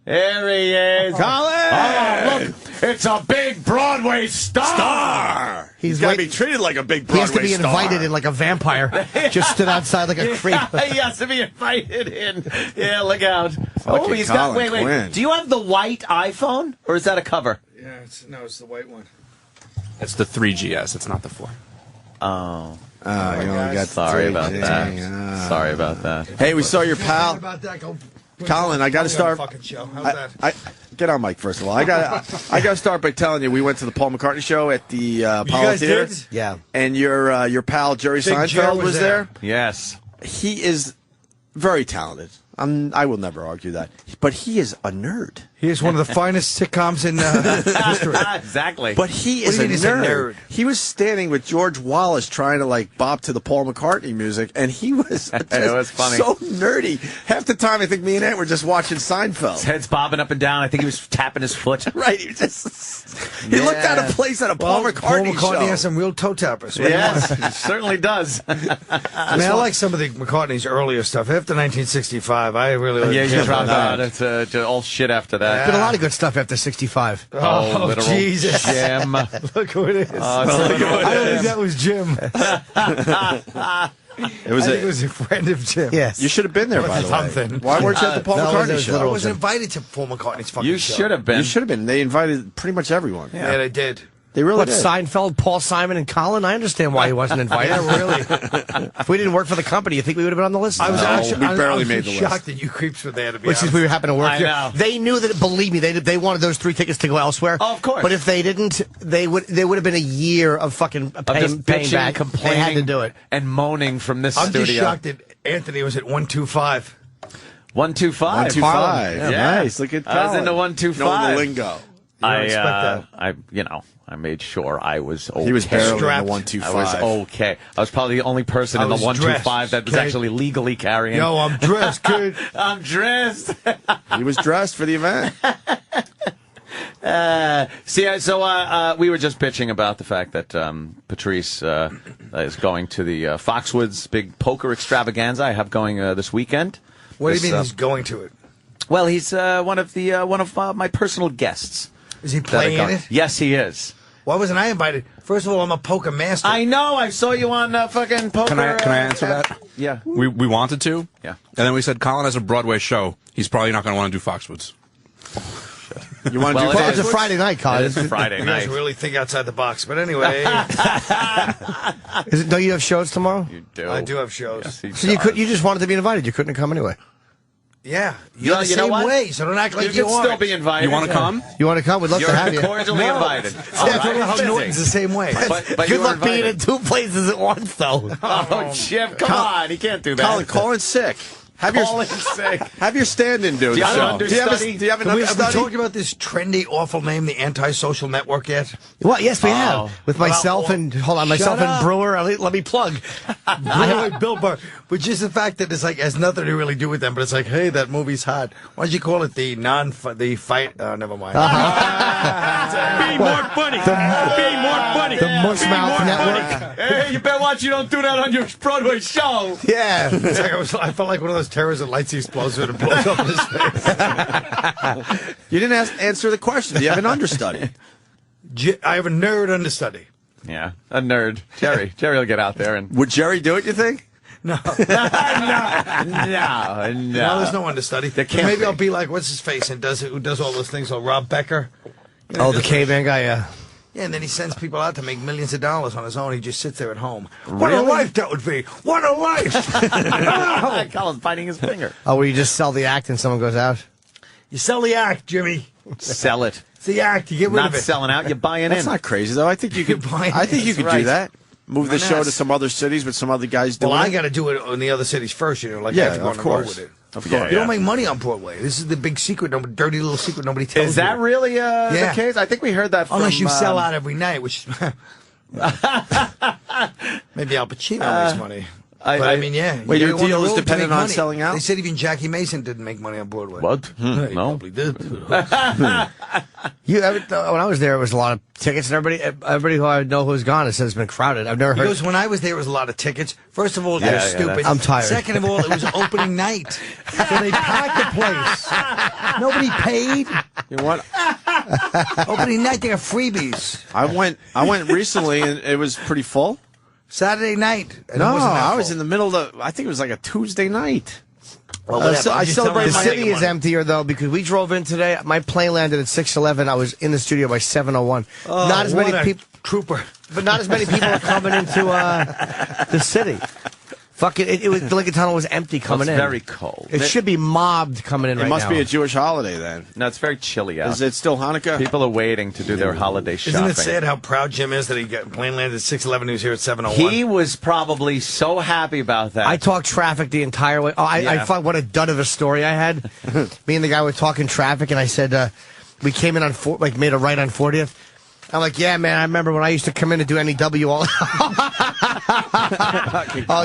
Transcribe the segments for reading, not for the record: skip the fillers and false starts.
There he is. Colin! Oh, look. It's a big Broadway star. He's got to be treated like a big Broadway star. He has to be invited in like a vampire. Just stood outside like a creep. He has to be invited in. Yeah, look out. He's got. Wait. Do you have the white iPhone, or is that a cover? Yeah, it's the white one. It's the 3GS. It's not the 4. Oh. You only got Sorry about that. Sorry about that. Hey, we saw your pal. Colin, I got to start. Fucking show. How's that? Get on mic first of all. I got to start by telling you we went to the Paul McCartney show at the Apollo Theater. Did? Yeah. And your pal Jerry Seinfeld was there. Yes. He is very talented. I will never argue that. But he is a nerd. He is one of the finest sitcoms in history. Exactly. But he is a nerd. He was standing with George Wallace trying to like bop to the Paul McCartney music, and he was it was funny. So nerdy. Half the time, I think me and Ant were just watching Seinfeld. His head's bobbing up and down. I think he was tapping his foot. Right. He looked out of place at a Paul McCartney show. Paul McCartney has some real toe tappers. Yes, he certainly does. I like some of the McCartney's earlier stuff. After 1965, I really Yeah, you dropped out. It's all shit after that. Been a lot of good stuff after 65. Oh, literal Jesus. Jim. Look who it is. I don't think that was Jim. It was it was a friend of Jim. Yes. You should have been there, by the way. Something. Why weren't you at the Paul McCartney show? I wasn't invited to Paul McCartney's fucking You show. should have been. You should have been. They invited pretty much everyone. Yeah, they did. They really What, did. Seinfeld, Paul Simon, and Colin? I understand why he wasn't invited. Really? If we didn't work for the company, you think we would have been on the list? I was actually we barely I was made the shocked list. that you creeps were there, to be Which honest. is we happen to work I here. know. They knew that. Believe me, they wanted those 3 tickets to go elsewhere. Oh, of course. But if they didn't, there would have been a year of fucking Of paying just bitching, back. complaining, They had to do it. and moaning from this I'm studio. just shocked that Anthony was at 125. 125. 125. Yeah. Nice. Look at I was Colin. into 125. Knowing the lingo. don't expect that. I made sure I was okay. He was barely in the Strapped. 125. I was okay. I was probably the only person in the was 125 dressed, that was okay? actually legally carrying. Yo, I'm dressed, kid. I'm dressed. He was dressed for the event. We were just bitching about the fact that Patrice is going to the Foxwoods big poker extravaganza I have going this weekend. What do you mean he's going to it? Well, he's one of my personal guests. Is he that are playing in going. it? Yes, he is. Why wasn't I invited? First of all, I'm a poker master. I know. I saw you on fucking poker. Can I answer that? Yeah. We wanted to. Yeah. And then we said Colin has a Broadway show. He's probably not going to want to do Foxwoods. You want to Well, do Well, it's a Foxwoods? Friday night, Colin. It's Friday You guys night. really think outside the box. But anyway, Don't you have shows tomorrow? You do. I do have shows. Yes, he So you does. just wanted to be invited. You couldn't have come anyway. Yeah. You You're know- the you know same what? way, so don't act like You you can still aren't. be invited. You want to come? You want to come? We'd love You're to have you. cordially No. invited. I All don't know right, how busy. Norton's the same way. But Good you were luck being in invited. 2 places at once, though. Oh, Jim, come on. He can't do that. Colin, call in sick. Colin's sick. Have your stand-in do Do the you have show. an understudy? Do you have an Have we understudy? talked about this trendy, awful name, the Antisocial Network, yet? Well, yes, we Oh. have. With myself and, hold on, myself Shut and up. Brewer. Let me plug. Like Bill Burr. But just the fact that it's like has nothing to really do with them, but it's like, hey, that movie's hot. Why don't you call it the fight? Oh, never mind. Be more funny. Be more funny. The Mushmouth Network. Hey, you better watch you don't do that on your Broadway show. Yeah. It's like I felt like one of those terrorists that lights the explosive and blows up in his face. You didn't answer the question. Do you have an understudy? I have a nerd understudy. Yeah, a nerd. Jerry will get out there and... Would Jerry do it, you think? No. No. No, there's no understudy. There But can't maybe be. I'll be like, what's his face, and who does all those things? Rob Becker. You Oh, the does- caveman guy, yeah. Yeah, and then he sends people out to make millions of dollars on his own. He just sits there at home. What a life that would be! What a life! Colin's biting his finger. Oh, where you just sell the act and someone goes out? You sell the act, Jimmy. Sell it. It's the act. You get rid Not of it. selling out, you're buying That's in. not crazy, though. I think you could. Buying I think you it. could That's do right. that. Move the Why show not? to some other cities with some other guys doing Well, I it. got to do it in the other cities first, you know. Like I Yeah, have to go of on the road course. with it. Of Yeah, course. You don't make money on Broadway. This is the big secret, dirty little secret nobody tells you. Is that really the Yeah. case? I think we heard that from... Unless you sell out every night, which maybe Al Pacino makes money. I mean, yeah. Wait, you your go on the deal is road to dependent make on money. selling out? They said even Jackie Mason didn't make money on Broadway. What? Yeah, he No. probably did. When I was there, it was a lot of tickets, and everybody who I know who's gone, it says it's been crowded. I've never heard. Because when I was there, it was a lot of tickets. First of all, they're stupid. I'm tired. Second of all, it was opening night, so they packed the place. Nobody paid. You know what? Opening night, they got freebies. I went recently, and it was pretty full. Saturday night. And No, it wasn't that I was full. in the middle of the. I think it was like a Tuesday night. Well, whatever. I I'm just celebrate telling The you, city making is money. emptier, though, because we drove in today. My plane landed at 6:11. I was in the studio by 7:01. Not as many What a people, trooper. but not as many people are coming into the city. Fucking, it was the Lincoln Tunnel was empty coming It's in. very cold. It should be mobbed coming in It right must now. be a Jewish holiday then. No, it's very chilly out. Is it still Hanukkah? People are waiting to do their holiday shopping. Isn't it sad how proud Jim is that he got plane landed at 6:11? He was here at 7:01. He was probably so happy about that. I talked traffic the entire way. Oh, I thought what a dud of a story I had. Me and the guy were talking traffic, and I said we came in on made a right on 40th. I'm like, yeah, man. I remember when I used to come in to do NEW all. Oh,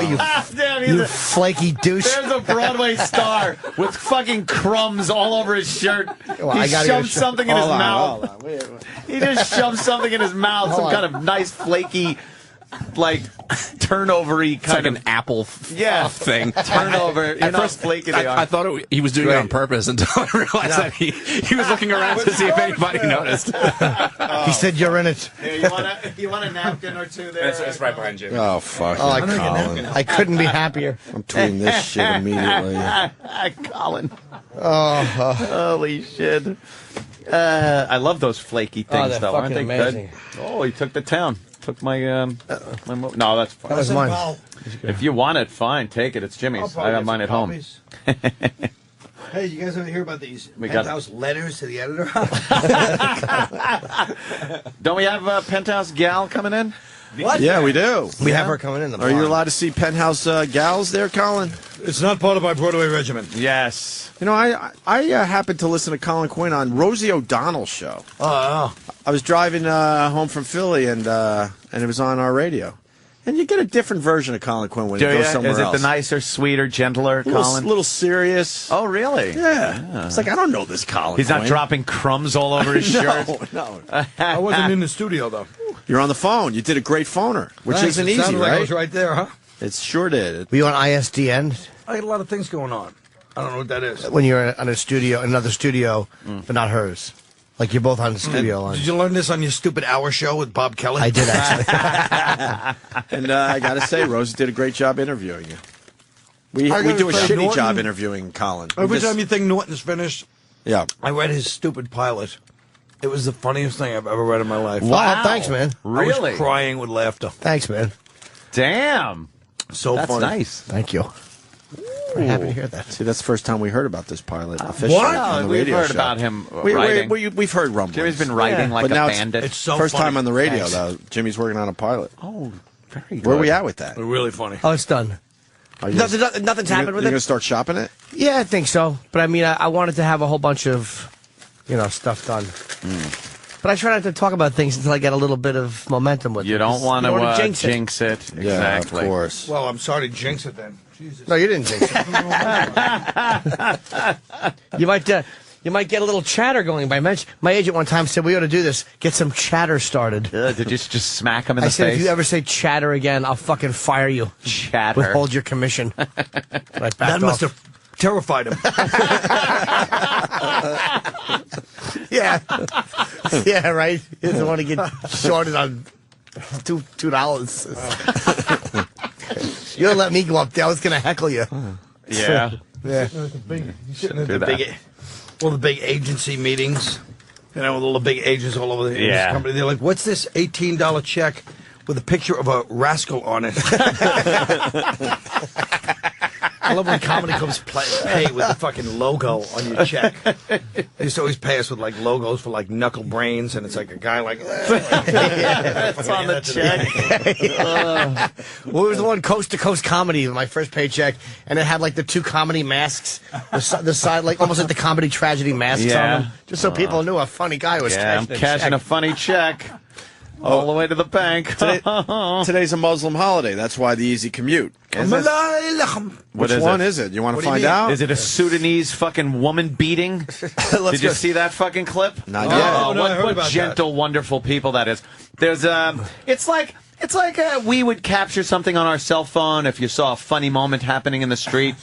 you flaky douche! There's a Broadway star with fucking crumbs all over his shirt. Well, I He gotta shoved get a something in his mouth. Hold on. Wait. He just shoved something in his mouth, some Hold on. kind of nice flaky, like turnover-y It's like kind an of apple thing. Turnover. You know how flaky they are. I thought he was doing it on purpose until I realized that he was looking around to see if anybody noticed. He said, "You're in it." Here, you want a napkin or two there? It's right behind Jim. Oh fuck! Oh, Colin. I couldn't be happier. I'm tweeting this shit immediately. Colin. Holy shit. I love those flaky things, they're though. Aren't fucking they amazing. good? Oh, he took the town. Took my no, that's fine. That was mine. If you want it, fine. Take it. It's Jimmy's. I have mine at home. Hey, you guys ever hear about these We got- Penthouse letters to the editor? Don't we have a Penthouse gal coming in? What? Yeah, we do. We have her coming in. Are you allowed to see Penthouse gals there, Colin? It's not part of my Broadway regimen. Yes. You know, I happened to listen to Colin Quinn on Rosie O'Donnell's show. Oh, I was driving home from Philly, and it was on our radio. And you get a different version of Colin Quinn when Do he you? goes somewhere Is it else. the nicer, sweeter, gentler a little, Colin? little serious. Oh, really? Yeah. It's like, I don't know this Colin He's Quinn. not dropping crumbs all over his shirt. No. I wasn't in the studio, though. You're on the phone. You did a great phoner, which Thanks. isn't It easy, sounded like I right? was right there, huh? It sure did. Were you on ISDN I got a lot of things going on. I don't know what that is. when you were on another studio, but not hers? Like you're both on the studio line. Did you learn this on your stupid hour show with Bob Kelly? I did actually. And I got to say, Rosie did a great job interviewing you. We I gotta do a say, shitty Norton- job interviewing Colin. Every We just- time you think Norton's finished, yeah. I read his stupid pilot. It was the funniest thing I've ever read in my life. Wow, thanks, man. I Really? was crying with laughter. Thanks, man. Damn. So That's funny. nice. Thank you. We're happy to hear that. See, that's the first time we heard about this pilot officially What? on the We've radio heard show. about him We, writing. we've heard rumblings. Jimmy's been writing like But a now bandit. It's so First funny. time on the radio, Thanks. though. Jimmy's working on a pilot. Oh, very good. Where are we at with that? Really funny. Oh, it's done. Are you Nothing's you're happened with You're going to it. start shopping it? Yeah, I think so. But I mean, I wanted to have a whole bunch of, stuff done. But I try not to talk about things until I get a little bit of momentum with it. You don't want You to jinx it. jinx it. Exactly. Yeah, of course. Well, I'm sorry to jinx it then. Jesus. No, you didn't jinx it. You might get a little chatter going. My agent one time said we ought to do this. Get some chatter started. Did you just smack him in the I said face? if you ever say chatter again, I'll fucking fire you. chatter. Withhold your commission. But I backed That must off. have terrified him. Yeah. Yeah, right. He doesn't want to get shorted on $2. You don't let me go up there. I was going to heckle you. Yeah. Yeah. All the big agency meetings. With all the big agents all over the Yeah. company. They're like, what's this $18 check with a picture of a rascal on it? I love when comedy clubs pay with the fucking logo on your check. They used to always pay us with like logos for like knuckle brains, and it's like a guy like That's on the check. What was the one Coast to Coast Comedy, my first paycheck, and it had like the two comedy masks, the side, like almost like the comedy tragedy masks Yeah. on them, just so people knew a funny guy was Yeah, I'm cashing a cashing check. a funny check. all the way to the bank. Today's a Muslim holiday. That's why the easy commute. Which one is it? You want to find out? Is it a Sudanese fucking woman beating? Did you see that fucking clip? Not yet. Oh, what gentle, wonderful people that is. There's it's like we would capture something on our cell phone if you saw a funny moment happening in the street.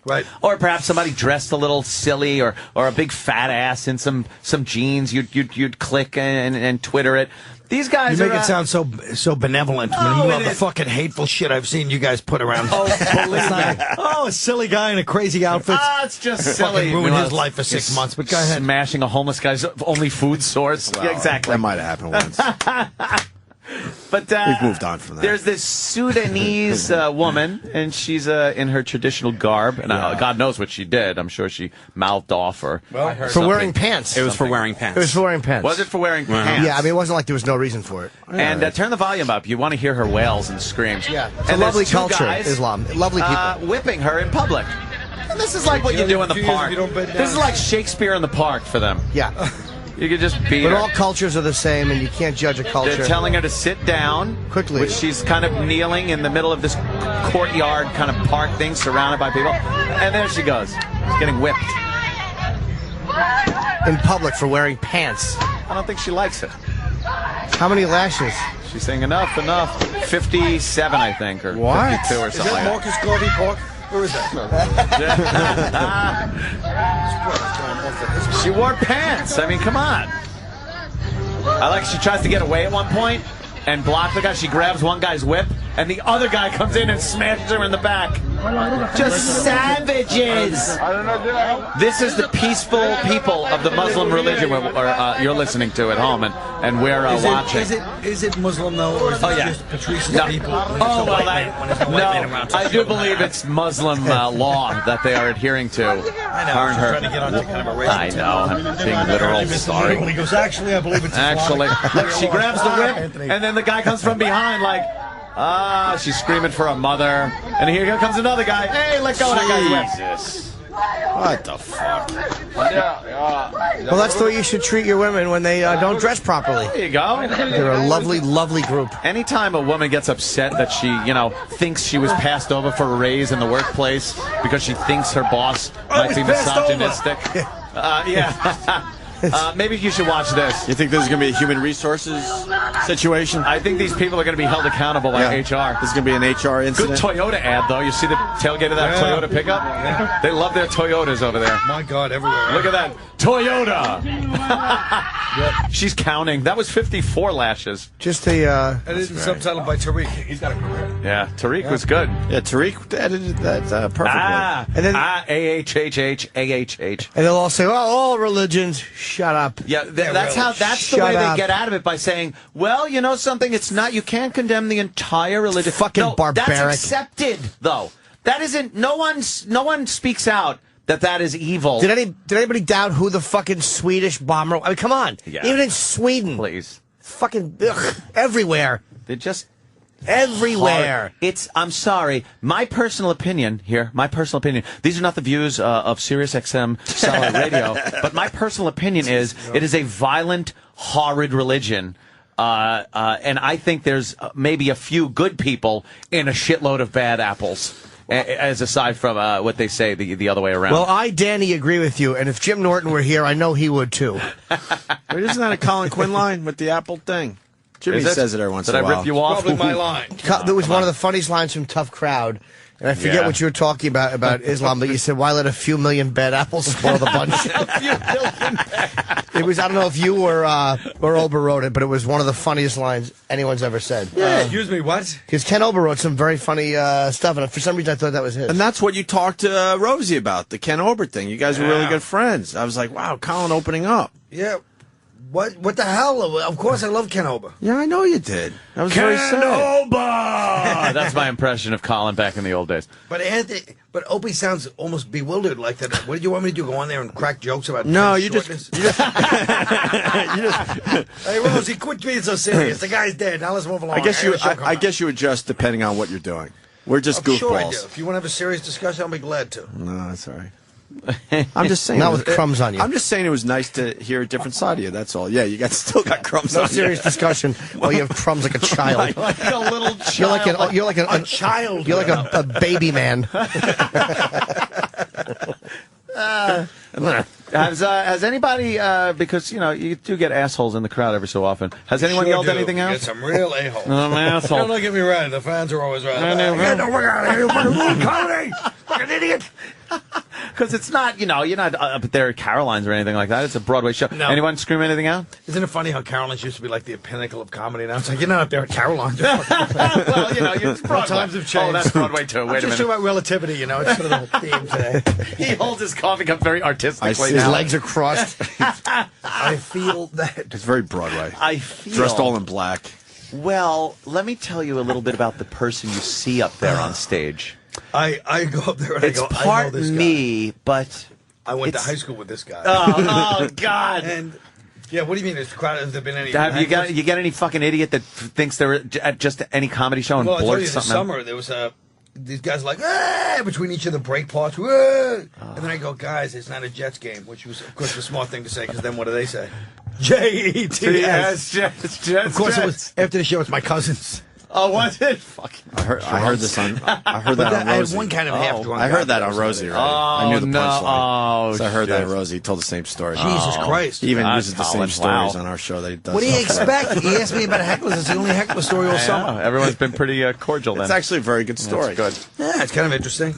Right. Or perhaps somebody dressed a little silly, or a big fat ass in some jeans. You'd click and Twitter it. These guys you make it sound so benevolent. All the fucking hateful shit I've seen you guys put around. Oh, believe me. A silly guy in a crazy outfit. It's just silly. Ruined his life for 6 months. But go ahead. Smashing a homeless guy's only food source. Well, yeah, exactly. That might have happened once. But we've moved on from that. There's this Sudanese woman, and she's in her traditional garb, and God knows what she did. I'm sure she mouthed off or for wearing pants. It was for wearing pants. It was for wearing pants. Was it for wearing pants? Yeah, I mean, it wasn't like there was no reason for it. And turn the volume up. You want to hear her wails and screams. Yeah, it's a lovely culture, guys, Islam. Lovely people. Whipping her in public. And this is like what you do in the park. This is like Shakespeare in the park for them. Yeah. You could just beat her. But all cultures are the same, and you can't judge a culture. They're telling her to sit down quickly, which she's kind of kneeling in the middle of this courtyard kind of park thing, surrounded by people. And there she goes. She's getting whipped in public for wearing pants. I don't think she likes it. How many lashes? She's saying enough. 57, I think, or 52 or something. Is that Marcus Garvey Park? Where is that? She wore pants. I mean, come on. I like she tries to get away at one point and block the guy. She grabs one guy's whip, and the other guy comes in and smashes her in the back. Just savages. This is the peaceful people of the Muslim religion you're listening to at home, and we're watching. Is it Muslim, though, or is it just Patrice's people? Oh, well, I do believe it's Muslim law that they are adhering to. I know. I'm trying to get onto kind of a race. I know. I'm being literal. Sorry. He goes, actually, I believe it's Actually. Look, she grabs the whip, and then the guy comes from behind like... she's screaming for her mother. And here comes another guy. Hey, let go of that guy's whip. What the fuck? Well, that's the way you should treat your women when they don't dress properly. There you go. They're a lovely, lovely group. Anytime a woman gets upset that she, thinks she was passed over for a raise in the workplace because she thinks her boss might be misogynistic. Maybe you should watch this. You think this is going to be a human resources situation? I think these people are going to be held accountable by HR. This is going to be an HR incident. Good Toyota ad, though. You see the tailgate of that Toyota pickup? Yeah. They love their Toyotas over there. My God, everywhere. Look at that. Toyota! She's counting. That was 54 lashes. Just the... And it's subtitled by Tariq. He's got a career. Yeah, Tariq was good. Yeah, Tariq edited that perfectly. And then A-H-H-H, A-H-H. And they'll all say, all religions... Shut up. Yeah, that's the way they get out of it, by saying, well, you know something, it's not, you can't condemn the entire religion. Fucking barbaric. That's accepted, though. That isn't, no one speaks out that is evil. Did anybody doubt who the fucking Swedish bomber, I mean, come on. Yeah. Even in Sweden. Please. Fucking, everywhere. They just... Everywhere. I'm sorry. My personal opinion here, these are not the views of Sirius XM Satellite Radio, but my personal opinion is it is a violent, horrid religion. And I think there's maybe a few good people in a shitload of bad apples. As aside from what they say the other way around. Well, Danny, agree with you. And if Jim Norton were here, I know he would, too. Wait, isn't that a Colin Quinn line with the apple thing? Jimmy says it every once in a while. Did I rip you off? Probably my line. There was one of the funniest lines from Tough Crowd. And I forget what you were talking about Islam, but you said, why let a few million bad apples spoil the bunch? A few million bad apples. It was, I don't know if you or Ober wrote it, but it was one of the funniest lines anyone's ever said. Excuse me, what? Because Ken Ober wrote some very funny stuff, and for some reason I thought that was his. And that's what you talked to Rosie about, the Ken Ober thing. You guys were really good friends. I was like, wow, Colin opening up. Yeah. What the hell? Of course, I love Ken Ober. Yeah, I know you did. That was very sad. Ken Ober! That's my impression of Colin back in the old days. But Opie sounds almost bewildered like that. What did you want me to do? Go on there and crack jokes about? No, you just. Hey, Rosie, quit being so serious. The guy's dead. Now let's move along. I guess you adjust depending on what you're doing. We're just goofballs. Sure I do. If you want to have a serious discussion, I'll be glad to. No, that's all right. I'm just saying. Not with crumbs on you. I'm just saying it was nice to hear a different side of you. That's all. Yeah, you still got crumbs No on serious you. discussion. Well, you have crumbs like a child. Like a little child. You're like a child. You're like a baby man. Has anybody, because, you do get assholes in the crowd every so often. Has anyone Sure yelled do. anything out? Get some real a-holes. I'm an asshole. Don't get me right. The fans are always right. Get the fuck out of here, you fucking comedy! Fucking idiot! Because it's not, you're not up there at Caroline's or anything like that. It's a Broadway show. No. Anyone scream anything out? Isn't it funny how Caroline's used to be like the pinnacle of comedy now? It's like, you're not up there at Caroline's. Well, it's Broadway. Times have changed. Oh, that's Broadway too. Wait a Just minute. talking about relativity, It's sort of the whole theme today. He holds his coffee cup very artistically. His legs are crossed. I feel that. It's very Broadway. I feel. Dressed all in black. Well, let me tell you a little bit about the person you see up there on stage. I go up there and It's I go, I know part this guy. me, but I went to it's- high school with this guy. oh God. And yeah, what do you mean? Has there been any? Have you get any fucking idiot that thinks they're at just any comedy show and Well, I told blurts you this something out? summer there was these guys like between each of the break parts, and then I go, guys, it's not a Jets game, which was of course the smart thing to say because then what do they say? Jets. Jets. Of course, it was after the show. It's my cousins. Oh, was it? Fucking. I heard this on. I heard But that on I had Rosie. one kind of half drunk. I heard that on Rosie. Right? I knew the no. punchline. Oh, So I heard that shit. on Rosie. He told the same story. Jesus Christ! He even Ah, uses the same Colin, stories wow. on our show that he does. What do you expect? He asked me about hecklers. It's the only heckler story all I know. summer. Everyone's been pretty cordial then. It's actually a very good story. That's good. Yeah, it's kind of interesting.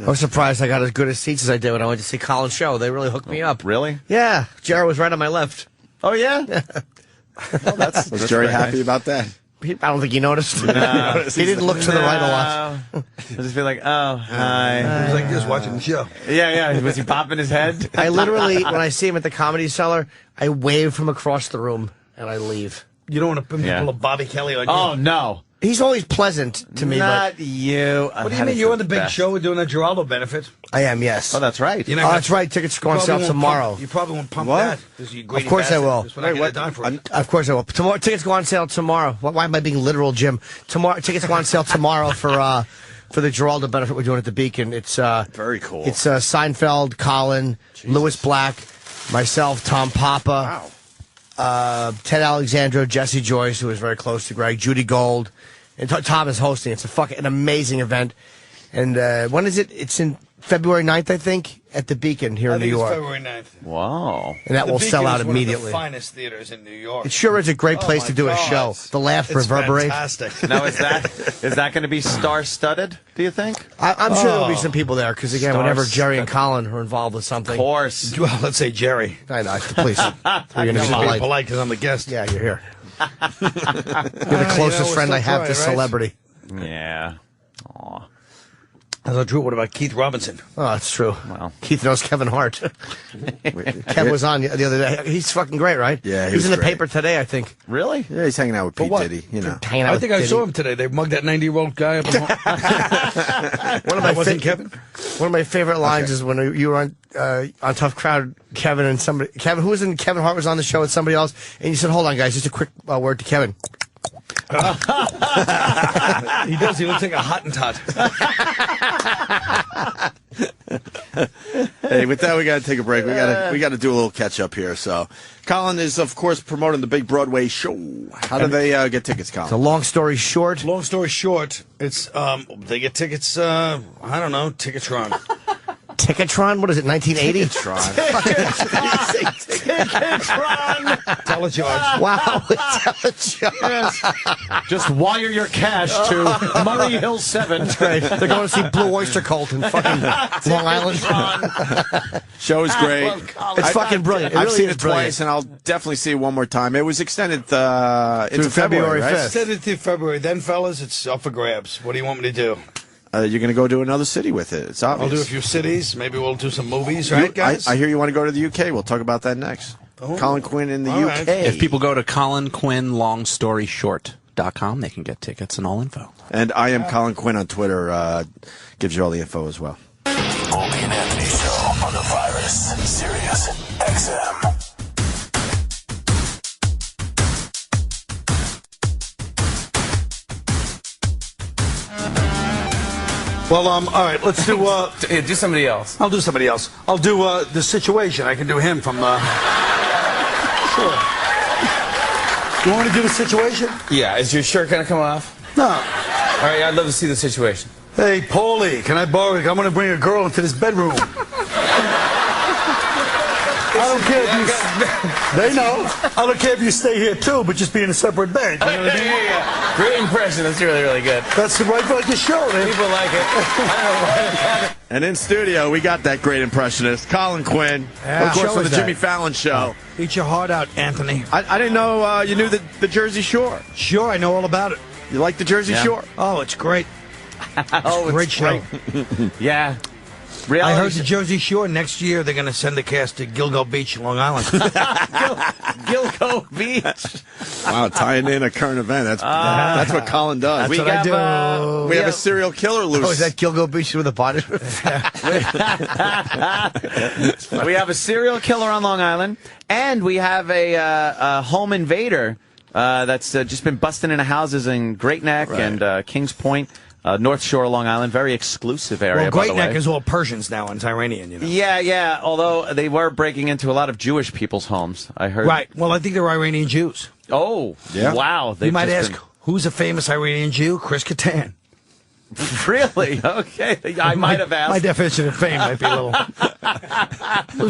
I was surprised I got as good as seats as I did when I went to see Colin's show. They really hooked me up. Really? Yeah, Jared was right on my left. Oh, yeah? Was Jerry happy about that? I don't think he noticed. He didn't look to the right a lot. I just feel like, oh, hi. It was like just watching the show. Yeah. Was he popping his head? I literally, when I see him at the Comedy Cellar, I wave from across the room and I leave. You don't want to Yeah. pull a Bobby Kelly on Oh, you. no. He's always pleasant to me, Not you. What do you mean? You're on the big show. We're doing a Geraldo benefit. but I am, yes. Oh, that's right. You're not Oh, gonna- that's right. Tickets go on probably sale won't tomorrow. You probably won't pump What? that. 'Cause you greedy Of course I bastard. will. That's what I get a dime for it. Of course I will. Tomorrow, tickets go on sale tomorrow. Why am I being literal, Jim? Tomorrow, tickets go on sale tomorrow for the Geraldo benefit we're doing at the Beacon. It's Very cool. It's Seinfeld, Colin, Louis Black, myself, Tom Papa, Ted Alexandro, Jesse Joyce, who is very close to Greg, Judy Gold, and Tom is hosting. It's an amazing event. And when is it? It's in February 9th, I think, at the Beacon here I in New think it's York. February 9th. Wow. And that The will Beacon sell out is one immediately. of the finest theaters in New York. It sure is a great place Oh to my do a God. show. The laugh It's reverberates. fantastic. Now, is that going to be star-studded, do you think? I'm sure there'll be some people there because, again, Stars. whenever Jerry and Colin are involved with Of something. course. Well, let's say Jerry. I know, please. You're gonna be I'm polite. polite because I'm the guest. Yeah, you're here. You're the closest we're friend I still have to trying, right? celebrity. Yeah. Aw. That's not true. What about Keith Robinson? Oh, that's true. Well. Keith knows Kevin Hart. Kev was on the other day. He's fucking great, right? Yeah, he he's was in the great. paper today, I think. Really? Yeah, he's hanging out with Pete what? Diddy. You know. Hanging out I with think I Diddy. saw him today. They mugged that 90-year-old guy up. One of my wasn't Kevin. One of my favorite lines is when you were on Tough Crowd, Kevin, who was in Kevin Hart was on the show with somebody else, and you said, "Hold on, guys, just a quick word to Kevin." He does. He looks like a Hottentot. Hey, with that, we got to take a break. We got to do a little catch up here. So, Colin is, of course, promoting the big Broadway show. How do they get tickets, Colin? So, long story short, Long story short, it's they get tickets. I don't know, Ticketron. Ticketron. What is it? 1980. Tell it, George. Wow, it's Just wire your cash to Murray Hill 7. great. They're going to see Blue Oyster Cult in fucking Long Island. Show is great. It's fucking brilliant. It I've really seen is it brilliant. twice, and I'll definitely see it one more time. It was extended into February right? 5th. Said it to February. Then, fellas, it's up for grabs. What do you want me to do? You're going to go to another city with it. It's obvious. I'll do a few cities. Maybe we'll do some movies, right, guys? I hear you want to go to the UK. We'll talk about that next. Oh. Colin Quinn in the All UK. right. If people go to colinquinnlongstoryshort.com, they can get tickets and all info. And I am Colin Quinn on Twitter. Gives you all the info as well. Opie and Anthony Show on the Virus, Sirius XM. Well, all right, let's do... Do somebody else. I'll do somebody else. I'll do The Situation. I can do him from... Sure. You want me to do The Situation? Yeah, is your shirt going to come off? No. All right, I'd love to see The Situation. Hey, Paulie, can I borrow it? I'm going to bring a girl into this bedroom. I don't care if you... They know. I don't care if you stay here, too, but just be in a separate bed. You know what I mean? Yeah. Great impression. That's really, really good. That's the right for the show, man. People like it. And in studio, we got that great impressionist, Colin Quinn, of course, from the Jimmy Fallon Show. Eat your heart out, Anthony. I didn't know you knew the Jersey Shore. Sure, I know all about it. You like the Jersey Shore? Oh, it's great. Oh, Great show. Yeah. I heard the Jersey Shore next year they're going to send the cast to Gilgo Beach, Long Island. Gilgo Beach. Wow, tying in a current event. That's what Colin does. That's what I do. We have a serial killer loose. Oh, is that Gilgo Beach with a body? We have a serial killer on Long Island, and we have a home invader that's just been busting into houses in Great Neck and Kings Point. North Shore, Long Island, very exclusive area. Well, Great by the way. Neck is all Persians now, and it's Iranian, you know. Yeah. Although they were breaking into a lot of Jewish people's homes, I heard. Right. Well, I think they're Iranian Jews. Oh, yeah. Wow. You might ask, who's a famous Iranian Jew? Chris Kattan. Really? Okay. I might have asked. My definition of fame might be a little.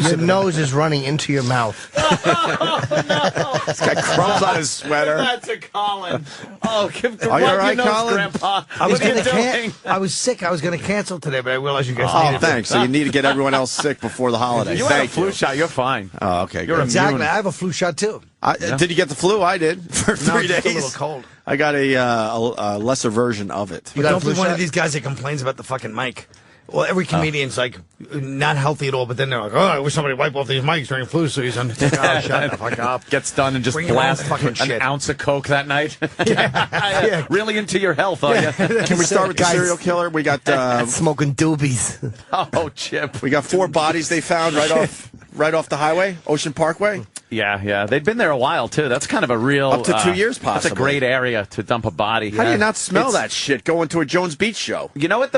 Your nose is running into your mouth. He's got crumbs on his sweater. That's a Colin. Oh, give Are you all right, your nose, Colin? Grandpa. I was What are you gonna doing? I was sick. I was going to cancel today, but I realized you guys Oh, needed thanks. So you need to get everyone else sick before the holidays. You had a Thank flu you. shot. You're fine. Oh, okay. You're good. Exactly. I have a flu shot too. Did you get the flu? I did for 3 just days. a little cold. I got a lesser version of it. But don't be one of these guys that complains about the fucking mic. Well, every comedian's like not healthy at all, but then they're like, "Oh, I wish somebody wipe off these mics during flu season." It's like, oh, shut the fuck up. Gets done and just Bring your blast own fucking an shit. ounce of coke that night. Yeah. Really into your health, are you? Can we start with the serial killer? We got Smoking doobies. Oh, Chip. we got 4 bodies they found right off the highway, Ocean Parkway. Yeah. They've been there a while, too. That's kind of a real... Up to 2 years, That's a possibly. great area to dump a body. How do you not smell that shit going to a Jones Beach show? You know what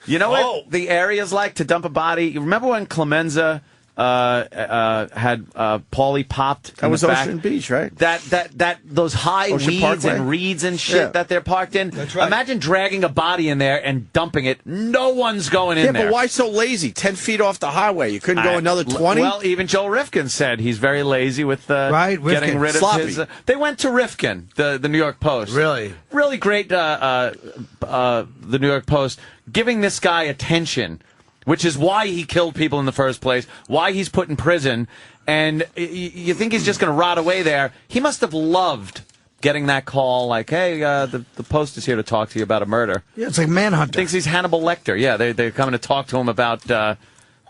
you know what the area's like to dump a body? You remember when Clemenza had Paulie popped? That was in the back? Ocean Beach, right? That those high Ocean weeds Parkway? and reeds and shit that they're parked in. That's right. Imagine dragging a body in there and dumping it. No one's going in Yeah, there. but why so lazy? 10 feet off the highway. You couldn't go another 20? Well, even Joel Rifkin said he's very lazy with Right, Rifkin. getting rid of Sloppy. his... they went to Rifkin, the New York Post. Really? Really great, the New York Post, giving this guy attention, which is why he killed people in the first place, why he's put in prison, and you think he's just going to rot away there. He must have loved getting that call, like, hey, the Post is here to talk to you about a murder. Yeah, it's like Manhunter. Thinks he's Hannibal Lecter. Yeah, they're coming to talk to him about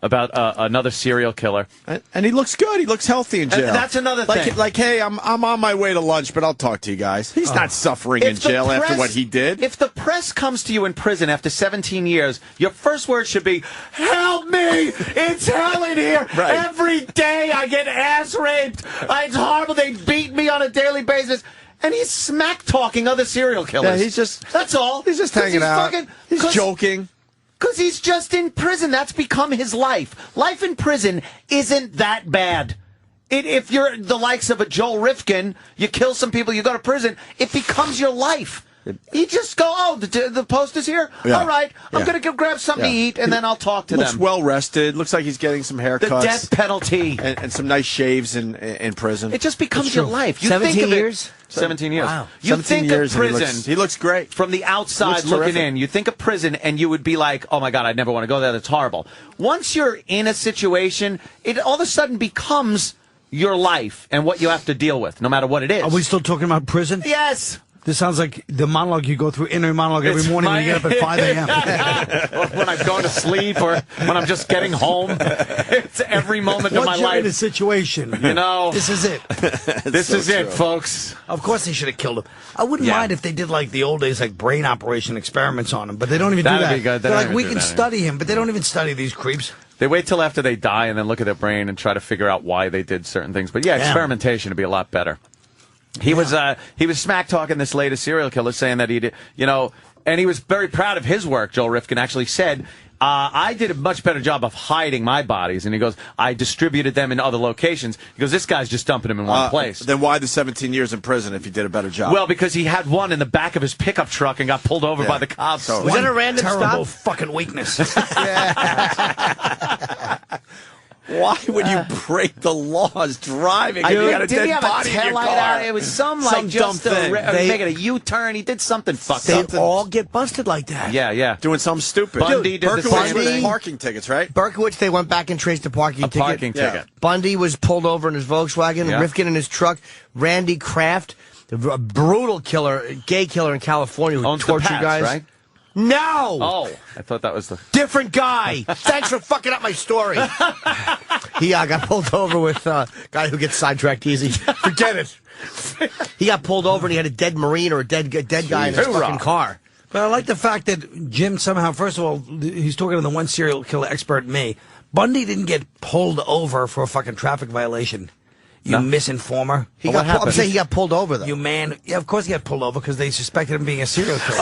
another serial killer. And he looks good. He looks healthy in jail. That's another thing. Like, hey, I'm on my way to lunch, but I'll talk to you guys. He's not suffering in If the jail after press- what he did. If the press comes to you in prison after 17 years, your first word should be, help me! It's hell in here! Right. Every day I get ass raped! It's horrible, they beat me on a daily basis! And he's smack-talking other serial killers. Yeah, he's just... That's all. He's just 'Cause hanging out. He's 'cause- joking. Because he's just in prison. That's become his life. Life in prison isn't that bad. If you're the likes of a Joel Rifkin, you kill some people, you go to prison, it becomes your life. You just go, oh, the Post is here? Yeah. All right, I'm Yeah. going to go grab something to eat, and then I'll talk to Looks them. well rested. Looks like he's getting some haircuts. The death penalty. and some nice shaves in prison. It just becomes your life. You 17 think of years? 17 years. Wow. You 17 think years of and prison. he looks great. From the outside Looks looking terrific. in, you think of prison and you would be like, oh my God, I'd never want to go there. That's horrible. Once you're in a situation, it all of a sudden becomes your life and what you have to deal with, no matter what it is. Are we still talking about prison? Yes. This sounds like the monologue you go through, inner monologue every It's morning when you get up at 5 a.m. Or when I'm going to sleep or when I'm just getting home. It's every moment of my Once you're in a life. situation, You know, this is it. this so is it, true. folks. Of course they should have killed him. I wouldn't Yeah. mind if they did like the old days, like brain operation experiments on him, but they don't even That'd do that. be good. They They're don't like, even we do can that, study him, but they don't even study these creeps. They wait till after they die and then look at their brain and try to figure out why they did certain things. But yeah, experimentation would be a lot better. He was smack talking this latest serial killer, saying that he did, And he was very proud of his work. Joel Rifkin actually said, I did a much better job of hiding my bodies. And he goes, I distributed them in other locations. He goes, this guy's just dumping them in one place. Then why the 17 years in prison if he did a better job? Well, because he had one in the back of his pickup truck and got pulled over by the cops. Was that a random terrible stop? fucking weakness. Why would you break the laws driving? If you got a Did he dead have body a in your taillight car? out? It was some dumb just thing. making a U-turn. He did something fucked They up. all get busted like that. Yeah. Doing something stupid. Bundy did the same Berkowitz thing. with parking tickets, right? Berkowitz, they went back and traced the parking A ticket. parking ticket. Bundy was pulled over in his Volkswagen, Yeah. Rifkin in his truck. Randy Kraft, a brutal killer, gay killer in California who Owns the tortured Pats, guys. right? No! Oh, I thought that was the... Different guy. Thanks for fucking up my story. He got pulled over with a guy who gets sidetracked easy. Forget it. He got pulled over and he had a dead Marine or a dead guy in his fucking car. But I like the fact that Jim somehow, first of all, he's talking to the one serial killer expert, me. Bundy didn't get pulled over for a fucking traffic violation. You misinformer. I'm saying he got pulled over, though. You man. Yeah, of course he got pulled over because they suspected him being a serial killer.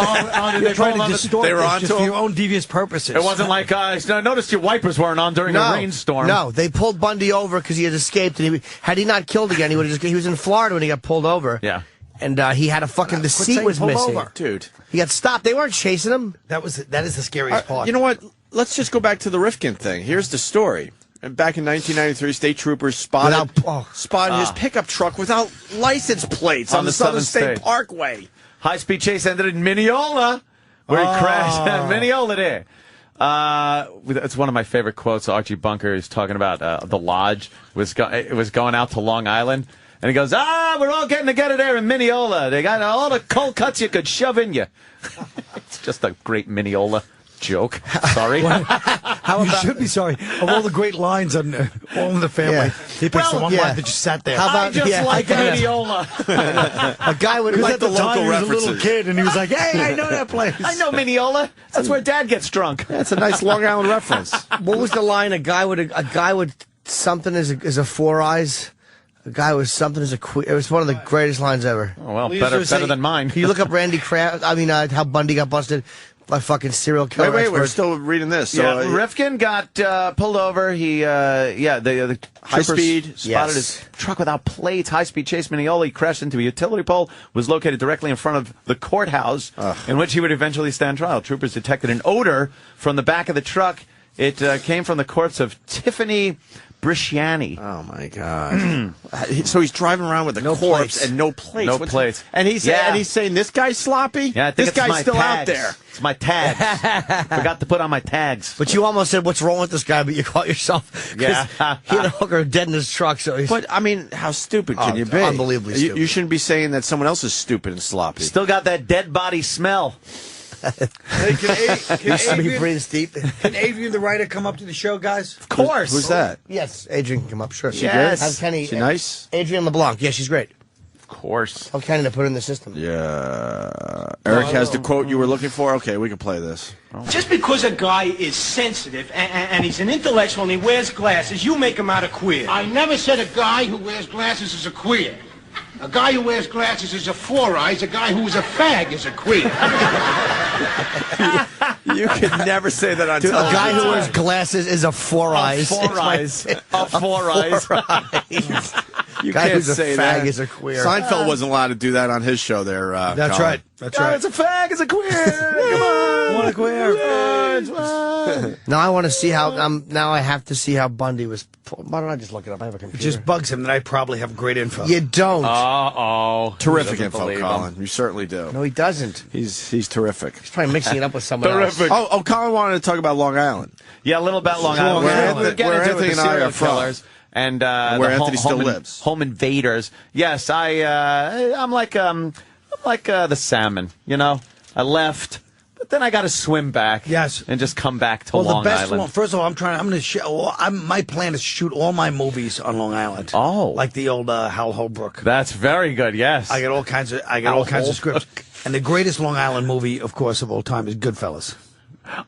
did You're they trying pull to him distort They were this onto just for him? your own devious purposes. It wasn't like, I noticed your wipers weren't on during a rainstorm. No, they pulled Bundy over because he had escaped, and had he not killed again, he would have just. He was in Florida when he got pulled over. Yeah. And he had a fucking. The Quit seat saying was pulled missing. over. Dude. He got stopped. They weren't chasing him. That is the scariest part. You know what? Let's just go back to the Rifkin thing. Here's the story. And back in 1993, state troopers spotted his pickup truck without license plates on the Southern State Parkway. High-speed chase ended in Mineola, where he crashed at Mineola there. It's one of my favorite quotes. Archie Bunker is talking about the Lodge. It was going out to Long Island. And he goes, we're all getting together there in Mineola. They got all the cold cuts you could shove in you. It's just a great Mineola joke. Sorry. You should be sorry. Of all the great lines on All in the Family, he picks the one line that just sat there. How about I just like Mineola. a guy would like at the the time local he was a references. little kid, and he was like, "Hey, I know that place." I know Mineola. That's where Dad gets drunk. That's a nice Long Island reference. What was the line? A guy would something is a four eyes. A guy was something as a queer. It was one of the greatest lines ever. Oh, well, We better used to say- than mine. Can you look up Randy Kraft? I mean, how Bundy got busted by fucking serial killer. Wait, we're experts. still reading this. So, Yeah, Rifkin got pulled over. He, the High troopers speed, spotted his truck without plates. High-speed chase Mineola. He crashed into a utility pole. Was located directly in front of the courthouse, in which he would eventually stand trial. Troopers detected an odor from the back of the truck. It came from the corpse of Tiffany Brisciani. Oh my God! So he's driving around with a corpse plates. and no plates. No plates. And he's saying this guy's sloppy. Yeah, I think this it's guy's my still tags. out there. It's my tags. Forgot to put on my tags. But you almost said, "What's wrong with this guy?" But you caught yourself. 'Cause Yeah. he had a hooker dead in his truck. So he's. But I mean, how stupid can you be? Unbelievably stupid. You shouldn't be saying that someone else is stupid and sloppy. Still got that dead body smell. Hey, can he breathes deep. Can Adrian, the writer, come up to the show, guys? Of course. Who's that? Yes, Adrian can come up. Sure. Yes. Have Kenny. She nice? Adrian LeBlanc. Yeah, she's great. Of course. Tell Kenny to put her in the system. Yeah. Eric has the quote you were looking for. Okay, we can play this. Just because a guy is sensitive and he's an intellectual and he wears glasses, you make him out a queer. I never said a guy who wears glasses is a queer. A guy who wears glasses is a four eyes. A guy who is a fag is a queer. You can never say that on Dude, a television. guy who wears glasses is a four eyes. Four eyes. Four eyes. You Guy can't who's a say fag that. is a queer. Seinfeld wasn't allowed to do that on his show there. That's Colin. right. That's God, right. it's a fag. It's a queer. Come on. What a queer. Now I want to see how. Now I have to see how Bundy was. Why don't I just look it up? I have a It computer. just bugs him that I probably have great info. You don't. Uh-oh. Terrific Doesn't info, believe him. Colin. You certainly do. No, he doesn't. He's terrific. He's probably mixing it up with someone else. Terrific. Oh, Colin wanted to talk about Long Island. Yeah, a little about Long Island. Where We're getting into Anthony the and I serial are from. killers. And where the Anthony still lives. Home invaders. Yes, I'm like the salmon. You know, I left, but then I got to swim back. Yes. and just come back to Well, Long the best Island. one. First of all, my plan is to shoot all my movies on Long Island. Oh. like the old Hal Holbrook. That's very good. Yes, I got all kinds of scripts. And the greatest Long Island movie, of course, of all time is Goodfellas.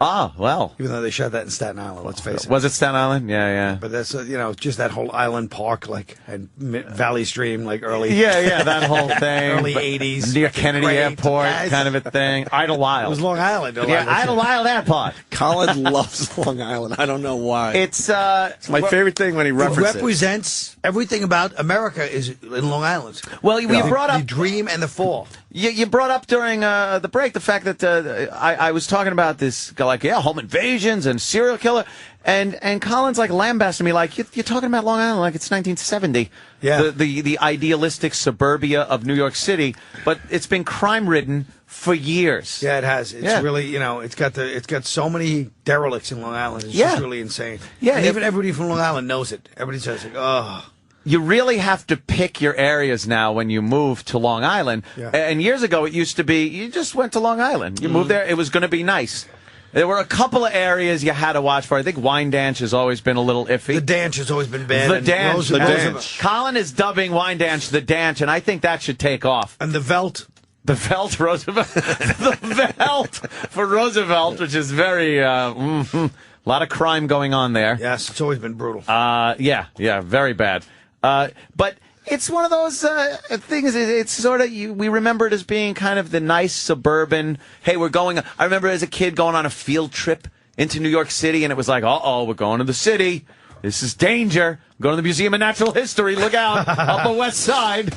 Ah, well. Even though they shot that in Staten Island, let's face it. Was it Staten Island? Yeah, yeah. But that's, just that whole Island Park, and Valley Stream, early. Yeah, that whole thing. Early 80s. Near Kennedy Airport, kind of a thing. Idlewild. It was Long Island. Idlewild Airport. Colin loves Long Island. I don't know why. It's my favorite thing when he references it. Represents everything about America is in Long Island. Well, you brought up the dream and the fall. You brought up during the break the fact that I was talking about this guy, home invasions and serial killer, and Colin's lambasting me you're talking about Long Island like it's 1970. Yeah. The idealistic suburbia of New York City, but it's been crime ridden for years. Yeah, it has. It's really, it's got so many derelicts in Long Island. It's just really insane. Yeah, and even everybody from Long Island knows it. Everybody says oh. You really have to pick your areas now when you move to Long Island. Yeah. And years ago, it used to be you just went to Long Island. You moved there, it was going to be nice. There were a couple of areas you had to watch for. I think Wyandanch has always been a little iffy. The Danch has always been bad. The Danch. Colin is dubbing Wyandanch the Danch, and I think that should take off. And the Velt. The Velt, Roosevelt. The Velt for Roosevelt, which is very... a lot of crime going on there. Yes, it's always been brutal. Yeah, very bad. But it's one of those things. It's sort of we remember it as being kind of the nice suburban. Hey, we're going. I remember as a kid going on a field trip into New York City, and it was we're going to the city. This is danger. Going to the Museum of Natural History. Look out, Upper West Side.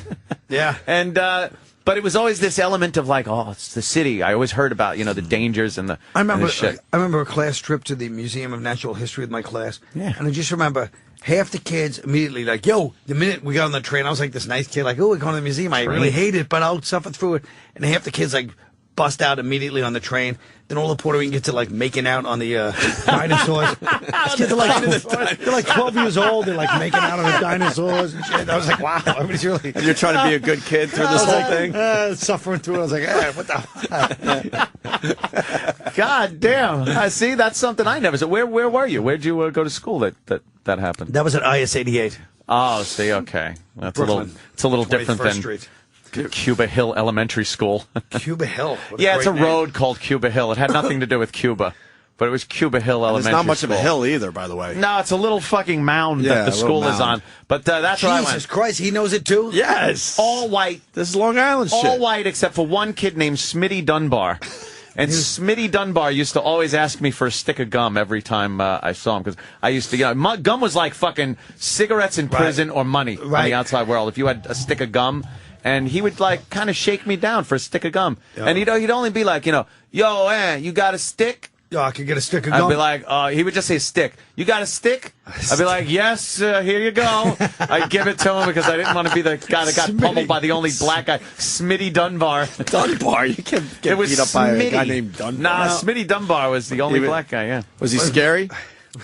Yeah, and but it was always this element of it's the city. I always heard about the dangers and the. I remember. And the shit. I remember a class trip to the Museum of Natural History with my class. Yeah, and I just remember. Half the kids immediately the minute we got on the train, I was this nice kid, we're going to the museum. I really hate it, but I'll suffer through it. And half the kids, bust out immediately on the train. Then all the Puerto Rican kids are, making out on the dinosaurs. These kids are they're 12 years old. They're, making out on the dinosaurs and shit. I was wow, everybody's really... And you're trying to be a good kid through this whole thing? Suffering through it. I was what the... God damn. See, that's something I never said. Where were you? Where'd you go to school that happened? That was at IS 88. Oh, see, okay. That's Brooklyn, it's a little different than Street. Cuba Hill Elementary School. Cuba Hill? It's a road called Cuba Hill. It had nothing to do with Cuba, but it was Cuba Hill Elementary School. It's not much of a hill either, by the way. No, it's a little fucking mound that the school is on. But that's where I went. Jesus Christ, he knows it too? Yes. All white. This is Long Island shit. All white except for one kid named Smitty Dunbar. And Smitty Dunbar used to always ask me for a stick of gum every time I saw him, because I used to, gum was like fucking cigarettes in prison or money on the outside world. If you had a stick of gum, and he would kind of shake me down for a stick of gum, and he'd only be like, yo, you got a stick? Yo, I could get a stick of gum. I'd be like, he would just say stick. You got a stick? I'd be like, yes, here you go. I'd give it to him because I didn't want to be the guy that got pummeled by the only black guy, Smitty Dunbar. Dunbar? You can't get beat up by a guy named Dunbar. Nah, Smitty Dunbar was the only black guy, yeah. Was he scary?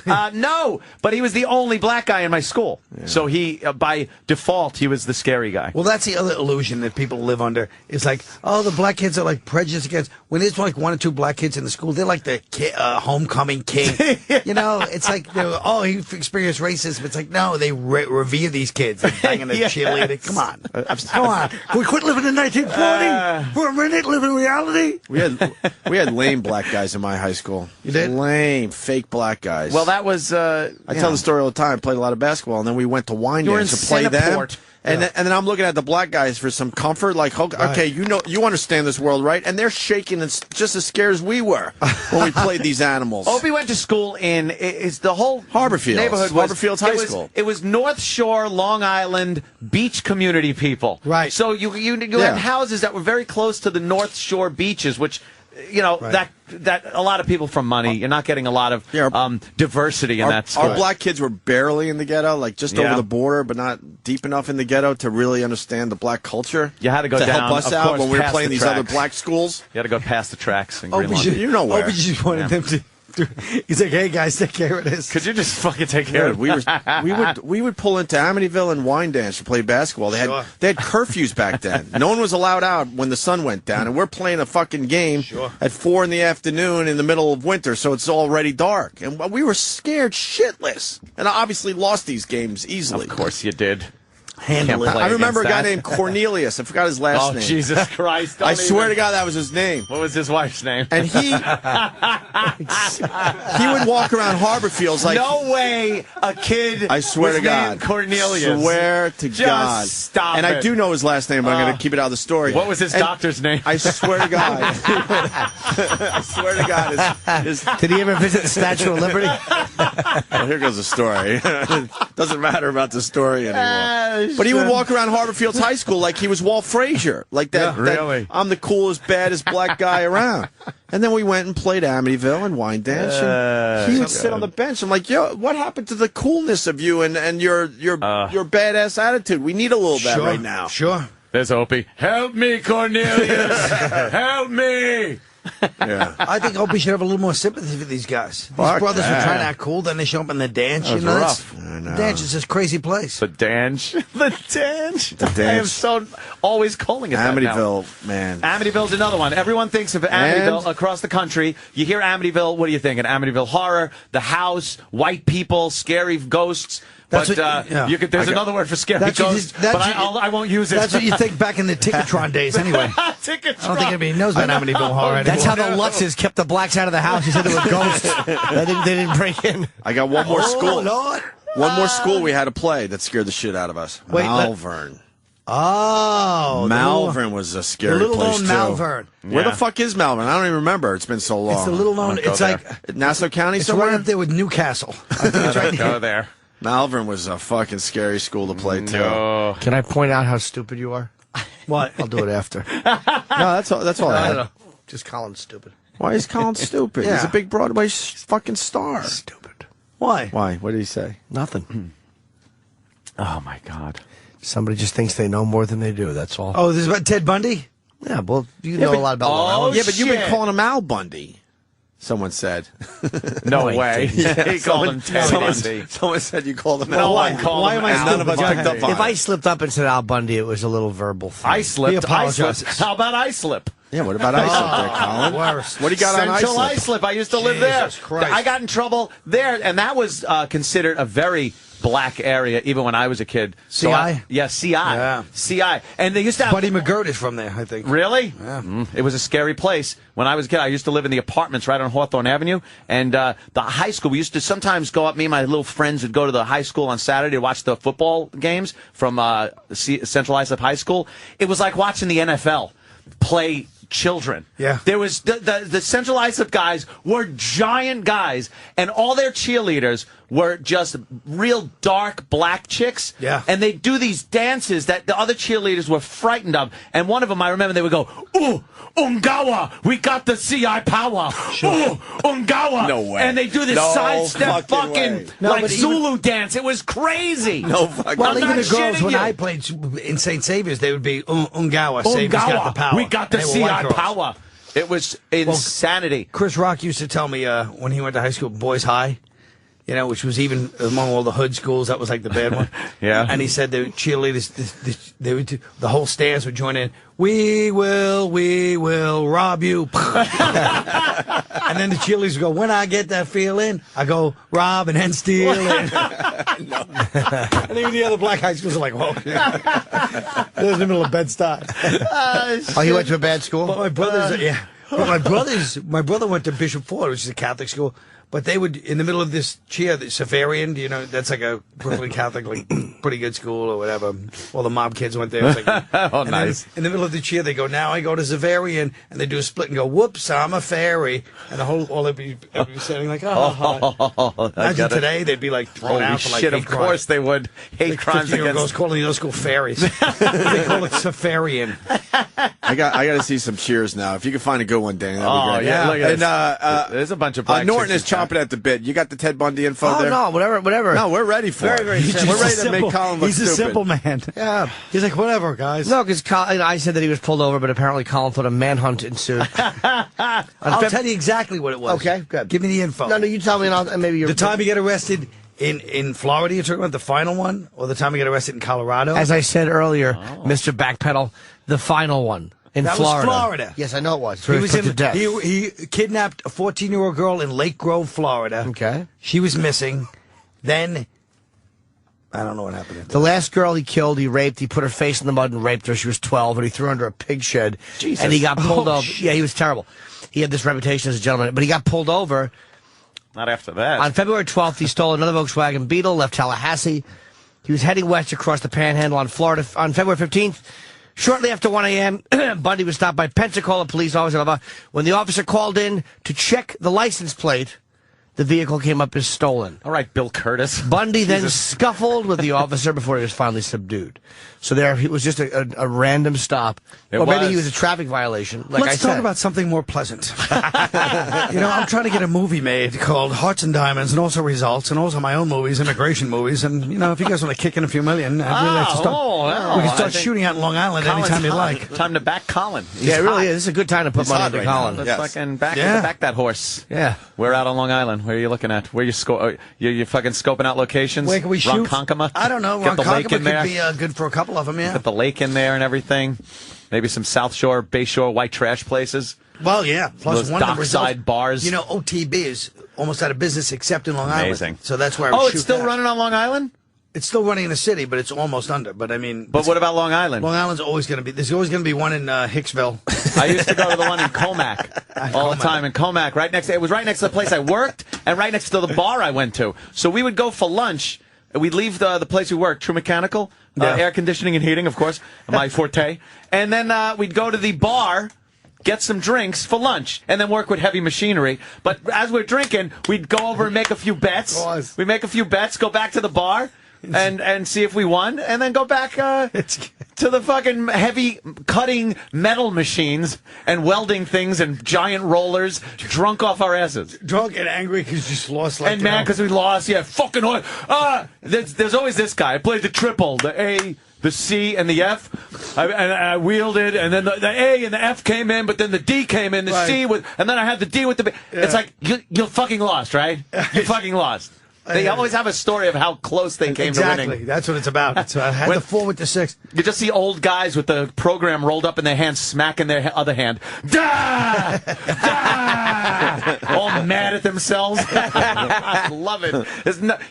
No, but he was the only black guy in my school. Yeah. So he, by default, he was the scary guy. Well, that's the other illusion that people live under. It's the black kids are prejudiced against. When there's one or two black kids in the school, they're the homecoming king. It's he experienced racism. It's no, they revere these kids. They're banging the cheerleader. Come on. Come on. Can we quit living in 1940? For a minute, live in reality? We had lame black guys in my high school. You did? Lame, fake black guys. Well, that was... I tell the story all the time. I played a lot of basketball, and then we went to Wyandanch to play them. And then I'm looking at the black guys for some comfort, okay, you understand this world, right? And they're shaking and just as scared as we were when we played these animals. Opie went to school in the whole Harborfields. Neighborhood. Harborfields High School. It was North Shore, Long Island, beach community people. Right. So you had houses that were very close to the North Shore beaches, which... that a lot of people from money. You're not getting a lot of diversity in that school. Our black kids were barely in the ghetto, just over the border, but not deep enough in the ghetto to really understand the black culture. You had to go down, help us out when we were playing these tracks. other black schools. You had to go past the tracks. In you know where. Opie just wanted them to. He's like, hey guys, take care of this. Could you just fucking take care of it? We would pull into Amityville and Wyandanch to play basketball. They had curfews back then. No one was allowed out when the sun went down, and we're playing a fucking game at 4 in the afternoon in the middle of winter, so it's already dark. And we were scared shitless, and I obviously lost these games easily. Of course you did. handle it. I remember a guy named Cornelius. I forgot his last name. Oh, Jesus Christ. I swear to God, that was his name. What was his wife's name? And he would walk around harbor fields like... No way a kid I swear was to God. named Cornelius. Swear to Just God. stop and it. I do know his last name, but I'm going to keep it out of the story. What was his doctor's name? I swear to God. I swear to God. Did he ever visit the Statue of Liberty? Well, here goes the story. Doesn't matter about the story anymore. But he would walk around Harbor Fields High School like he was Walt Frazier. Like that. Really? I'm the coolest, baddest black guy around. And then we went and played Amityville and Wyandanch. And he would sit on the bench. I'm like, yo, what happened to the coolness of you and your badass attitude? We need a little of that right now. Sure. There's Opie. Help me, Cornelius. Help me. Yeah. I think Opie should have a little more sympathy for these guys. These Fuck brothers that. were trying to act cool, then they show up in the dance. That was rough. The dance is this crazy place. The Dange. The Dange. The Dange. I am so always calling it that now. Amityville, man. Amityville's another one. Everyone thinks of Amityville across the country. You hear Amityville, what are you thinking? Amityville Horror, The House, white people, scary ghosts. That's But you could, there's another word for scary ghosts, but I won't use it. That's what you think back in the Ticketron days, anyway. Ticketron. I don't think anybody knows about Amityville Horror anymore. That's how the Lutzes kept the blacks out of the house. He said they were ghosts. They didn't break in. I got one more school. Lord. One more school we had to play that scared the shit out of us. Wait, Malvern. Oh. Malvern was a scary the little place, known too. Malvern. Where the fuck is Malvern? I don't even remember. It's been so long. It's the little known. It's like Nassau County it's somewhere? right up there with Newcastle. I think it's right there. Go there. Malvern was a fucking scary school to play, too. No. Can I point out how stupid you are? What? I'll do it after. No, that's all I I had. don't know. Just Colin's stupid. Why is Colin stupid? He's Yeah. a big Broadway fucking star. Stupid. Why? Why? What did he say? Nothing. Oh, my God. Somebody just thinks they know more than they do. That's all. Oh, this is about Ted Bundy? Yeah, well, you know a lot about Long Island. Yeah, but you've been shit. calling him Al Bundy. Someone said. No way. He called him Ted Bundy. Someone said you called him No Al one Bundy. called him Al None of us picked up on If it. I slipped up and said Al Bundy, it was a little verbal thing. I slipped. He apologizes. How about I slip? Yeah, what about Islip there, Colin? Worse. What do you got on Central Islip? Islip. I used to live there. Jesus Christ. I got in trouble there, and that was considered a very black area, even when I was a kid. So CI? CI. Yeah. CI. And they used to have... Buddy McGirt is from there, I think. Really? Yeah. It was a scary place. When I was a kid, I used to live in the apartments right on Hawthorne Avenue. And the high school, we used to sometimes go up, me and my little friends would go to the high school on Saturday to watch the football games from Central Islip High School. It was like watching the NFL play children. Yeah. There was the Central Islip guys were giant guys, and all their cheerleaders were just real dark black chicks. Yeah. And they do these dances that the other cheerleaders were frightened of. And one of them, I remember, they would go, "Ooh, Ungawa, we got the CI power. Ooh, Ungawa." No way. And they do this No sidestep fucking way. fucking No, like but even- Zulu dance. It was crazy. No fucking Well, I'm even not the girls, shitting when you. I played in St. Saviour's, they would be Ungawa. Saviour's got the power. We got the They were CI white girls. power. It was insanity. Chris Rock used to tell me when he went to high school, Boys High, you know, which was even among all the hood schools, that was like the bad one. Yeah. And he said the cheerleaders, they would do, the whole stands would join in. We will rob you. And then the cheerleaders would go, when I get that feeling, I go rob and then steal. And even the other black high schools are like, whoa. It was in the middle of Bed-Stuy. Oh, he went to a bad school? But my brothers, yeah. But my brother went to Bishop Ford, which is a Catholic school. But they would, in the middle of this cheer, the Severian, do you know, that's like a Brooklyn Catholic, like, pretty good school or whatever. All the mob kids went there. It was like, Oh, and nice. then in the middle of the cheer, they go, now I go to Severian, and they do a split and go, whoops, I'm a fairy. And all they'd be standing like, oh. Imagine today, they'd be like thrown Holy out for like shit, hate of course crimes. they would. Hate Like crimes 15-year-old girls against... calling the other school fairies. They call it Severian. I got to see some cheers now. If you can find a good one, Danny, that'd be Oh, great. yeah, look at And this. There's a bunch of black Norton is chicks in chomping at the bit. You got the Ted Bundy info Oh, there? no, whatever. No, we're ready for it. Very We're simple. ready to make Colin look He's stupid. a simple man. Yeah. He's like, whatever, guys. No, because I said that he was pulled over, but apparently Colin thought a manhunt ensued. I'll tell you exactly what it was. Okay, good. Give me the info. No, you tell me, and maybe you're... The time you get arrested in Florida, you're talking about the final one? Or the time you get arrested in Colorado? As I said earlier, Mr. Backpedal, the final one in That Florida. was Florida. Yes, I know it was. He was put to death. he kidnapped a 14-year-old girl in Lake Grove, Florida. Okay. She was missing. Then I don't know what happened. The last girl he killed, he raped. He put her face in the mud and raped her. She was 12, and he threw her under a pig shed. Jesus. And he got pulled over. Shit. Yeah, he was terrible. He had this reputation as a gentleman, but he got pulled over. Not after that. On February 12th, he stole another Volkswagen Beetle, left Tallahassee. He was heading west across the Panhandle on Florida. On February 15th, shortly after 1 a.m., Bundy was stopped by Pensacola police officer. Blah, blah. When the officer called in to check the license plate, the vehicle came up as stolen. All right, Bill Curtis. Bundy then scuffled with the officer before he was finally subdued. So there, it was just a random stop. Or maybe he was a traffic violation. Like Let's talk about something more pleasant. I'm trying to get a movie made called Hearts and Diamonds, and also Results, and also my own movies, immigration movies. And if you guys want to kick in a few million, I'd really like to start. We can start shooting out in Long Island anytime you like. Time to back Colin. Yeah, it really is. This is a good time to put money into Colin. Let's fucking back that horse. Yeah. We're out on Long Island. Where are you looking at? Where you you're fucking scoping out locations? Where can we shoot? Ronkonkoma? I don't know. Get the lake in there. Could be good for a couple of them, yeah. Get the lake in there and everything. Maybe some South Shore, Bay Shore, white trash places. Well, yeah. Plus those dockside bars. OTB is almost out of business except in Long Amazing. Island. So that's where I would shoot it's still that. running on Long Island? It's still running in the city, but it's almost under. But I mean, but what about Long Island? Long Island's always going to be. There's always going to be one in Hicksville. I used to go to the one in Comac all the time. In Comac, it was right next to the place I worked, and right next to the bar I went to. So we would go for lunch. We'd leave the place we worked, True Mechanical, air conditioning and heating, of course, my forte, and then we'd go to the bar. Get some drinks for lunch, and then work with heavy machinery. But as we're drinking, we'd go over and make a few bets. We make a few bets, go back to the bar, and see if we won, and then go back to the fucking heavy cutting metal machines and welding things and giant rollers, drunk off our asses. Drunk and angry because you just lost. And mad because we lost. Yeah, fucking. There's always this guy. I played the triple, the A, the C, and the F. I wielded, and then the A and the F came in, but then the D came in, the C with, and then I had the D with the B. Yeah. It's like, you fucking lost, right? You fucking lost. They always have a story of how close they came to winning. Exactly. That's what it's about. I had the 4 with the 6. You just see old guys with the program rolled up in their hand, smacking their other hand. Da! Da! All mad at themselves. I love it.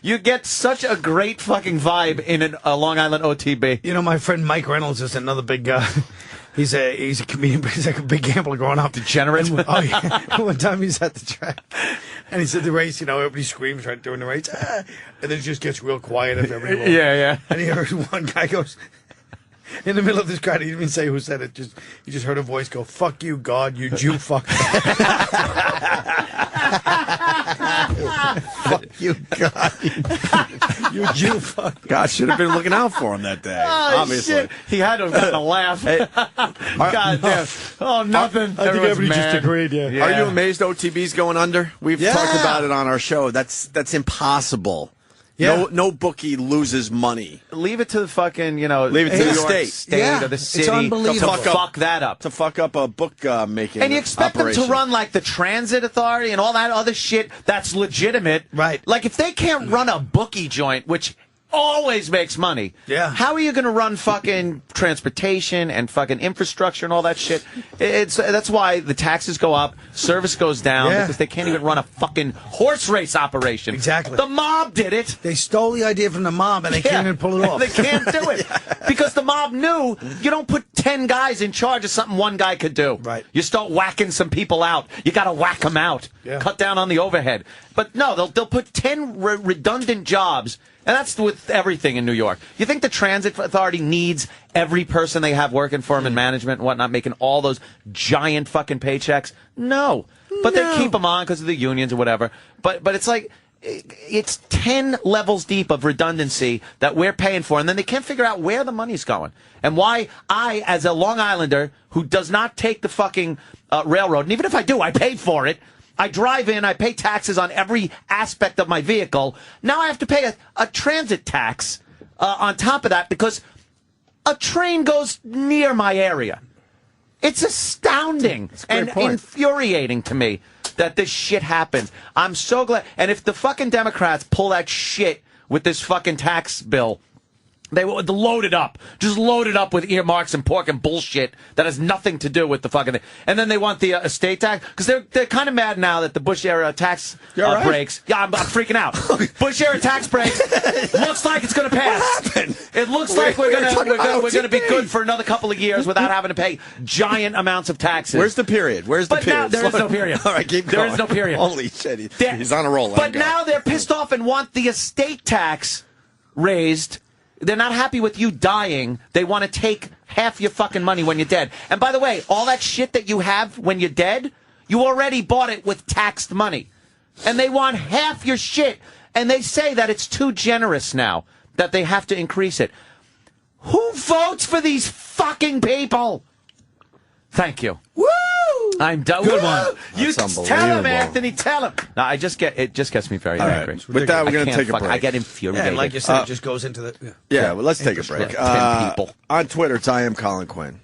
You get such a great fucking vibe in a Long Island OTB. My friend Mike Reynolds is another big guy. He's a comedian, but he's like a big gambler growing up. Degenerate. One time he's at the track, and he said the race, everybody screams right during the race, and then it just gets real quiet after everybody. Yeah. And he heard one guy goes, in the middle of this crowd, he didn't even say who said it, he just heard a voice go, "Fuck you, God, you Jew fuck." Fuck you, God. You Jew fuck. God should have been looking out for him that day. Obviously. Shit. He had to have gotten a laugh. God damn. Oh, nothing. I think everybody just agreed, yeah. Are you amazed OTB's going under? We've talked about it on our show. That's impossible. Yeah. No bookie loses money. Leave it to the fucking, leave it to the state or the city it's unbelievable. to fuck that up. To fuck up a book making And you expect operation. them to run like the transit authority and all that other shit that's legitimate. Right. Like if they can't run a bookie joint, which always makes money. Yeah. How are you going to run fucking transportation and fucking infrastructure and all that shit? That's why the taxes go up, service goes down, because they can't even run a fucking horse race operation. Exactly. The mob did it. They stole the idea from the mob, and they can't even pull it off. They can't do it. Because the mob knew you don't put 10 guys in charge of something one guy could do. Right. You start whacking some people out. You got to whack them out. Yeah. Cut down on the overhead. But no, they'll put 10 redundant jobs. And that's with everything in New York. You think the transit authority needs every person they have working for them in management and whatnot, making all those giant fucking paychecks? No. But they keep them on because of the unions or whatever. But it's like, it's 10 levels deep of redundancy that we're paying for, and then they can't figure out where the money's going. And why I, as a Long Islander who does not take the fucking railroad, and even if I do, I pay for it. I drive in, I pay taxes on every aspect of my vehicle. Now I have to pay a transit tax on top of that because a train goes near my area. It's astounding and infuriating to me that this shit happens. I'm so glad. And if the fucking Democrats pull that shit with this fucking tax bill, They would load it up. Just load it up with earmarks and pork and bullshit that has nothing to do with the fucking thing. And then they want the estate tax, because they're kind of mad now that the Bush-era tax breaks. Yeah, I'm freaking out. Bush-era tax breaks. Looks like it's going to pass. What happened? It looks like we're going to be good for another couple of years without having to pay giant amounts of taxes. Where's the period? Where's the period? Now, there is no period. All right, keep going. There is no period. Holy shit, he's on a roll. But now they're pissed off and want the estate tax raised. They're not happy with you dying. They want to take half your fucking money when you're dead. And by the way, all that shit that you have when you're dead, you already bought it with taxed money. And they want half your shit. And they say that it's too generous now, that they have to increase it. Who votes for these fucking people? Thank you. Woo! I'm done. Good one. You tell him, Anthony. Tell him. No, it just gets me very angry. With that, we're going to take a break. I get infuriated. Yeah, like you said, it just goes into the... Yeah, well, let's take a break. 10 people. On Twitter, it's I am Colin Quinn.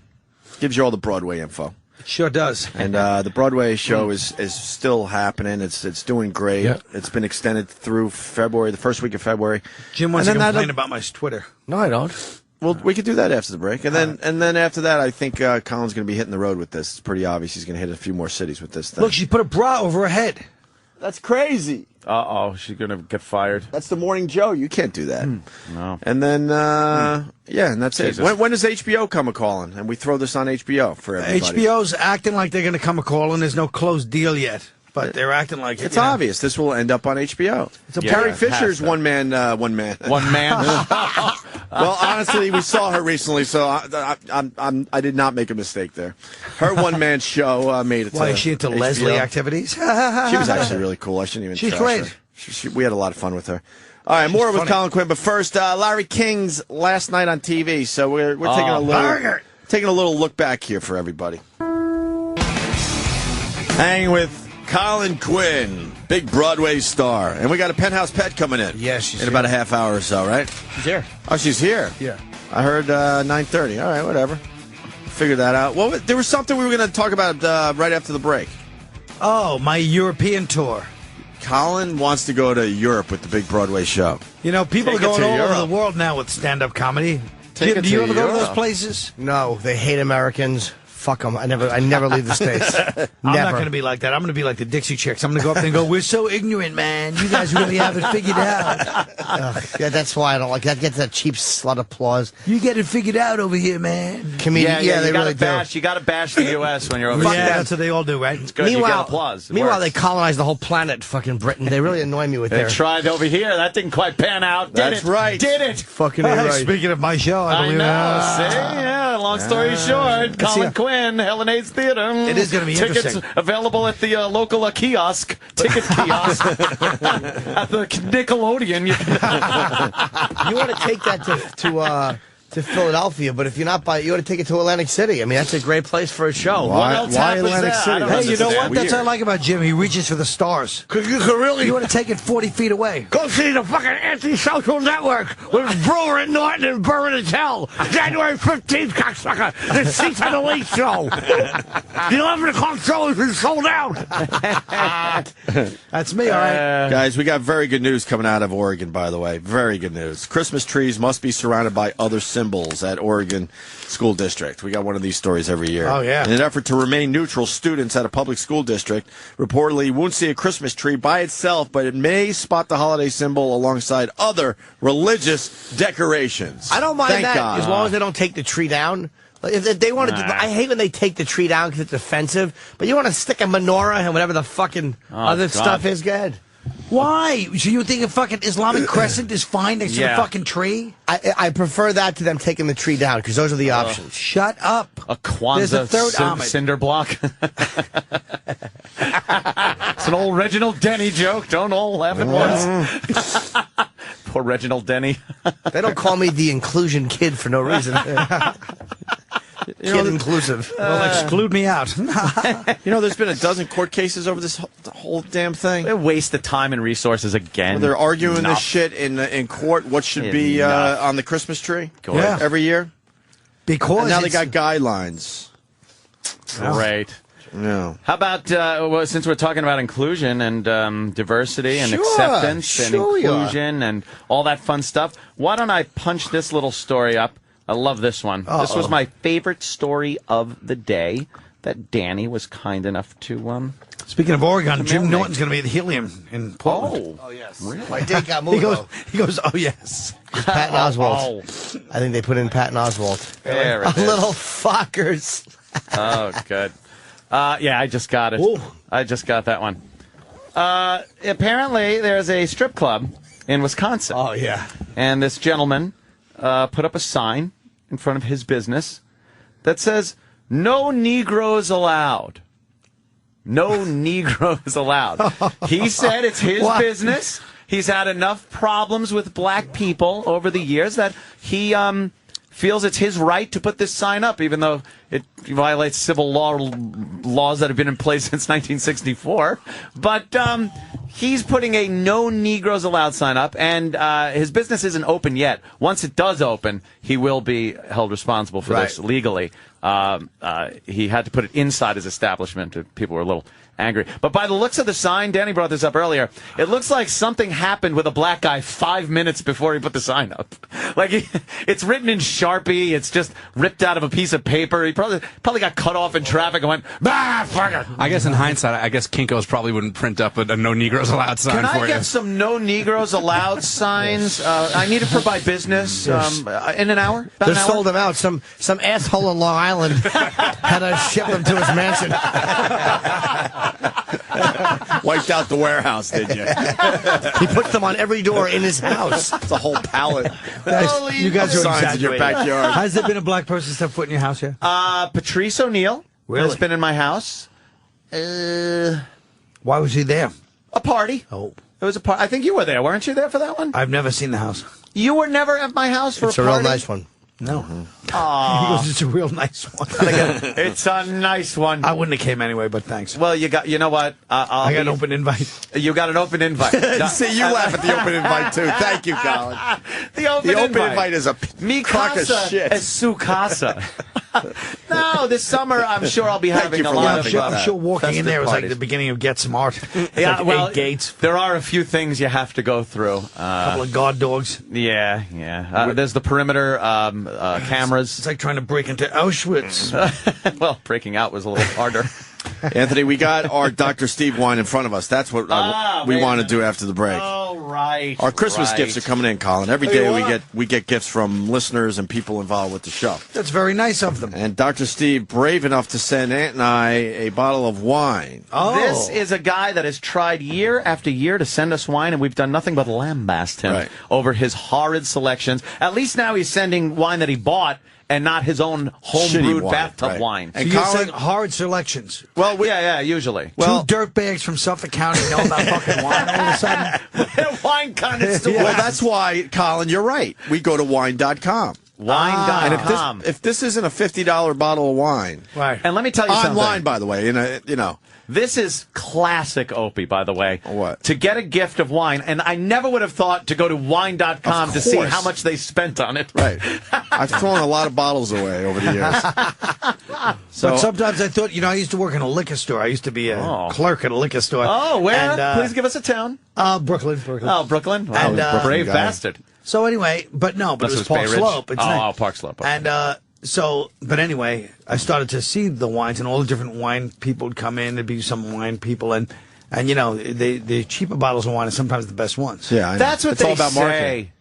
Gives you all the Broadway info. It sure does. And the Broadway show is still happening. It's doing great. Yeah. It's been extended through February, the first week of February. Jim wants to complain about my Twitter. No, I don't. Well, we could do that after the break, and then after that, I think Colin's going to be hitting the road with this. It's pretty obvious he's going to hit a few more cities with this thing. Look, she put a bra over her head. That's crazy. Uh-oh, she's going to get fired. That's the Morning Joe. You can't do that. No. And then, yeah, and that's Jesus. it. When does HBO come a-calling? And we throw this on HBO for everybody. HBO's acting like they're going to come a-calling. There's no closed deal yet. But they're acting like it's obvious. This will end up on HBO. Carrie Fisher's one man. One man. Well, honestly, we saw her recently, so I did not make a mistake there. Her one man show made it. Why is she into HBO. Leslie activities? She was actually really cool. I shouldn't even. She's trash great. her. We had a lot of fun with her. All right, more with Colin Quinn, but first, Larry King's last night on TV. So we're taking a little look back here for everybody. Hanging with Colin Quinn, big Broadway star. And we got a Penthouse pet coming in. Yeah, she's in about a half hour or so, right? She's here. Oh, she's here? Yeah. I heard 9:30. All right, whatever. Figure that out. Well, there was something we were going to talk about right after the break. Oh, my European tour. Colin wants to go to Europe with the big Broadway show. You know, people Take are it going to all over Europe. the world now with stand-up comedy. Take Jim, it do you to ever go to Europe. those places? No, they hate Americans. Fuck them. I never leave the States. I'm not going to be like that. I'm going to be like the Dixie Chicks. I'm going to go up there and go, we're so ignorant, man. You guys really have it figured out. Yeah, that's why I don't like that. Gets that cheap slut applause. You get it figured out over here, man. Comedian, Yeah, they you gotta really bash. do. You got to bash the U.S. when you're over Yeah, there. that's what they all do, right? It's good. You get applause. It Meanwhile, works. they colonized the whole planet, fucking Britain. They really annoy me with They their tried over here. That didn't quite pan out. That's right. Did it? fucking right. Speaking of my show, I I believe know. See? Yeah, long story short, Colin Quinn, Helen Hayes Theater. It is going to be Tickets interesting. available at the local kiosk, ticket kiosk. At the Nickelodeon. You want to take that to Philadelphia, but if you're not you want to take it to Atlantic City. I mean, that's a great place for a show. What else happens Atlantic there? City? I don't Hey, you know what? understand. That's what I like about Jim. He reaches for the stars. You want to take it 40 feet away. Go see the fucking Anti-Social Network with Brewer and Norton and Burr and Hell. January 15th, cocksucker. The seats on the late show. The 11 o'clock show has been sold out. That's me, all right. Guys, we got very good news coming out of Oregon, by the way. Very good news. Christmas trees must be surrounded by other symbols at Oregon School District. We got one of these stories every year. Oh, yeah. In an effort to remain neutral, students at a public school district reportedly won't see a Christmas tree by itself, but it may spot the holiday symbol alongside other religious decorations. I don't mind Thank that God. as long as they don't take the tree down. Like, if they want to, I hate when they take the tree down because it's offensive. But you want to stick a menorah and whatever the fucking other stuff is, good. Why? So you think a fucking Islamic crescent is fine next to the fucking tree? I prefer that to them taking the tree down because those are the options. Shut up. A There's a third Kwanzaa Ahmed. cinder block. It's an old Reginald Denny joke. Don't all laugh at once. Poor Reginald Denny. They don't call me the inclusion kid for no reason. Kid inclusive. Well, exclude me out. You know, there's been a dozen court cases over this whole damn thing. They waste the time and resources again. Where they're arguing Enough. this shit in court. What should be on the Christmas tree Yeah. every year? Because And now they got guidelines. Great. No. How about, well, since we're talking about inclusion and diversity and acceptance and inclusion and all that fun stuff, why don't I punch this little story up? I love this one. This was my favorite story of the day that Danny was kind enough to... Speaking of Oregon, Jim Norton's going to be at Helium in Portland. Oh yes. Really? My date got moved, he goes, oh, yes. Patton Oswalt. I think they put in Patton Oswalt. There it is. Little fuckers. Oh, good. Yeah, I just got it. Ooh. I just got that one. Apparently, there's a strip club in Wisconsin. Oh, yeah. And this gentleman put up a sign in front of his business that says, "No Negroes allowed." No Negroes allowed. He said it's his business. He's had enough problems with black people over the years that he feels it's his right to put this sign up, even though it violates civil laws that have been in place since 1964. But he's putting a "No Negroes Allowed" sign up, and his business isn't open yet. Once it does open, he will be held responsible for this legally. He had to put it inside his establishment. People were a little angry. But by the looks of the sign, Danny brought this up earlier, it looks like something happened with a black guy 5 minutes before he put the sign up. Like, it's written in Sharpie. It's just ripped out of a piece of paper. He probably got cut off in traffic and went, "Bah, fuck it." I guess in hindsight, I guess Kinko's probably wouldn't print up a "No Negroes Allowed" sign for you. Can I get some "No Negroes Allowed" signs? I need to provide business in an hour. They sold them out. Some asshole in Long Island had to ship them to his mansion. Wiped out the warehouse, did you? He put them on every door in his house. It's a whole pallet. You guys are signs in your backyard. Has there been a black person step foot in your house yet? Patrice O'Neill has been in my house. Why was he there? A party. Oh. It was a party. I think you were there. Weren't you there for that one? I've never seen the house. You were never at my house for a party? It's a real nice one. No. He goes, "It's a real nice one." It's a nice one. I wouldn't have came anyway, but thanks. Well, you know what? I got an open invite. You got an open invite. See, you laugh at the open invite, too. Thank you, Colin. The open invite is a crock of shit. Es su casa. No, this summer I'm sure I'll be having a lot of I'm sure walking in there was like the beginning of Get Smart. Yeah, like well, 8 gates. There are a few things you have to go through. A couple of guard dogs. Yeah. There's the perimeter cameras. It's like trying to break into Auschwitz. Well, breaking out was a little harder. Anthony, we got our Dr. Steve wine in front of us. That's what we want to do after the break. Oh, right. Our Christmas gifts are coming in, Colin. Every day we get gifts from listeners and people involved with the show. That's very nice of them. And Dr. Steve, brave enough to send Ant and I a bottle of wine. Oh. This is a guy that has tried year after year to send us wine, and we've done nothing but lambast him over his horrid selections. At least now he's sending wine that he bought and not his own home-brewed bathtub wine. And so you're saying hard selections. Well, yeah, usually. Well, 2 dirtbags from Suffolk County know about fucking wine all of a sudden. Wine connoisseur. Well, that's why, Colin, you're right. We go to wine.com. Wine.com. And if this isn't a $50 bottle of wine. Right. And let me tell you something. Online, by the way, you know. This is classic Opie, by the way. What? To get a gift of wine, and I never would have thought to go to wine.com to see how much they spent on it. Right. I've thrown a lot of bottles away over the years. But sometimes I thought, I used to work in a liquor store. I used to be a clerk at a liquor store. Oh, where? And, please give us a town. Brooklyn. Oh, Brooklyn. Wow, and, brave bastard. So anyway, but it was Park Slope. Park Slope. Okay. And but anyway, I started to see the wines, and all the different wine people would come in. There'd be some wine people, and the cheaper bottles of wine are sometimes the best ones. Yeah, I know. That's what it's they all about say. marketing.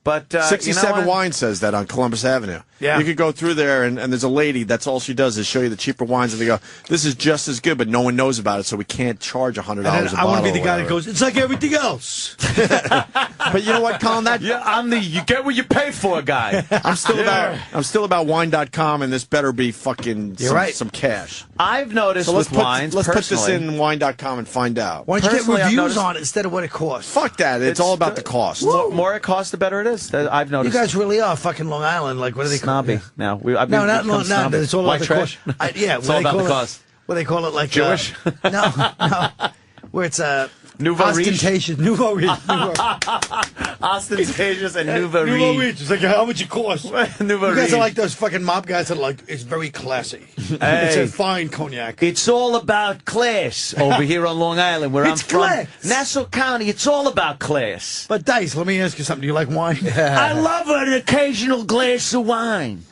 But 67 Wine says that on Columbus Avenue. Yeah. You could go through there, and there's a lady, that's all she does is show you the cheaper wines, and they go, this is just as good, but no one knows about it, so we can't charge $100 a bottle. I want to be the guy that goes, it's like everything else. But you know what, Colin? I'm the you get what you pay for guy. I'm still about wine.com, and this better be fucking some cash. I've noticed with wines, let's put this in wine.com and find out. Why don't you get reviews on it instead of what it costs? Fuck that. It's all about the cost. The more it costs, the better it is. I've noticed. You guys really are fucking Long Island. Like, what do they call it? Snobby. Now, no. It's all about the trash. Yeah, it's all about the cost. What they call it, like Jewish. No. Where it's Nouveau riche. Ostentatious. Nouveau riche. Ostentatious and nouveau riche. Nouveau riche. It's like, how much it cost? Nouveau You guys riche. are like those fucking mob guys that are like, it's very classy. Hey. It's a fine cognac. It's all about class over here on Long Island, where I'm from. Class. Nassau County, it's all about class. But Dice, let me ask you something. Do you like wine? I love an occasional glass of wine.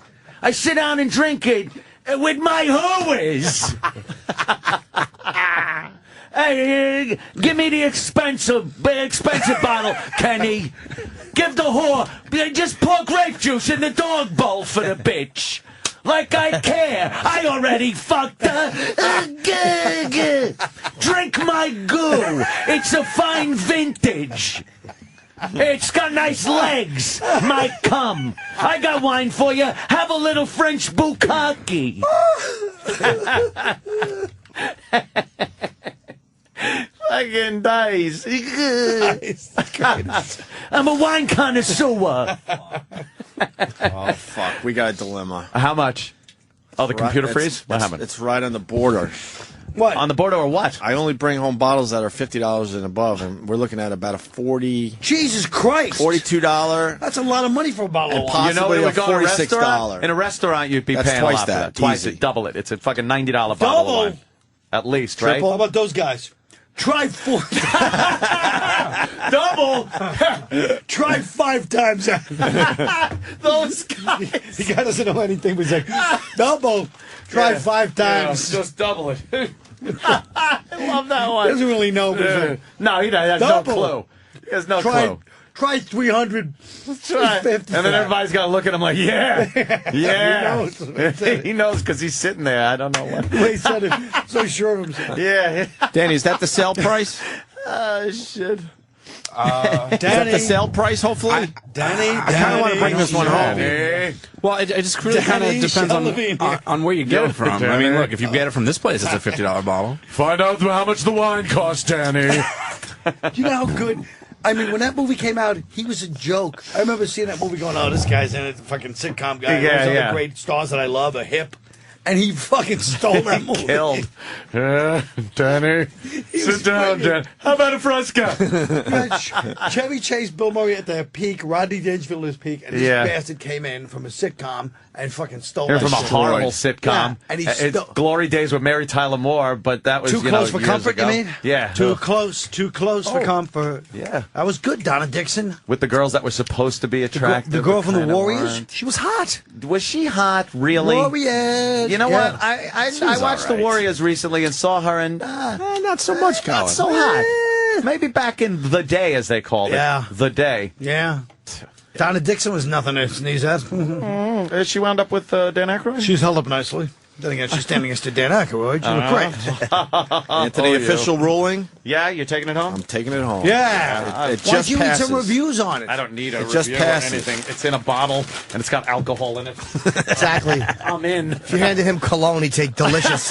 I sit down and drink it with my hooers. Hey, give me the expensive bottle, Kenny. Give the whore, just pour grape juice in the dog bowl for the bitch. Like I care. I already fucked her. Drink my goo. It's a fine vintage. It's got nice legs. My cum. I got wine for you. Have a little French bukkake. Fucking Dice. I'm a wine connoisseur. Oh, fuck. We got a dilemma. How much? Oh, the computer freeze? What happened? It's right on the border. What? On the border or what? I only bring home bottles that are $50 and above, and we're looking at about a Jesus Christ. $42. That's a lot of money for a bottle of wine. You know, when we Possibly go to a $46. restaurant, in a restaurant, you'd be That's paying twice a lot that. for that. Twice Easy. it, double it. It's a fucking $90 bottle Double? of wine. At least, right? How about those guys? Try 4. Double? Try 5 times. Those guys. The guy doesn't know anything, but he's like, double. Try 5 times. Yeah, just double it. I love that one. He doesn't really know, but he's like, No, he has Double. no clue. He has no try, clue. try 300. Try. 50. And then everybody's got to look at him like, yeah. Yeah. He He knows because he's sitting there. I don't know what. He said it so sure of himself. Yeah. Danny, is that the sale price? Shit. Is that the sale price, hopefully? Danny, I kind of want to bring this one home. Well, it just really kind of depends on where you get it from. I mean, look, if you get it from this place, it's a $50 bottle. Find out how much the wine costs, Danny. Do you know how good? I mean, when that movie came out, he was a joke. I remember seeing that movie going, oh, this guy's in it, the fucking sitcom guy. Yeah, Those yeah. other great stars that I love are hip. And he fucking stole that movie. Killed. Danny, sit down, Dan. How about a Fresca? Chevy Chase, Bill Murray at their peak, Rodney Dangerfield at his peak, and this bastard came in from a sitcom and fucking stole They're that from a shit. horrible sitcom. Yeah, and he It's stole- Glory Days with Mary Tyler Moore, but that was Too close for years comfort, ago. you mean? Yeah. Too close for comfort. Yeah. That was good, Donna Dixon. With the girls that were supposed to be attractive. The girl but from the kinda Warriors, weren't. she was hot. Was she hot, really? Warriors. You know Yeah. what? I was watched all the right. Warriors recently and saw her, and Not so much, Colin. not so hot. Maybe back in the day, as they called it. Yeah. The day. Yeah. Donna Dixon was nothing to sneeze at. She wound up with Dan Aykroyd? She's held up nicely. Then again, she's standing next to Dan Aykroyd. She looked great. Anthony, official ruling? Yeah, you're taking it home? I'm taking it home. Yeah. It Why just don't you read passes. some reviews on it? I don't need a It review just or passes. anything. It's in a bottle, and it's got alcohol in it. Exactly. I'm in. If you handed him cologne, he'd take delicious.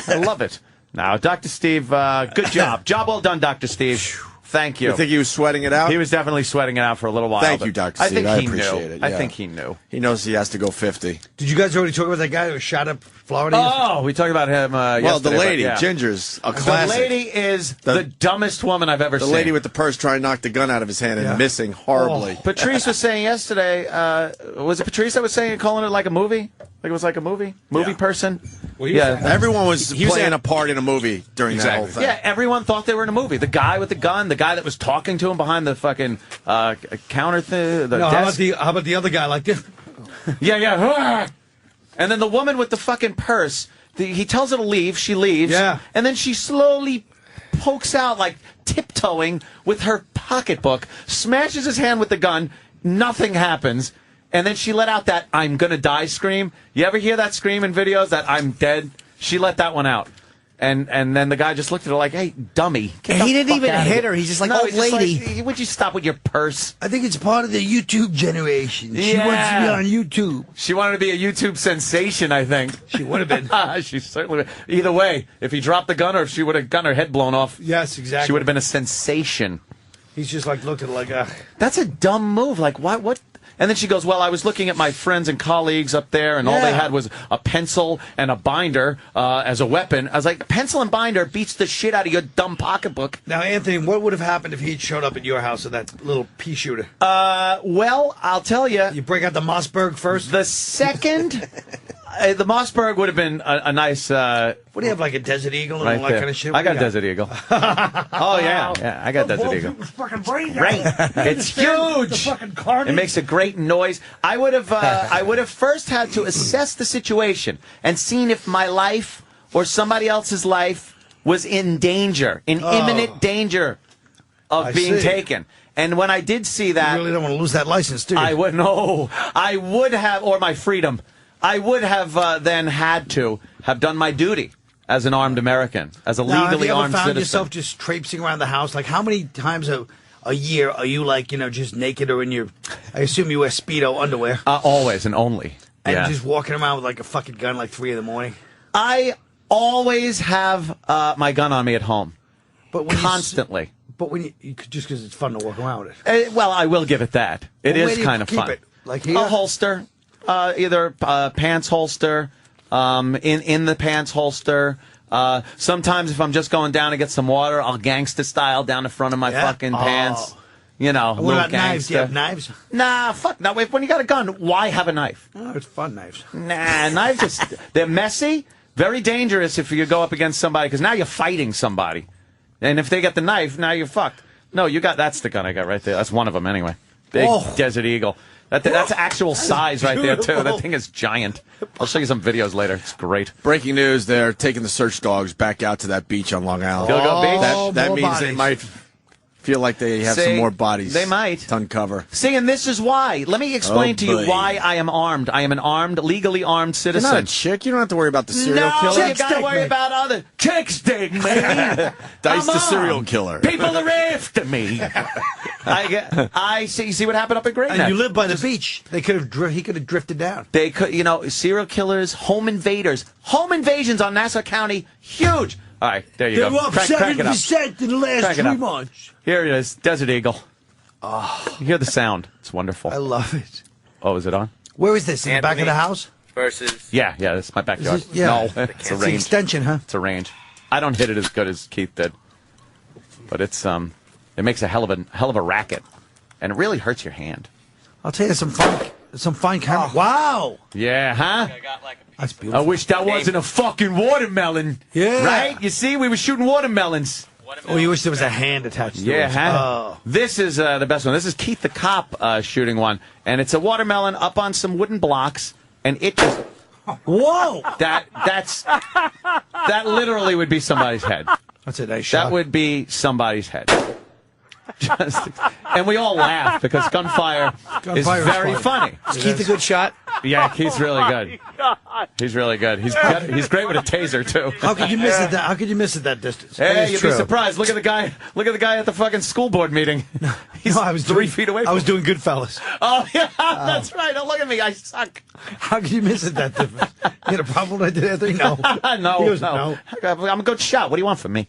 I love it. Now, Dr. Steve, good job. Job well done, Dr. Steve. Thank you. You think he was sweating it out? He was definitely sweating it out for a little while. Thank but you, Dr. I Steve. think I he appreciate knew. it. I Yeah. think he knew. He knows he has to go 50. Did you guys already talk about that guy who shot up Florida? Oh, we talked about him Well, yesterday. the lady, but yeah. Ginger's a The classic. lady is the dumbest woman I've ever The seen. lady with the purse trying to knock the gun out of his hand and missing horribly. Patrice was saying yesterday, was it Patrice that was saying, calling it like a movie? Like it was like a movie? Movie person? Well, Everyone was He was playing at- a part in a movie during that whole thing. Yeah, everyone thought they were in a movie. The guy with the gun, the guy that was talking to him behind the fucking counter thing, the No, desk. how about the other guy like this? Yeah. And then the woman with the fucking purse, he tells her to leave, she leaves. Yeah. And then she slowly pokes out, like tiptoeing with her pocketbook, smashes his hand with the gun, nothing happens. And then she let out that "I'm gonna die" scream. You ever hear that scream in videos, that "I'm dead"? She let that one out. And then the guy just looked at her like, "Hey, dummy." He didn't even hit her. He's just like, "Old lady." Would you stop with your purse? I think it's part of the YouTube generation. She Yeah. wants to be on YouTube. She wanted to be a YouTube sensation, I think. She would have been. She certainly would. Either way, if he dropped the gun or if she would have gotten her head blown off, Yes, exactly. she would have been a sensation. He's just like looked at it like, That's a dumb move. Like, why? What? And then she goes, well, I was looking at my friends and colleagues up there, and all they had was a pencil and a binder as a weapon. I was like, pencil and binder beats the shit out of your dumb pocketbook. Now, Anthony, what would have happened if he'd showed up at your house with that little pea shooter? Well, I'll tell you. You break out the Mossberg first? The second... the Mossberg would have been a nice... what do you have, like a Desert Eagle and right all that kind of shit? I got a Desert Eagle. Oh, yeah, I got Desert Eagle. Fucking brain Great. It's huge. The fucking carnage. It makes a great noise. I would have first had to assess the situation and seen if my life or somebody else's life was in danger, in imminent danger of being taken. And when I did see that... You really don't want to lose that license, do you? I would have, or my freedom. I would have then had to have done my duty as an armed American, as a legally armed citizen. Have you ever found yourself just traipsing around the house? Like, how many times a year are you, like, just naked or in your... I assume you wear Speedo underwear. Always and only. And just walking around with, like, a fucking gun, like, 3 in the morning? I always have my gun on me at home. But when constantly. But when you just because it's fun to walk around with it. Well, I will give it that. It is kind of fun. It? Like here? A holster. Either pants holster, in the pants holster. Sometimes if I'm just going down to get some water, I'll gangsta style down the front of my fucking pants. You know, what about knives? Do you have knives? Nah, fuck. Now, when you got a gun, why have a knife? Oh, it's fun, knives. Nah, knives, they're messy, very dangerous if you go up against somebody, because now you're fighting somebody. And if they get the knife, now you're fucked. No, that's the gun I got right there. That's one of them anyway. Big Desert Eagle. That's actual size right there, too. That thing is giant. I'll show you some videos later. It's great. Breaking news, they're taking the search dogs back out to that beach on Long Island. Go Beach? That means they might feel like they have some more bodies. They might. To uncover. See, and this is why. Let me explain to you why I am armed. I am an legally armed citizen. You're not a chick. You don't have to worry about the serial killer. No, you got to worry about other chicks, dig me. Dice the serial killer. People are after me. I see what happened up at Great Neck. And you live by the beach. He could have drifted down. They could, serial killers, home invaders, home invasions on Nassau County, huge. All right, there you go. They're up 7% in the last 3 months. Here it is, Desert Eagle. Oh, you hear the sound? It's wonderful. I love it. Oh, is it on? Where is this? In the back of the house? Versus. Yeah, that's my backyard. No, it's a range. It's an extension, huh? It's a range. I don't hit it as good as Keith did, but it makes a hell of a racket, and it really hurts your hand. I'll tell you some fine camera. Oh. Wow. Yeah, huh? That's beautiful. I wish that wasn't a fucking watermelon. Yeah. Right? You see, we were shooting watermelons. Oh, you wish there was a hand attached to it. Yeah, huh? This is the best one. This is Keith the Cop shooting one, and it's a watermelon up on some wooden blocks, and it just... Whoa! That literally would be somebody's head. That's a nice shot. That would be somebody's head. And we all laugh because gunfire is very funny. Is Keith a good shot? Yeah, Keith's really good. He's really good. He's great with a taser too. How could you miss it? How could you miss it that distance? Hey, you'd be surprised. Look at the guy. Look at the guy at the fucking school board meeting. He's I was 3 feet away. I was doing Goodfellas. Oh yeah, that's right. Oh, look at me. I suck. How could you miss it that difference? You had a problem when I did Anthony? No. No. I'm a good shot. What do you want from me?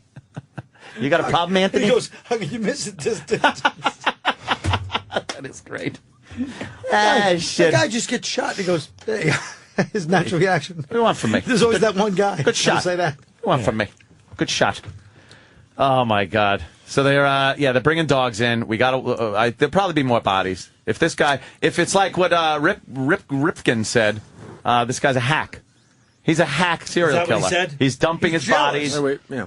You got a problem, Anthony? He goes, how can you miss it this distance? That is great. Shit. The guy just gets shot and he goes, hey, his natural reaction. What do you want from me? There's always that one guy. Good shot. Say that. What do you want from me? Good shot. Oh, my God. So they're bringing dogs in. We got there'll probably be more bodies. If it's like what Ripken said, this guy's a hack. He's a hack serial killer. What he said? He's dumping his bodies.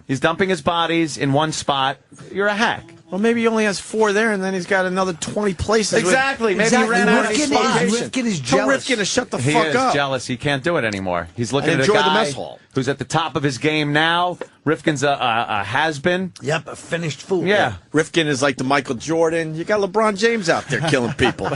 He's dumping his bodies in one spot. You're a hack. Well, maybe he only has 4 there, and then he's got another 20 places. Exactly. Maybe he ran out of spots. Rifkin is jealous. Tell Rifkin to shut the He fuck is up. jealous. He can't do it anymore. He's looking at a enjoy the guy mess hall. who's at the top of his game now. Rifkin's a has-been. Yep, a finished fool. Yeah. Rifkin is like the Michael Jordan. You got LeBron James out there killing people.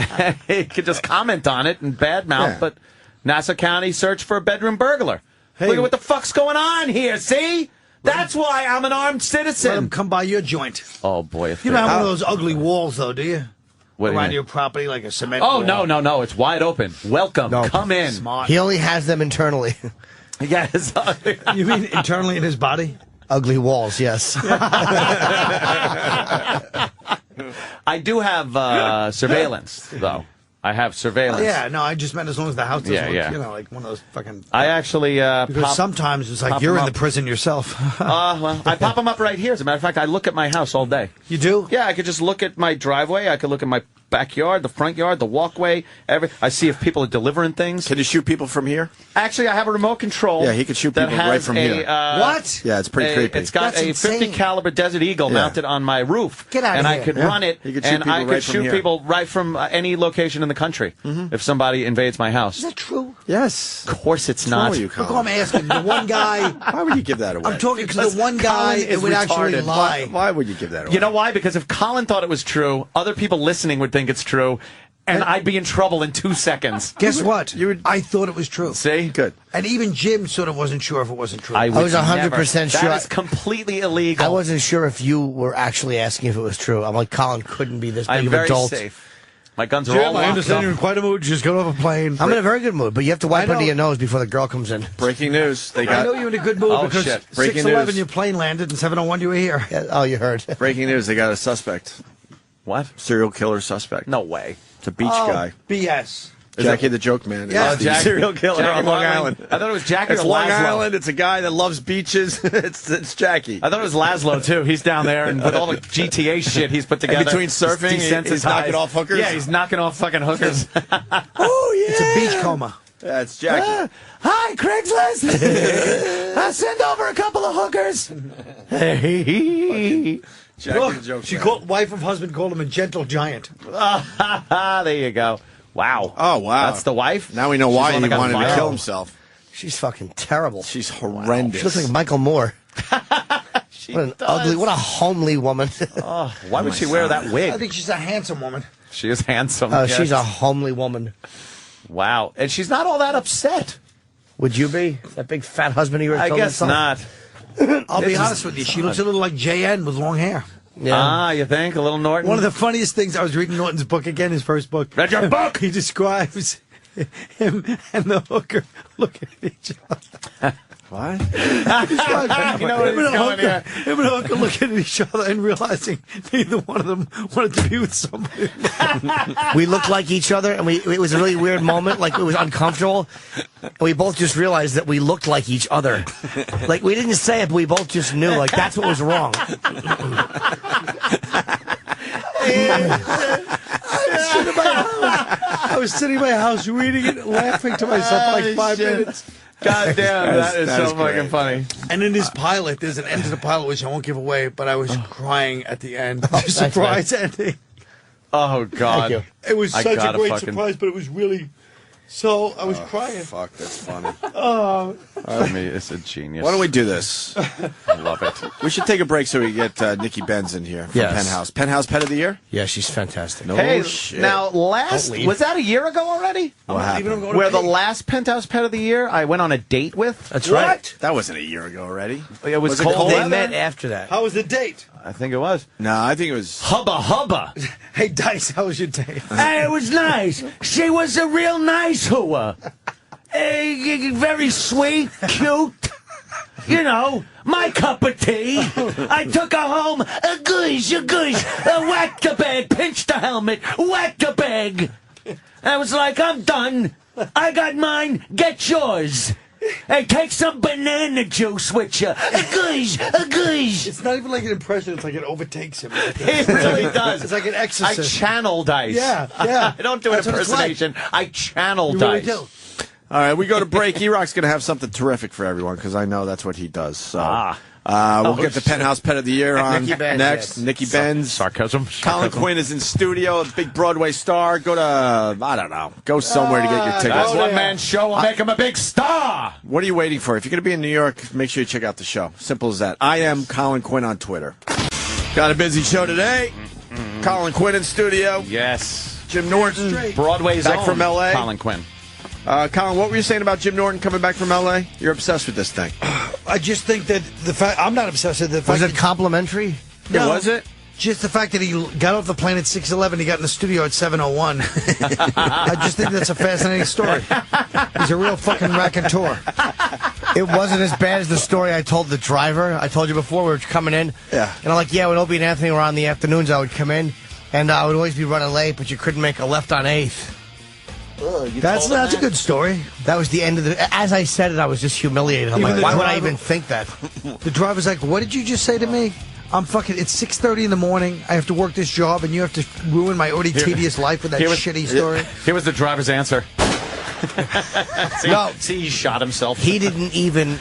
He could just comment on it and badmouth, but Nassau County search for a bedroom burglar. Hey, look at what the fuck's going on here, see? That's why I'm an armed citizen. Let him come by your joint. Oh, boy. You don't have one of those ugly walls, though, do you? What around your property, like a cement wall? Oh, no. It's wide open. Welcome. No. Come in. Smart. He only has them internally. Yes. You mean internally in his body? Ugly walls, yes. I do have surveillance, though. I have surveillance. Yeah, no, I just meant as long as the house doesn't look, yeah. you know, like one of those fucking... I actually because sometimes it's like you're in the prison yourself. Well, I pop them up right here. As a matter of fact, I look at my house all day. You do? Yeah, I could just look at my driveway. I could look at my backyard, the front yard, the walkway. I see if people are delivering things. Can you shoot people from here? Actually, I have a remote control. Yeah, he can shoot people right from here. What? Yeah, it's pretty creepy. It's got a 50 caliber Desert Eagle mounted on my roof. Get out of and here. I could run it, and I could shoot here. people right from any location in the country if somebody invades my house. Is that true? Yes. Of course it's What's not. wrong with you, Look, Colin? I'm asking. The one guy... Why would you give that away? I'm talking to the one guy Colin that would actually retarded. lie. Why would you give that away? You know why? Because if Colin thought it was true, other people listening would think it's true, and I'd be in trouble in 2 seconds. Guess what? I thought it was true. See? Good. And even Jim sort of wasn't sure if it wasn't true. I was 100% never. sure. That is completely illegal. I wasn't sure if you were actually asking if it was true. I'm like, Colin couldn't be this big I'm of an very adult. safe. My guns are Jim, all I locked understand up. you're in quite a mood. Just got off a plane. I'm in a very good mood, but you have to wipe I know. under your nose before the girl comes in. Breaking news. They I got know you're in a good mood Oh, because shit. Breaking 6:11 news. your plane landed and 7:01 you were here. Yeah, oh, you heard. breaking news. They got a suspect. What? Serial killer suspect. No way. It's a beach guy. BS. Jackie the Joke Man. Yeah. is the serial killer Jackie on Long Marlin. Island. I thought it was Jackie It's or Long Laszlo. Island. It's a guy that loves beaches. it's Jackie. I thought it was Laszlo, too. He's down there, and with all the GTA shit he's put together. between surfing, he's knocking off hookers? Yeah, he's knocking off fucking hookers. Oh, yeah. It's a beach coma. Yeah, it's Jackie. Hi, Craigslist. I send over a couple of hookers. Hey. Jackie Look, the Joke she Man. called, wife of husband called him a gentle giant. There you go. Wow. Oh, wow. That's the wife? Now we know She's why the one he that got wanted to viral. kill himself. She's fucking terrible. She's horrendous. She looks like Michael Moore. She What an does. ugly, what a homely woman. Oh, why would she wear that I wig? think she's a handsome woman. She is handsome. Oh, yes. she's a homely woman. Wow. And she's not all that upset. Would you be? That big fat husband of yours? I told me guess something? not. I'll be This is honest with you. She looks a little like JN with long hair. Yeah. Ah, you think? A little Norton? One of the funniest things, I was reading Norton's book again, his first book. Read your book? He describes him and the hooker looking at each other. What? You know where he's going here. Him and the hooker looking at each other and realizing neither one of them wanted to be with somebody. We looked like each other, and it was a really weird moment. Like, it was uncomfortable. And we both just realized that we looked like each other. Like, we didn't say it, but we both just knew. Like, that's what was wrong. I was sitting in my house reading it, laughing to myself for like 5 minutes. God damn, that is so great. fucking funny. And in this pilot, there's an end to the pilot which I won't give away, but I was crying at the end. The surprise ending. Oh, God. Thank you. It was I such a gotta great fucking- surprise, but it was really... So, I was crying. Fuck, that's funny. I mean, it's a genius. Why don't we do this? I love it. We should take a break so we get Nikki Benz in here from Yes. Penthouse. Penthouse Pet of the Year? Yeah, she's fantastic. No Hey, shit. now, Don't leave. was that a year ago already? What happened? Where the last Penthouse Pet of the Year I went on a date with? That's What? right. That wasn't a year ago already. It was it cold cold They weather? met after that. How was the date? I think it was. No, I think it was... Hubba hubba. Hey, Dice, how was your date? Hey, it was nice. She was a real nice hooah. Very sweet, cute. You know, my cup of tea. I took her home. A goosh, whack the bag, pinch the helmet, whack the bag. I was like, I'm done. I got mine. Get yours. Hey, take some banana juice with you. A goosh. It's not even like an impression, it's like it overtakes him. It really does. It's like an I exorcism. channel Dice. Yeah, yeah. I don't do an That's what it's like. impersonation. I channel You really Dice. do. All right, we go to break. E-Rock's going to have something terrific for everyone because I know that's what he does. So we'll get the Penthouse Pet of the Year on Nikki Benz, next. yes. Nikki Benz. Sarcasm. Colin Quinn is in studio, a big Broadway star. Go to, I don't know, go somewhere to get your tickets. That's one man's show will make him a big star. What are you waiting for? If you're going to be in New York, make sure you check out the show. Simple as that. I am Colin Quinn on Twitter. Got a busy show today. Colin Quinn in studio. Yes. Jim Norton. Broadway's Back own from L.A. Colin Quinn. Colin, what were you saying about Jim Norton coming back from L.A.? You're obsessed with this thing. I just think that the fact... I'm not obsessed with the fact Was it that... complimentary? No. Was it? Just the fact that he got off the plane at 6:11, he got in the studio at 7:01. I just think that's a fascinating story. He's a real fucking raconteur. It wasn't as bad as the story I told the driver. I told you before we were coming in. Yeah. And I'm like, yeah, when Opie and Anthony were on the afternoons, I would come in, and I would always be running late, but you couldn't make a left on 8th. That's a good story. That was the end of the. As I said it, I was just humiliated. I'm like, why would I even think that? The driver's like, "What did you just say to me?" I'm fucking. It's 6:30 in the morning. I have to work this job, and you have to ruin my already tedious life with that shitty story. Here was the driver's answer. No, see, he shot himself. He didn't even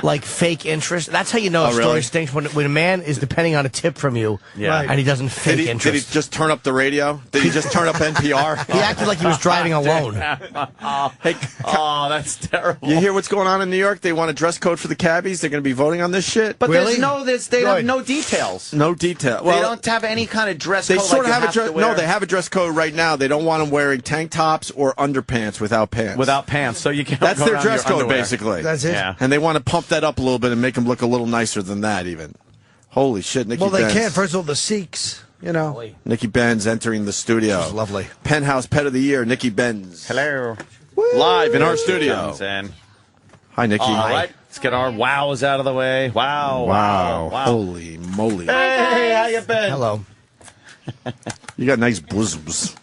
like fake interest. That's how you know a story stinks when a man is depending on a tip from you, and he doesn't fake interest. Did he just turn up the radio? Did he just turn up NPR? He acted like he was driving alone. Hey, that's terrible. You hear what's going on in New York? They want a dress code for the cabbies. They're going to be voting on this shit. But they have no details. No detail. Well, they don't have any kind of dress code. They sort of have a dress. No, they have a dress code right now. They don't want them wearing tank tops or underpants without pants. Without pants, so you can't. That's their dress code, basically. That's it. Yeah. And they want to pump that up a little bit and make them look a little nicer than that, even. Holy shit, Nikki Benz. Well, they can't. First of all, the Sikhs, you know. Nikki Benz entering the studio. She's lovely. Penthouse Pet of the Year, Nikki Benz. Hello. Woo. Live in our studio. Hi, Nikki. All right. Let's get our wows out of the way. Wow. Holy moly. Hey, how you been? Hello. You got nice bosoms.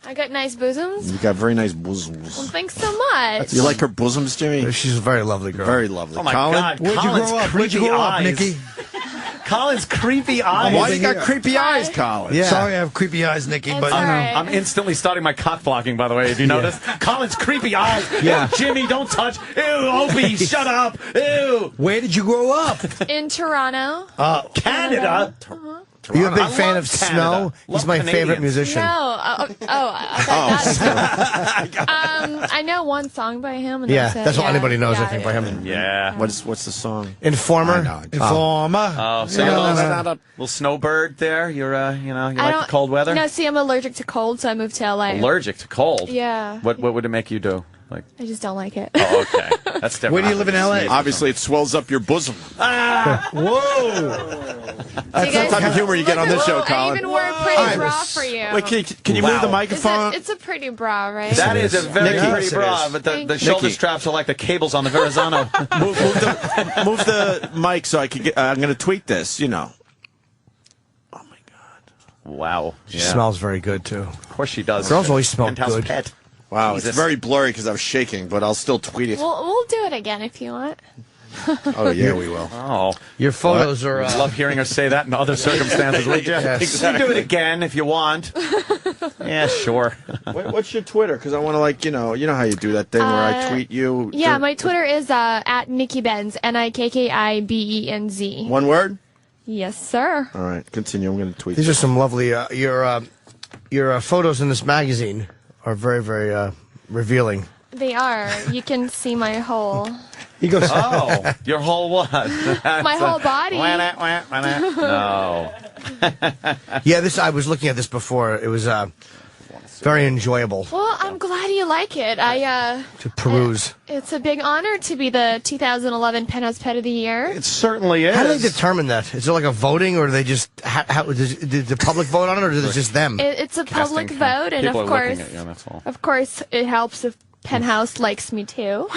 I got nice bosoms. You got very nice bosoms. Well, thanks so much. You like her bosoms, Jimmy? She's a very lovely girl. Very lovely. Oh, my Colin? God. Where'd you grow up? Where'd you grow up, Nikki? Colin's creepy eyes. Why you got creepy eyes, Colin? Yeah. Sorry I have creepy eyes, Nikki, but all right. I'm instantly starting my cock blocking, by the way. Have you noticed? Colin's creepy eyes. Yeah. Jimmy, don't touch. Ew, Opie, shut up. Ew. where did you grow up? In Toronto. Canada. Are you a big I fan love of Canada. Snow? Love He's my favorite Canadians. musician. No. I know one song by him. And Yeah, that's it. that's all Yeah. anybody knows, I Yeah, think, by him. Yeah. What's the song? Informer. Informer. Oh, so you're a little snowbird there. You're, you like the cold weather? No, see, I'm allergic to cold, so I moved to LA. Allergic to cold? Yeah. What would it make you do? Like, I just don't like it. oh, okay. That's different. Where do you live in L.A.? Obviously, it swells up your bosom. Whoa. That's the type of humor you get on this show, I Colin. even wore a pretty bra for you. Wait, can you move the microphone? It's a pretty bra, right? That is a very Nikki. pretty bra, but the shoulder Nikki. straps are like the cables on the Verrazano. move the mic so I can get. I'm going to tweet this. You know. Oh my God! Wow. She smells very good, too. Of course she does. Girls always smell Penthouse good. Pet. Wow, Jesus. it's very blurry because I was shaking, but I'll still tweet it. We'll do it again if you want. Oh yeah, we will. Oh, your photos are. Love hearing her say that in other circumstances. Would you? Yes. Exactly. You do it again if you want. Yeah, sure. What's your Twitter? Because I want to you know how you do that thing where I tweet you. Yeah, my Twitter is at Nikki Benz, NIKKIBENZ. One word. Yes, sir. All right, continue. I'm going to tweet. These are some lovely. Your photos in this magazine are very, very revealing. They are. You can see my whole. He goes. Oh, your whole what? My whole body. No. Yeah, I was looking at this before. It was very enjoyable. Well, I'm glad you like it. To peruse. It's a big honor to be the 2011 Penthouse Pet of the Year. It certainly is. How do they determine that? Is it like a voting, or do they just did the public vote on it, or is it just them? It's a public vote, and People of are looking course, at you, that's all. of course, it helps if Penthouse likes me too.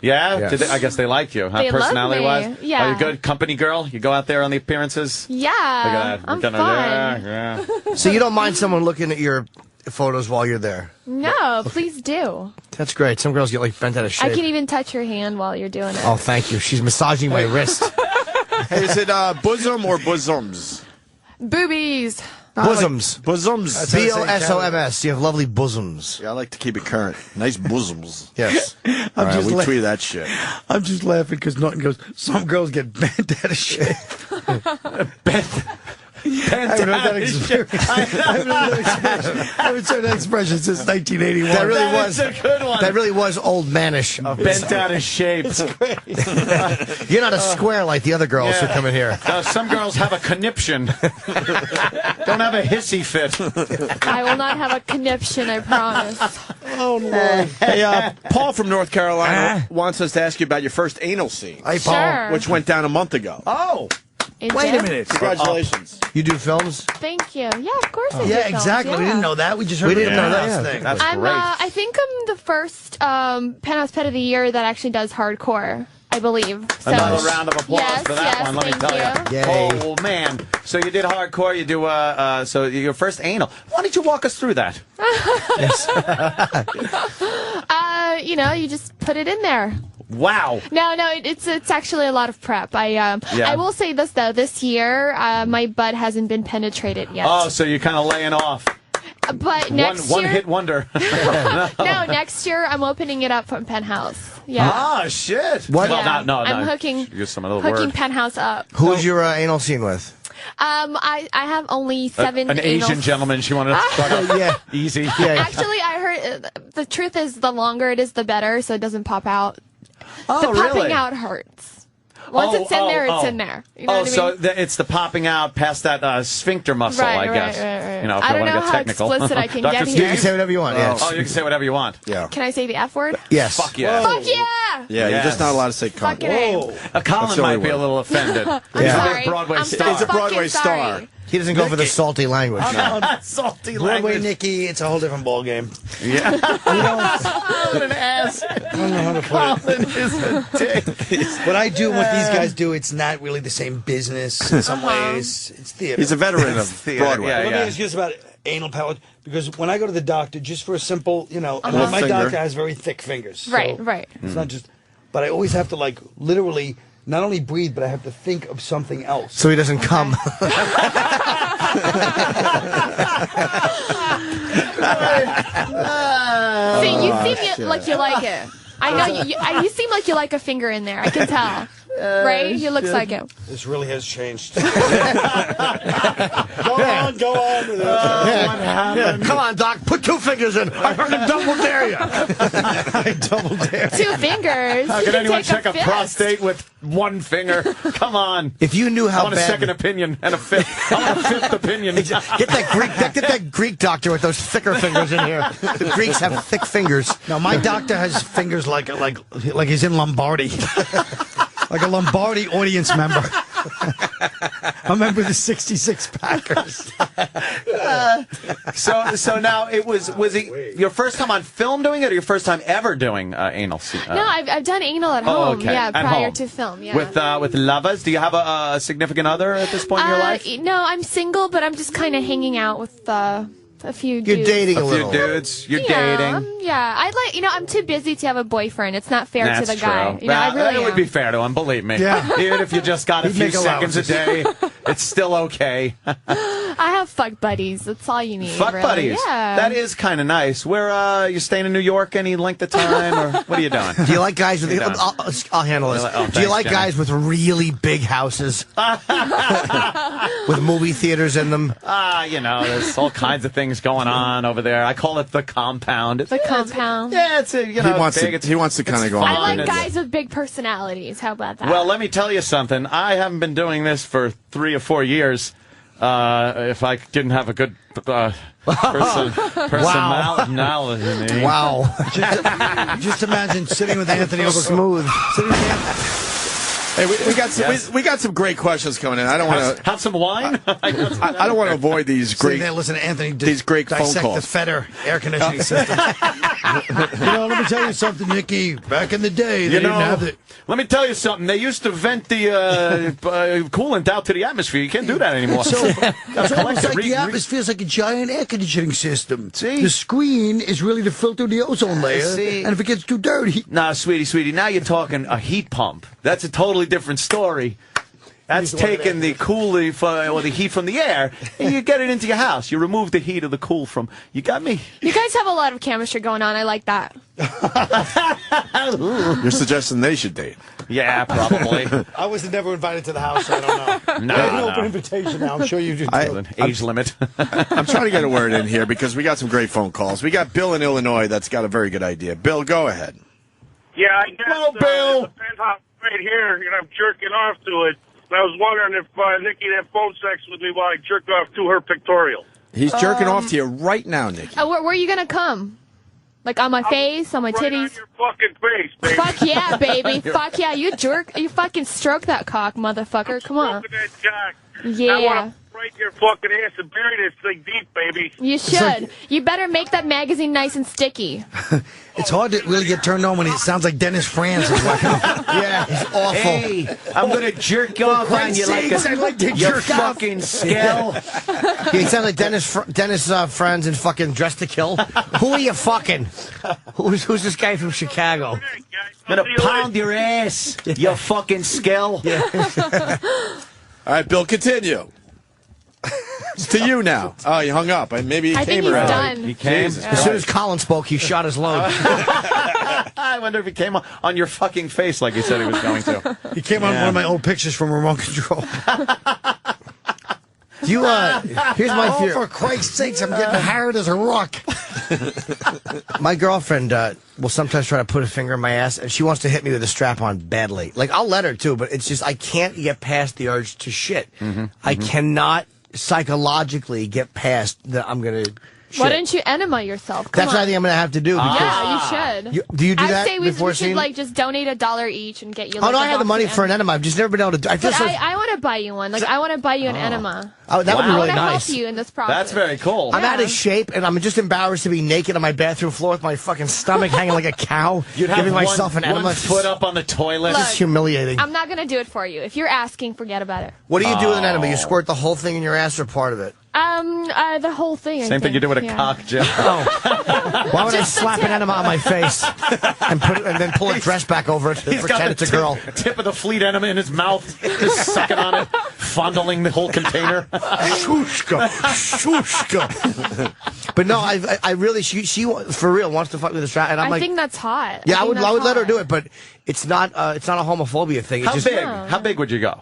Yeah? Yes. I guess they like you, huh? They love Personality-wise? me. Yeah. Are you good company girl? You go out there on the appearances? Yeah, Look at that. I'm Kinda- fun. Yeah. So you don't mind someone looking at your photos while you're there? No, please do. That's great. Some girls get bent out of shape. I can even touch your hand while you're doing it. Oh, thank you. She's massaging my wrist. Hey, is it bosom or bosoms? Boobies. Bosoms. Bosoms. BOSOMS. You have lovely bosoms. Yeah, I like to keep it current. Nice bosoms. Yes. All right, we tweet that shit. I'm just laughing because Norton goes, some girls get bent out of shape. I haven't heard that expression since 1981. That really That's was a good one. That really was old manish. Bent out of shape. You're not a square like the other girls who come in here. Some girls have a conniption. Don't have a hissy fit. I will not have a conniption, I promise. Oh, Lord. Hey, Paul from North Carolina wants us to ask you about your first anal scene. Hey, Paul. Sure. Which went down a month ago. Oh. Wait a minute. Congratulations. You do films? Thank you. Yeah, of course I do Yeah, films, exactly. We yeah. didn't know that. We just heard We didn't know that, Penthouse yeah. thing. That's I'm, great. I think I'm the first Penthouse Pet of the Year that actually does hardcore. I believe. So. Another round of applause for that one, let me tell you. Yay. Oh, man. So you did hardcore, you do, so your first anal. Why don't you walk us through that? You just put it in there. Wow. No, it's actually a lot of prep. I will say this, though. This year, my butt hasn't been penetrated yet. Oh, so you're kind of laying off. But next one year... hit wonder. No, next year I'm opening it up from Penthouse. Yeah. Ah, shit. What? Yeah. Well, no. I'm hooking Penthouse up. Who's your anal scene with? I have only 7 an anal... Asian gentleman. She wanted to start off easy. Yeah. Actually, I heard the truth is the longer it is, the better, so it doesn't pop out. Oh, the popping really? out hurts. Once it's in there, it's in there. You know what I mean? So it's the popping out past that sphincter muscle, I guess. Right. You know, if I I don't want to know get how technical. explicit I can Dr. get Steve, here. You can say whatever you want. Yes. Oh, you can say whatever you want. Yeah. Can I say the F word? Yes. Fuck yeah. Fuck yeah! Yeah, Yes. you're just not allowed to say cunt. Fucking A. Colin the might only be a word. little offended. I'm He's sorry. a Broadway I'm star. He's a Broadway fucking star. sorry. He doesn't go for the salty language. Salty Broadway language. Nikki, it's a whole different ballgame. Yeah. What an ass. I don't know how to put it. Colin is a dick. What I do and what these guys do, it's not really the same business in some ways. It's theater. He's a veteran of Theater, Broadway. yeah, Let me ask you this about anal pellet, because when I go to the doctor, just for a simple, and my finger. doctor has very thick fingers. So Right. It's not just, but I always have to literally not only breathe, but I have to think of something else. So he doesn't come. See, you seem like you like it. I know you seem like you like a finger in there. I can tell. Right? He looks like it. This really has changed. Go on with it. What happened? Come on, Doc. Put 2 fingers in. I heard him double dare you. I double dare. 2 fingers. How You can anyone take check a fist. prostate with 1 finger? Come on. If you knew I how want a bad... second opinion and a fifth. I want a 5th opinion. Get that Greek doctor with those thicker fingers in here. The Greeks have thick fingers. Now, my doctor has fingers like he's in Lombardi. Like a Lombardi audience member. A member of the 66 Packers. So now was it your first time on film doing it, or your first time ever doing anal? No, I've done anal at home. okay. Yeah, At prior home. to film. Yeah. With lovers. Do you have a significant other at this point in your life? No, I'm single, but I'm just kind of hanging out with a few You're dudes. dating a A few little. dudes. You're Yeah, dating. yeah. I'm too busy to have a boyfriend. It's not fair That's to the guy. true. I really it would am. be fair to him, believe me. Yeah. Even if you just got a He'd few make seconds a day, it's still okay. I have fuck buddies. That's all you need. Fuck really. buddies. Yeah. That is kind of nice. Where you staying in New York any length of time, or what are you doing? Do you like guys with... You don't. I'll handle this. Oh, Do you thanks, like Jenny. guys with really big houses? With movie theaters in them? There's all kinds of things going on over there. I call it the compound. The compound. It's He wants to kind of go I on. like guys with big personalities. How about that? Well, let me tell you something. I haven't been doing this for 3 or 4 years. If I didn't have a good personality. Wow. Just imagine sitting with Anthony over Smooth. Hey, we got some great questions coming in. I don't want to Have some wine? I don't want to avoid these Sitting great there, listen to Anthony these great phone dissect calls. the Feder air conditioning system. Let me tell you something, Nikki. Back in the day, they didn't have it. Let me tell you something. They used to vent the coolant out to the atmosphere. You can't do that anymore. So it's almost like the re- atmosphere is like a giant air conditioning system. See? The screen is really to filter the ozone layer, See? and if it gets too dirty, Nah, sweetie, now you're talking a heat pump. That's a totally different story. That's taking the or the heat from the air, and you get it into your house. You remove the heat or the cool from. You got me? you guys have a lot of chemistry going on. I like that. You're suggesting they should date. Yeah, probably. I was never invited to the house, so I don't know. There's an open invitation now. I'm sure you do. Age limit. I'm trying to get a word in here because we got some great phone calls. We got Bill in Illinois that's got a very good idea. Bill, go ahead. Yeah, I guess Hello, Bill. the penthouse right here, and I'm jerking off to it. And I was wondering if Nikki had phone sex with me while I jerked off to her pictorial. He's jerking off to you right now, Nikki. Where are you gonna come? Like on my face, on my Right titties? on your fucking face, baby. Fuck yeah, baby. Fuck yeah. You fucking stroke that cock, motherfucker. Come on. Stroking that cock. Yeah. I want to break your fucking ass and bury this thing deep, baby. You should. You better make that magazine nice and sticky. It's hard to really get turned on when it sounds like Dennis Franz is like, yeah, he's awful. Hey, I'm gonna jerk off on you like you fucking skell. He sounds like Dennis Franz in fucking Dress to Kill. Who are you fucking? Who's this guy from Chicago? I'm gonna pound your ass, you fucking skell. All right, Bill, continue. It's to you now. Oh, you hung up. Maybe he I came think he's around. done. He came. As soon as Colin spoke, he shot his load. I wonder if he came on your fucking face like he said he was going to. he came on one of my old pictures from Remote Control. Here's my fear. Oh, for Christ's sakes, I'm getting hard as a rock. My girlfriend will sometimes try to put a finger in my ass, and she wants to hit me with a strap-on badly. Like, I'll let her, too, but it's just I can't get past the urge to shit. I cannot psychologically get past that I'm going to shit. Why don't you enema yourself? That's what I think I'm going to have to do. Yeah, you should. Do you do that I'd say we before should like just donate $1 each and get you. Oh, Like, no, I have the money for an enema. I've just never been able to do it. I want to buy you one. Like, I want to buy you an enema. Oh, that would be really I want to nice. help you in this process. That's very cool. I'm out of shape, and I'm just embarrassed to be naked on my bathroom floor with my fucking stomach hanging like a cow, giving myself an enema. One foot up on the toilet. Look, It's humiliating. I'm not going to do it for you. If you're asking, forget about it. What do you do with an enema? You squirt the whole thing in your ass or part of it? The whole thing. Same thing you do with a cock, Jim. Why would I slap an enema on my face and then pull a dress back over it and pretend it's a girl? Tip of the fleet enema in his mouth, just sucking on it, fondling the whole container. Shushka, shushka. But no, I really, she for real wants to fuck with the strap, and I'm like, I think that's hot. Yeah, I would let her do it, but it's not a homophobia thing. How big? How big would you go?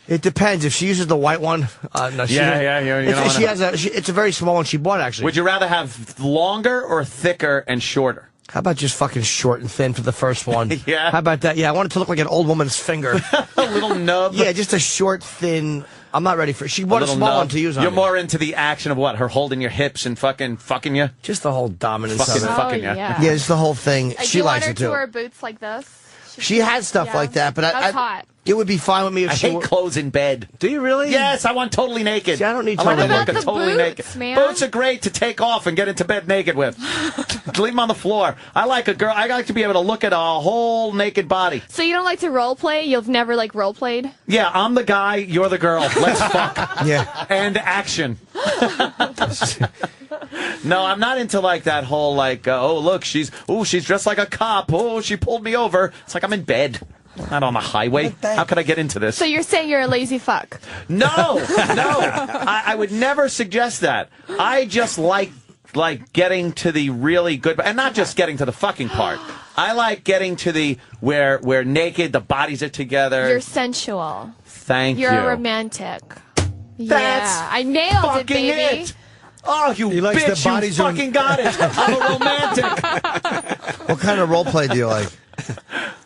It depends. If she uses the white one, no. It's a very small one she bought, actually. Would you rather have longer or thicker and shorter? How about just fucking short and thin for the first one? Yeah. How about that? Yeah, I want it to look like an old woman's finger. A little nub. Yeah, just a short, thin. I'm not ready for it. She bought a small one to use on You're me. more into the action of what? Her holding your hips and fucking you? Just the whole dominance of it. Fucking you. Yeah. Yeah, just the whole thing. She likes it, Do you too. want her to wear boots like this? She has stuff like that, but That's hot. It would be fine with me if I she hate clothes in bed. Do you really? Yes, I want totally naked. See, I don't need I like totally to look naked. totally naked. Man? Boots are great to take off and get into bed naked with. Leave them on the floor. I like a girl. I like to be able to look at a whole naked body. So you don't like to role play? You've never like role played? Yeah, I'm the guy. You're the girl. Let's fuck. Yeah. And action. No, I'm not into like that whole like, oh look, she's dressed like a cop. Oh, she pulled me over. It's like I'm in bed. Not on the highway. How could I get into this? So you're saying you're a lazy fuck? No. I would never suggest that. I just like getting to the really good, and not just getting to the fucking part. I like getting to the where we're naked, the bodies are together. You're sensual. Thank you. You're a romantic. That's I nailed it, baby. It. Oh, you likes bitch, the bodies you fucking got it. I'm a romantic. What kind of role play do you like?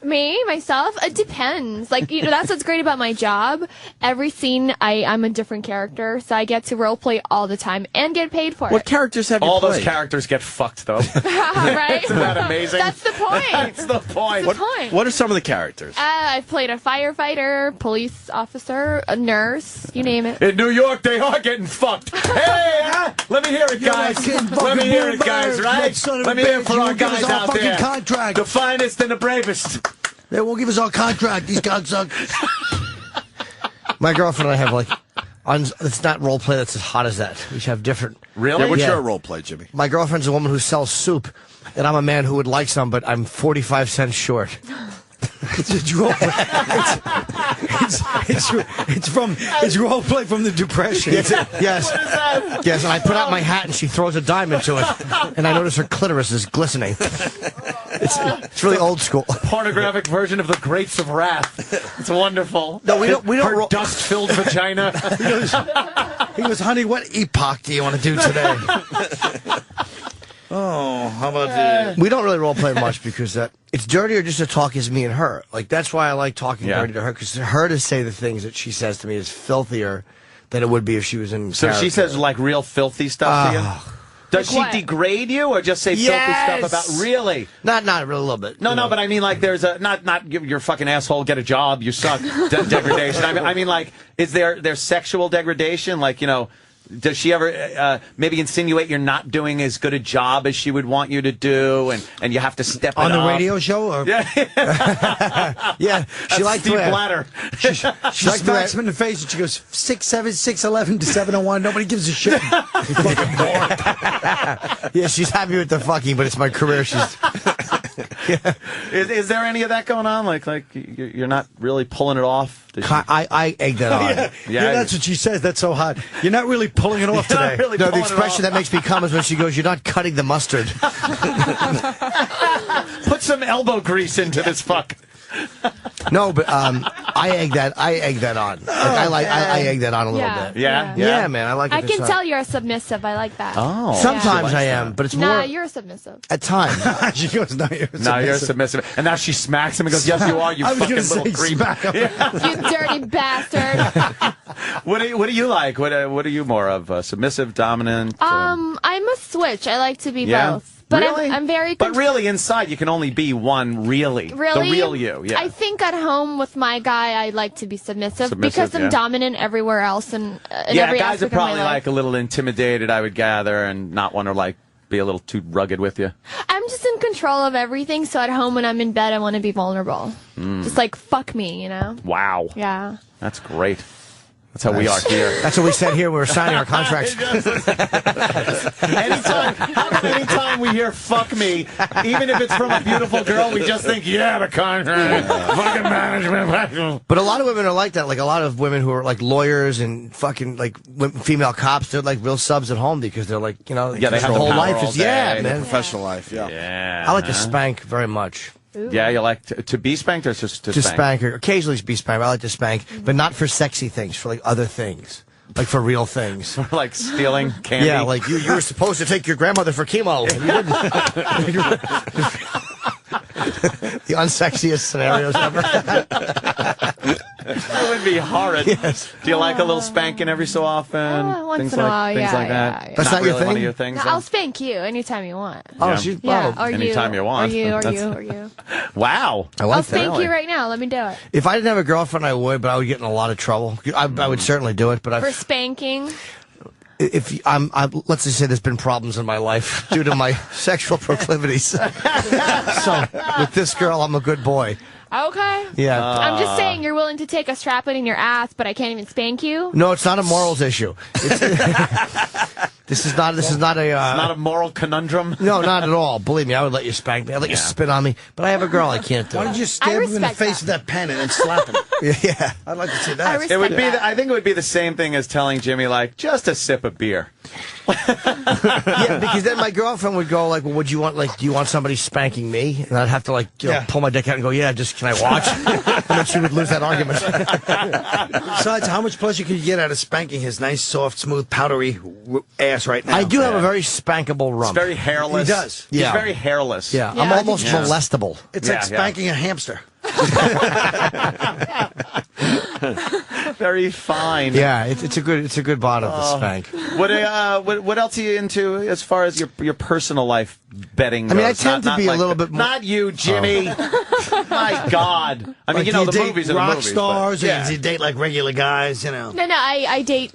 Me, myself, it depends. Like, that's what's great about my job. Every scene, I'm a different character, so I get to role play all the time and get paid for it. What characters have you All played? those characters get fucked, though. Right? Isn't that amazing? That's the point. That's the point. What are some of the characters? I've played a firefighter, police officer, a nurse, you name it. In New York, they are getting fucked. Hey, let me hear it, guys. Let me hear it, guys, right? Let me hear it for our guys out there. Contract. The finest and the bravest. They won't give us our contract, these cocksuckers. My girlfriend and I have like, it's not role play that's as hot as that. We should have different. Really? Yeah, what's your role play, Jimmy? My girlfriend's a woman who sells soup, and I'm a man who would like some, but I'm 45 cents short. It's role play. It's role play from the Depression. Yes. Yes, and I put out my hat and she throws a dime into it, and I notice her clitoris is glistening. It's really old school. Pornographic version of the Grapes of Wrath. It's wonderful. No, we don't. Her dust-filled vagina. He goes, honey, what epoch do you want to do today? Oh, how about We don't really role play much because it's dirtier just to talk as me and her. Like, that's why I like talking dirty to her, because her to say the things that she says to me is filthier than it would be if she was in So character. she says like real filthy stuff to you? Does she degrade you or just say filthy stuff about? Really? Not really, a little bit. No, but I mean, like, there's a not you're fucking asshole, get a job, you suck. Degradation. I mean, like, is there sexual degradation? Like, does she ever maybe insinuate you're not doing as good a job as she would want you to do, and you have to step it on the up? radio show? Or? Yeah, yeah. She likes Steve Blatter. She smacks him in the face and she goes 6'7", 6'11" to 701. Nobody gives a shit. Yeah, she's happy with the fucking, but it's my career. She's. Yeah. Is there any of that going on? Like you're not really pulling it off? I egg that on. Yeah, that's what she says. That's so hot. You're not really pulling it off today. Really no, the expression that makes me come is when she goes, "You're not cutting the mustard." Put some elbow grease into this fuck. No, but I egg that on. Like, I egg that on a little bit. Yeah, man. I like it. I can tell you're a submissive. I like that. Oh, sometimes I am, but it's more. Nah, you're a submissive. At times, she goes, "No, you're a submissive." No, you're a submissive. And now she smacks him and goes, "Yes, you are. You fucking little creep." You dirty bastard. What do you like? What are you more of? Submissive, dominant? I'm a switch. I like to be both. But really? I'm very. But really, inside you can only be one. Really, the real you. Yeah. I think at home with my guy, I like to be submissive because I'm dominant everywhere else and in every guys are aspect of my probably life. like a little intimidated, I would gather, and not want to like be a little too rugged with you. I'm just in control of everything. So at home when I'm in bed, I want to be vulnerable. Just like fuck me, Wow. Yeah. That's great. That's how we are here. That's what we said here when we were signing our contracts. Anytime we hear "fuck me," even if it's from a beautiful girl, we just think, "Yeah, the contract, fucking management." But a lot of women are like that. Like a lot of women who are like lawyers and fucking like female cops, they're like real subs at home because they're like, they have their whole life is man. Professional life. Yeah. I like to spank very much. Ooh. Yeah, you like to be spanked or just to spank? Or occasionally be spanked. I like to spank, but not for sexy things, for like other things. Like for real things. Like stealing candy? Yeah, like you were supposed to take your grandmother for chemo. And you didn't. The unsexiest scenarios ever. That would be horrid. Yes. Do you like a little spanking every so often? Once in a while, things like that. Yeah. That's not really your thing? one of your things. I'll spank you anytime you want. Oh, or anytime you want. Or you. Wow. I like I'll that. spank you right now. Let me do it. If I didn't have a girlfriend, I would, but I would get in a lot of trouble. I would certainly do it, but For spanking. if let's just say there's been problems in my life due to my sexual proclivities. So with this girl, I'm a good boy. Okay. Yeah. I'm just saying you're willing to take a strap-on in your ass, but I can't even spank you. No, it's not a morals issue. This is not a. It's not a moral conundrum. No, not at all. Believe me, I would let you spank me. I'd let you spit on me. But I have a girl, I can't do it. Why don't you stab him in the face with that pen and then slap him? Yeah. I'd like to see that. It would be. I think it would be the same thing as telling Jimmy, like, just a sip of beer. Yeah, because then my girlfriend would go like, "Well, would you want like? Do you want somebody spanking me?" And I'd have to like pull my dick out and go, "Yeah, just can I watch?" And then she would lose that argument. Besides, how much pleasure could you get out of spanking his nice, soft, smooth, powdery ass right now? I do have a very spankable rump. It's very hairless. He does. He's Yeah. very hairless. Yeah, I'm almost molestable. It's like spanking a hamster. Very fine. Yeah, it's a good bottom to spank. What else are you into as far as your personal life betting goes? I mean, I tend to be a little bit more... Not you, Jimmy. My God. I mean, Like, the movies are the rock movies. stars, but, or do you date like regular guys, No, I date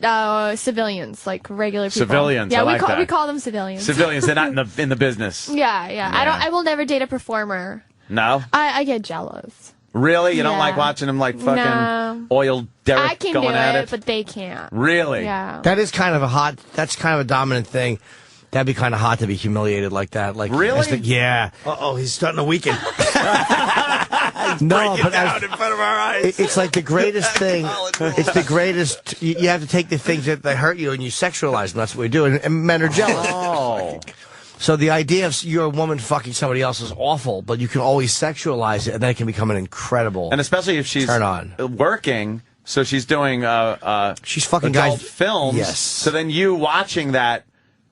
civilians, like regular people. Civilians, Yeah, I like that. we call them civilians. Civilians, they're not in the business. Yeah. I will never date a performer. No? I get jealous. Really? You don't Yeah. like watching them like fucking No. oil derrick I can going do at it, it? but they can't. Really? Yeah. That's kind of a dominant thing. That'd be kind of hot to be humiliated like that. Like Really? Yeah. Uh-oh, he's starting to weaken. No, but down in front of our eyes. it's like the greatest thing. It's the greatest. You have to take the things that hurt you and you sexualize them. That's what we do. And men are jealous. Oh. So the idea of you're a woman fucking somebody else is awful, but you can always sexualize it, and then it can become an incredible And especially if she's turn on. working, so she's doing She's fucking adult guys films. Yes. So then you watching that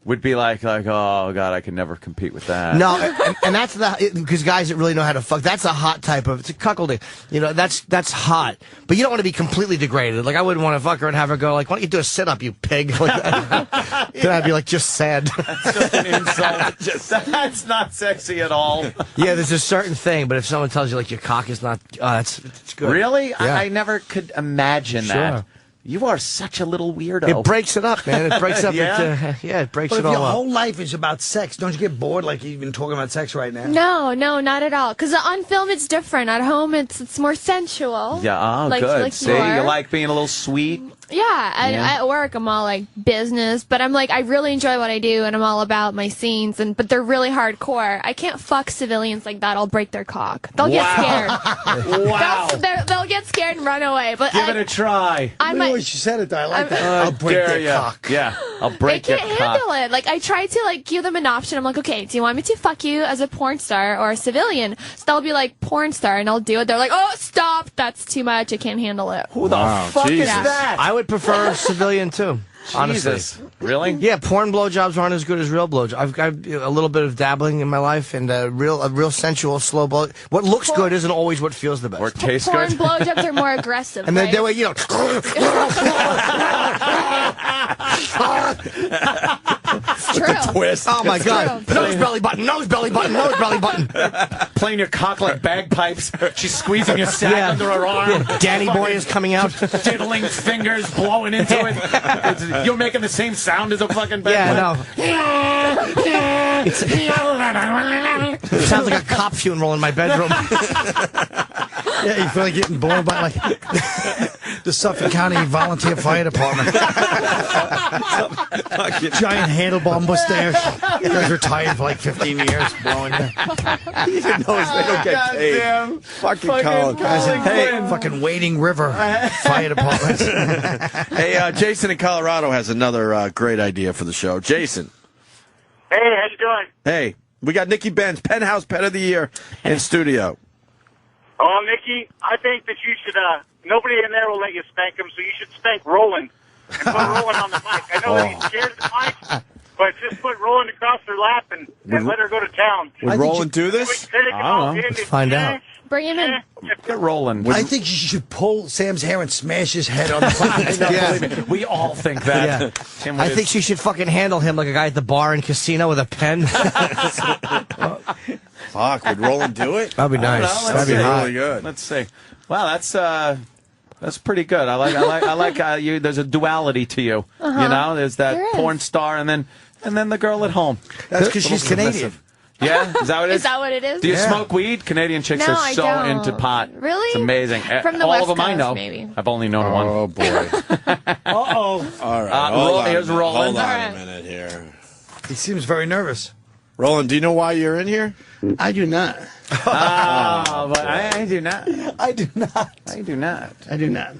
would be like, oh God, I could never compete with that. No, and that's because guys that really know how to fuck. That's a hot type of. It's a cuckolding. You know, that's hot. But you don't want to be completely degraded. Like I wouldn't want to fuck her and have her go like, "Why don't you do a sit up, you pig?" Like that. Then I'd be like, just sad. That's just an insult. That's not sexy at all. Yeah, there's a certain thing, but if someone tells you like your cock is not, it's good. Really? Yeah. I never could imagine that. You are such a little weirdo. It breaks it up, man. It breaks up. Yeah? It breaks But it if all your up. whole life is about sex, don't you get bored like you've been talking about sex right now? No, not at all. Because on film it's different. At home it's more sensual. Yeah, like, good. Like See, you like being a little sweet. Yeah, at work I'm all like business, but I'm like I really enjoy what I do and I'm all about my scenes, but they're really hardcore. I can't fuck civilians like that. I'll break their cock. They'll get scared. Wow. They'll get scared and run away. But Give it a try. I know what she said it though. I like that. I'll break their cock. Yeah, I'll break your cock. They can't handle it. Like I try to like give them an option. I'm like, okay, do you want me to fuck you as a porn star or a civilian? So they'll be like porn star, and I'll do it. They're like, oh, stop, that's too much. I can't handle it. Who the fuck is that? I would prefer civilian too. Honestly. Jesus. Really? Yeah, porn blowjobs aren't as good as real blowjobs. I've got a little bit of dabbling in my life, and a real sensual slow blow. What looks good isn't always what feels the best. Or tastes Porn good. blowjobs are more aggressive. And then right? they were, you know. It's true. Twist. Oh my God! Nose belly button, nose belly button, nose belly button. Playing your cock like bagpipes. She's squeezing your sack under her arm. Danny boy is coming out. Diddling fingers, blowing into it. You're making the same sound as a fucking bagpipe. Yeah, no. It sounds like a cop funeral in my bedroom. Yeah, you feel like getting blown by like the Suffolk County Volunteer Fire Department. Giant handlebar mustache. You guys retired for like 15 years blowing it. Even those, they don't get paid. Goddamn. Fucking Colin. Colin Hey, Quinn. Fucking Wading River Fire Department. hey, Jason in Colorado has another great idea for the show. Jason. Hey, how you doing? Hey, we got Nikki Benz, Penthouse Pet of the Year in studio. Oh, Nikki, I think that you should, nobody in there will let you spank him, so you should spank Roland. And put Roland on the mic. I know that he's scared of the mic, but just put Roland across her lap and let her go to town. Would Roland do this? I don't know. Let's find out. Bring him in. Get rolling. I think you should pull Sam's hair and smash his head on the fucking Yeah. We all think that. Yeah. Tim I with think she should fucking handle him like a guy at the bar and casino with a pen. Fuck, would Roland do it? That'd be nice. know, That'd be That'd be hot. really good. Let's see. Wow, that's pretty good. I like you. There's a duality to you. You know, there's that There is. porn star and then the girl at home. That's because she's Canadian. Yeah, is that what it is? Is that what it is? Do you smoke weed? Canadian chicks No, are I so don't. into pot. Really? It's amazing. From the all West of them I Coast, know. maybe. I've only known one. Oh, boy. Uh-oh. All right. Here's Roland. Hold on All a right. minute here. He seems very nervous. Roland, do you know why you're in here? I do not. But I do not. I do not. I do not. I do not.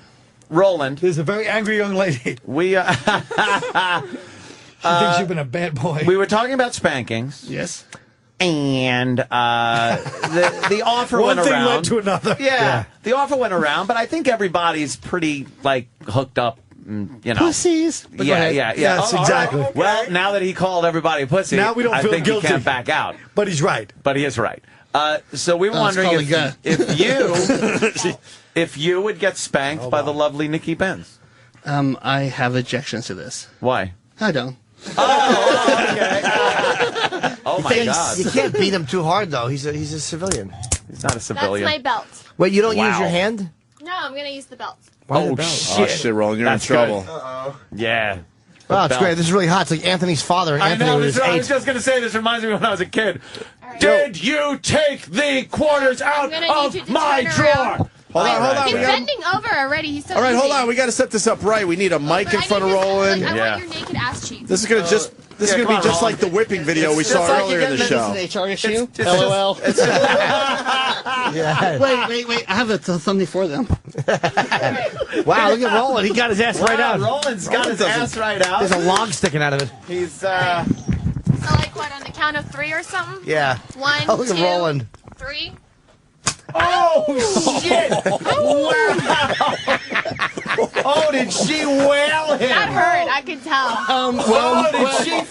Roland, There's a very angry young lady. we She thinks you've been a bad boy. we were talking about spankings, Yes. and the offer One went thing around. led to another. Yeah, the offer went around, but I think everybody's pretty like hooked up. You know, Pussies. Yeah. Yes, all right. exactly. Well, now that he called everybody pussy, Now we don't I feel think guilty. he can't back out. But he's right. But he is right. So we were wondering it's called if you would get spanked by the lovely Nikki Benz. I have objections to this. Why? I don't. Oh my God! You can't beat him too hard though. He's a civilian. He's not a That's civilian. my belt. Wait, you don't use Wow. your hand? No, I'm going to use the belt. Why the Oh belt? shit! Oh, shit, Roland, you're That's in trouble. good. Yeah. Oh, it's belt. great. This is really hot. It's like Anthony's father. I Anthony know. was I was 8. just going to say this reminds me of when I was a kid. right. Did you take the quarters out gonna need you of to my turn drawer? around. Hold on. He's We gotta, bending over already. He's so all right, hold easy. on. We got to set this up right. We need a mic But in I front of need this- Roland. I Yeah. want your naked ass cheeks. This is going to just... This is Yeah, going to come be on, just like the whipping video we It's saw just like earlier in the This show. is an HR issue. It's LOL. Yeah. Wait. I have something for them. Wow, look at Roland. He got his ass right out. Roland's got his doesn't- ass right out. There's a log sticking out of it. He's So like what, on the count of 3 or something? Yeah. 1, Oh, look 2, at Roland. 3. Oh shit! Wow! Oh, did she wail him? That hurt, I could tell. Oh, did she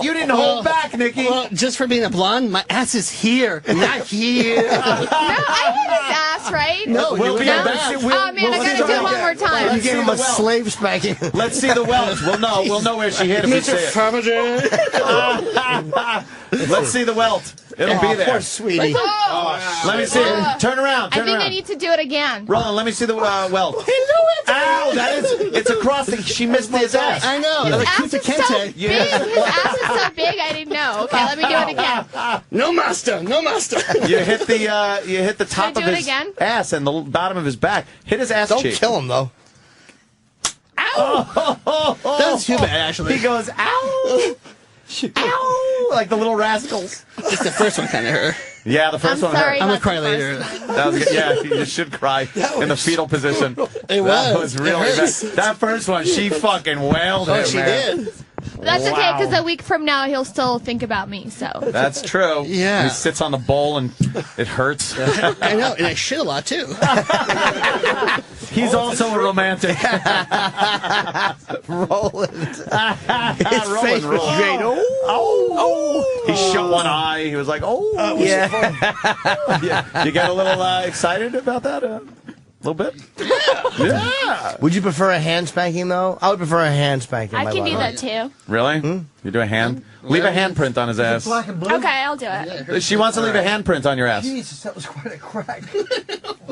You didn't hold back, Nikki. Well, just for being a blonde, my ass is here, not here. No, I had his ass, right? No, we'll be back. Oh, man, I gotta do it one more time. You gave him a slave spanking. Let's see the welt. We'll know where she hit if we see it. Let's see the welt. It'll be there. Poor sweetie. Let me see it. Turn around. I think I need to do it again. Roland, let me see the welt. Ow, it's across the... She missed his ass. I know. His ass is so big. His ass is so big, I didn't know. Okay, let me do it again. No master. You hit the top of his ass and the bottom of his back. Hit his ass cheek. Don't kill him, though. Ow! That's too bad, actually. He goes, ow! Ow! Like the little rascals. Just the first one kind of hurt. Yeah, the first one hurt. I'm going to cry later. That was good. Yeah, you should cry in the fetal position. That was really bad. That first one, she fucking wailed him, she man. did. That's okay, because a week from now, he'll still think about me, so. That's true. Yeah. He sits on the bowl and it hurts. I know, and I shit a lot, too. He's also a romantic. Roland. His face was great. Oh. He shut one eye. He was like, oh. Yeah. You got a little excited about that? A little bit? Yeah. Would you prefer a hand spanking, though? I would prefer a hand spanking. I can do that, too. Really? You do a hand? Leave a handprint on his ass. Black and blue? Okay, I'll do it. She wants to leave a handprint on your ass. Jesus, that was quite a crack.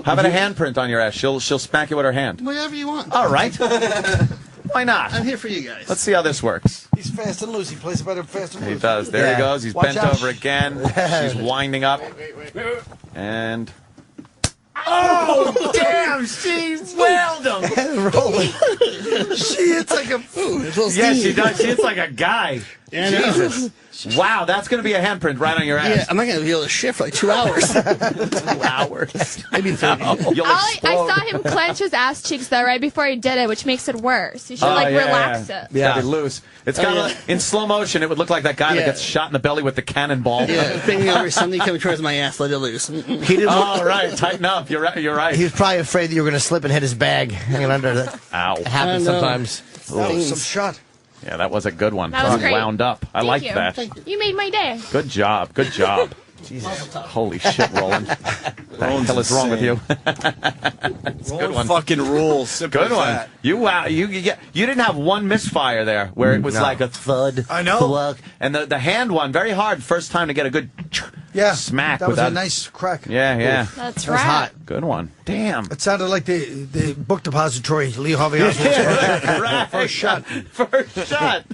How about a handprint on your ass? She'll smack you with her hand. Whatever you want. All right. Why not? I'm here for you guys. Let's see how this works. He's fast and loose. He plays better fast and loose. He does. There he goes. He's bent over again. She's winding up. And... Oh, damn! She wailed him. She hits like a food. Yeah, she does. She hits like a guy. Yeah, Jesus. Wow, that's going to be a handprint right on your ass. Yeah, I'm not going to be able to shit for like 2 hours. 2 hours. Maybe 30. I saw him clench his ass cheeks, though, right before he did it, which makes it worse. You should, relax it. It's got to be loose. It's got to, in slow motion, it would look like that guy that gets shot in the belly with the cannonball. Yeah, bending over, something coming towards my ass, let it loose. He didn't. Oh, right. Tighten up. You're right. He was probably afraid that you were going to slip and hit his bag hanging under it. Ow. It happens sometimes. That was some shot. Yeah, that was a good one. That was great. Wound up. I like that. You made my day. Good job. Jesus. Holy shit, Roland. What the hell is wrong with you? It's a good one. Fucking rules. Good one. You didn't have one misfire there where it was like a thud. I know. Thwunk. And the hand one, very hard. First time to get a good smack. That was a nice crack. Yeah. That's That was hot. Good one. Damn. It sounded like the book depository. Lee Harvey Oswald. Right. First shot. First shot.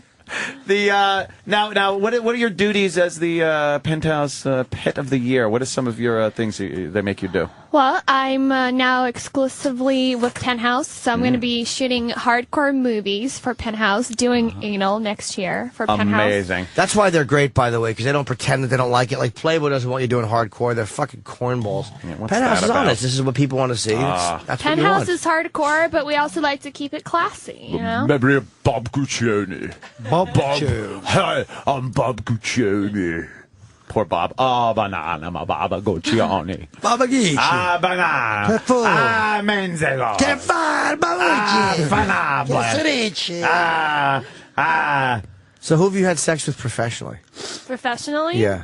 Now, what are your duties as the Penthouse Pet of the Year? What are some of your things they make you do? Well, I'm now exclusively with Penthouse, so I'm going to be shooting hardcore movies for Penthouse, doing anal next year for Penthouse. Amazing. That's why they're great, by the way, because they don't pretend that they don't like it. Like Playboy doesn't want you doing hardcore. They're fucking cornballs. Yeah, what's Penthouse that is about? honest. This is what people want to see. That's what you Penthouse want. is hardcore, but we also like to keep it classy, you know? Maybe Bob Guccione. Hi, I'm Bob Guccione. Poor Bob. Oh, banana, ma Baba Guccione. Baba Gucci. Ah, banana. Che fu? Ah, menzego. Che far, Baba Fanabla. Ah. So who have you had sex with professionally? Professionally? Yeah.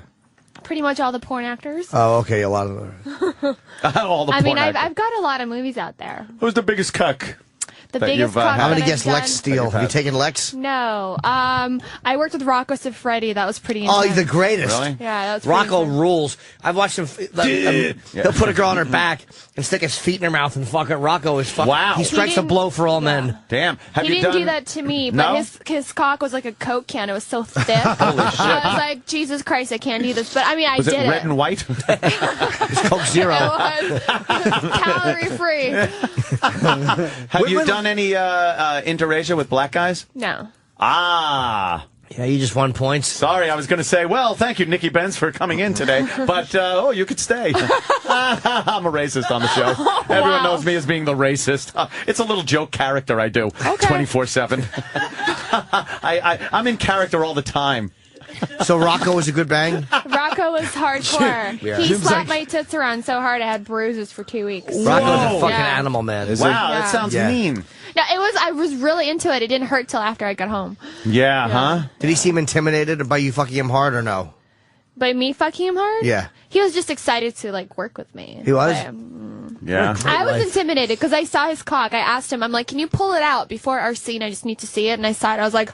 Pretty much all the porn actors. Oh, okay. A lot of them. All the I mean, porn I've got a lot of movies out there. Who's the biggest cuck? The that biggest you've, cock I'm that going to I've guess Lex done- Steele. Have you taken Lex? No. I worked with Rocco Siffredi. That was pretty Oh, intense. the greatest. Really? Yeah, that was Rocco pretty intense. rules. I've watched him. He'll put a girl on her back and stick his feet in her mouth and fuck it. Rocco is fucking. Wow. He strikes He a didn't- blow for all men. Damn. Have He you didn't done do that to me, but No? his cock was like a Coke can. It was so thick. Holy shit. I was like, Jesus Christ, I can't do this. But I mean, I Was did it red and white? It's Coke Zero. It was calorie free. Have you done any interracial with black guys? No. Ah. Yeah, you just won points. Sorry, I was going to say, well, thank you, Nikki Benz, for coming in today. But, you could stay. I'm a racist on the show. Everyone knows me as being the racist. It's a little joke character I do 24/7. I'm in character all the time. So Rocco was a good bang? Rocco was hardcore. Yeah. He slapped my tits around so hard I had bruises for 2 weeks. Rocco's a fucking Yeah. animal, man. Wow, that Yeah. sounds Yeah. mean. No, I was really into it. It didn't hurt till after I got home. Yeah, huh? Did he seem intimidated by you fucking him hard or no? By me fucking him hard? Yeah. He was just excited to, like, work with me. He was? Yeah. I was intimidated because I saw his cock. I asked him, I'm like, can you pull it out before our scene? I just need to see it. And I saw it. I was like,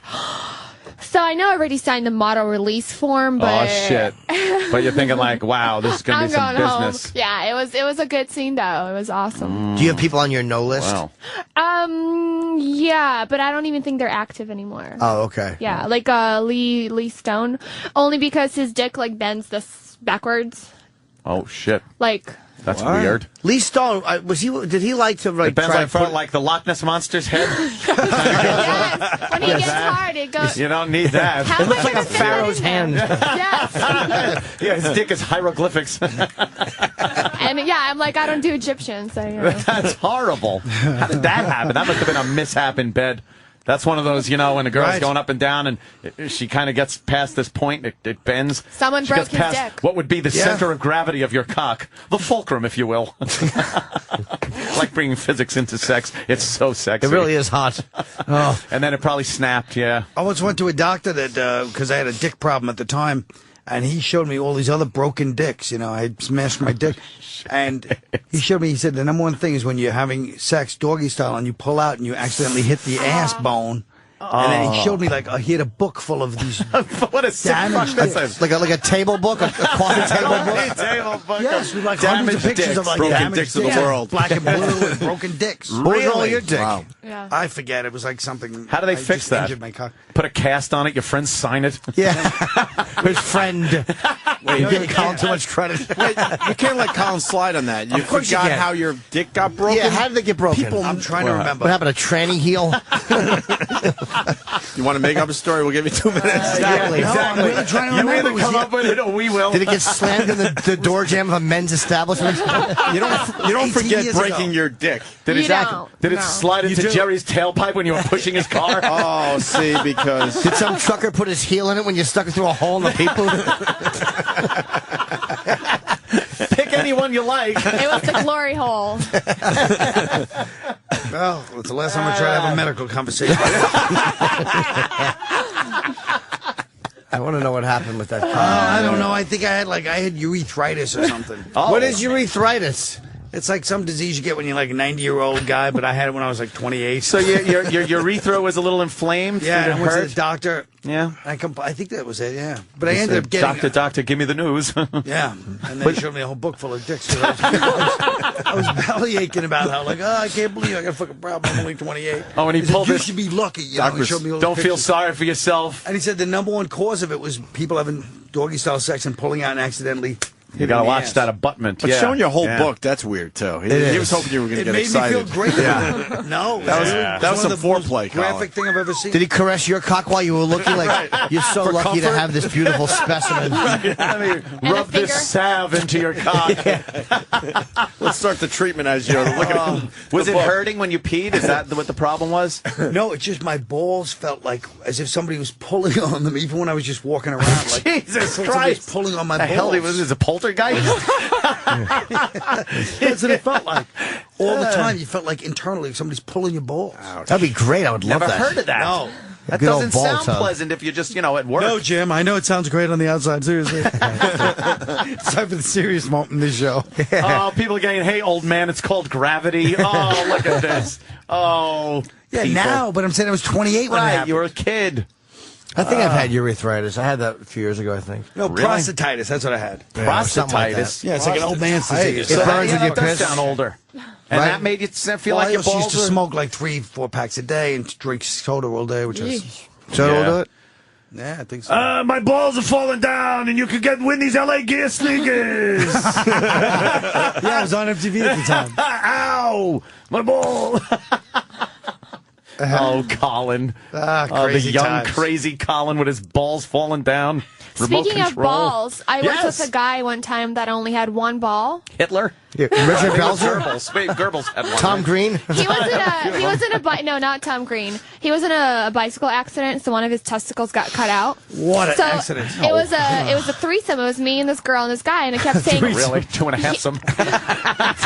so I know I already signed the model release form, but... Oh, shit. But you're thinking like, wow, this is going to be some business. Home. Yeah, it was a good scene, though. It was awesome. Do you have people on your no list? Wow. Yeah, but I don't even think they're active anymore. Oh, okay. Yeah, like Lee Stone. Only because his dick, like, bends this backwards. Oh, shit. Like... That's weird. Lee Stone, did he like to, like, it bends like the Loch Ness Monster's head? Yes. When he gets hard, it goes... You don't need that. How it looks like a pharaoh's hand. Yes. Yeah, his dick is hieroglyphics. And, yeah, I'm like, I don't do Egyptian, so, you know. That's horrible. How did that happen? That must have been a mishap in bed. That's one of those, you know, when a girl's going up and down and she kind of gets past this point, it bends. Someone broke his dick. What would be the center of gravity of your cock? The fulcrum, if you will. Like bringing physics into sex. It's so sexy. It really is hot. Oh. And then it probably snapped, yeah. I once went to a doctor that, because I had a dick problem at the time, and he showed me all these other broken dicks. You know, I had smashed my dick. And he showed me, he said, the number one thing is when you're having sex doggy style and you pull out and you accidentally hit the ass bone. And then he showed me, like, he had a book full of these what a damaged dicks. Like a table book, a coffee table book? Yes, with like hundreds of pictures of like broken dicks of the world. Black and blue and broken dicks. What was wrong with your dick? Wow. Yeah. I forget. It was like something. How do they fix just that? Injured my cock. Put a cast on it, your friends sign it. Yeah. His friend. Wait, you give Colin too much credit. Wait, you can't let Colin slide on that. You course you forgot can. how your dick got broken? Yeah, how did it get broken? I'm trying to remember. What happened, a tranny heel? You want to make up a story? We'll give you 2 minutes. Exactly. I'm really trying to remember. You either come up with it or we will. Did it get slammed in the door jam of a men's establishment? You don't forget breaking your dick. Did it No. slide into Jerry's tailpipe when you were pushing his car? Oh, see, because... Did some trucker put his heel in it when you stuck it through a hole in the people? Pick anyone you like. It was the glory hole. Well, it's the last time I try to have a medical conversation. I want to know what happened with that. I don't know. I think I had urethritis or something. What is urethritis? It's like some disease you get when you're like a 90-year-old guy, but I had it when I was like 28. So your urethra was a little inflamed? Yeah, Did I it went to hurt? the doctor. Yeah. I think that was it, yeah. But I ended up getting... Doctor, give me the news. Yeah, and they showed me a whole book full of dicks. So I was belly aching about how, like, I can't believe I got a fucking problem. I'm only 28. Oh, and he pulled You this... should be lucky. You know? He showed me all the Don't feel pictures. sorry for yourself. And he said the number one cause of it was people having doggy-style sex and pulling out and accidentally... You gotta watch that abutment. But showing your whole book, that's weird, too. He was hoping you were going to get excited. It made me feel great. Yeah. No. That was some foreplay, Colin. Graphic thing I've ever seen. Did he caress your cock while you were looking like, you're so For lucky to comfort? have this beautiful specimen? Let me rub this salve into your cock. Let's start the treatment as you're looking at Was it hurting when you peed? Is that what the problem was? No, it's just my balls felt like as if somebody was pulling on them, even when I was just walking around. Like, Jesus somebody Christ. was pulling on my The balls. hell was this, a poltergeist? That's what it felt like. All the time, you felt like internally somebody's pulling your balls. That'd be great. I would love Never that. heard of that. No. That Good old doesn't ball sound tub. pleasant if you're just, at work. No, Jim, I know it sounds great on the outside, seriously. It's time for the serious moment in this show. Oh, people are getting, hey, old man, it's called gravity. Oh, look at this. Oh, Yeah, people. now, but I'm saying I was 28 when it Right, happened. you were a kid. I think I've had urethritis. I had that a few years ago, I think. No, Really? prostatitis, that's what I had. Yeah, something like Prostatitis. Yeah, it's like an old man's disease. It burns when you That does piss. sound older. And Right. that made you feel Well, like I your also balls used to were... smoke like 3-4 packs a day and drink soda all day, which is... So Yeah. we'll do it? Yeah, I think so. My balls are falling down, and you could win these LA Gear sneakers. Yeah, I was on MTV at the time. Ow, my ball. Oh, Colin. Ah, The crazy young, times. crazy Colin with his balls falling down. Remote Speaking of control. balls, I worked Yes. with a guy one time that only had one ball. Hitler? Yeah, Richard Belzer? Goebbels. Wait, Goebbels had one. Tom Green? He was in a no, not Tom Green. He was in a bicycle accident, so one of his testicles got cut out. What an So accident. It was a threesome. It was me and this girl and this guy, and it kept saying Really? 2.5 some.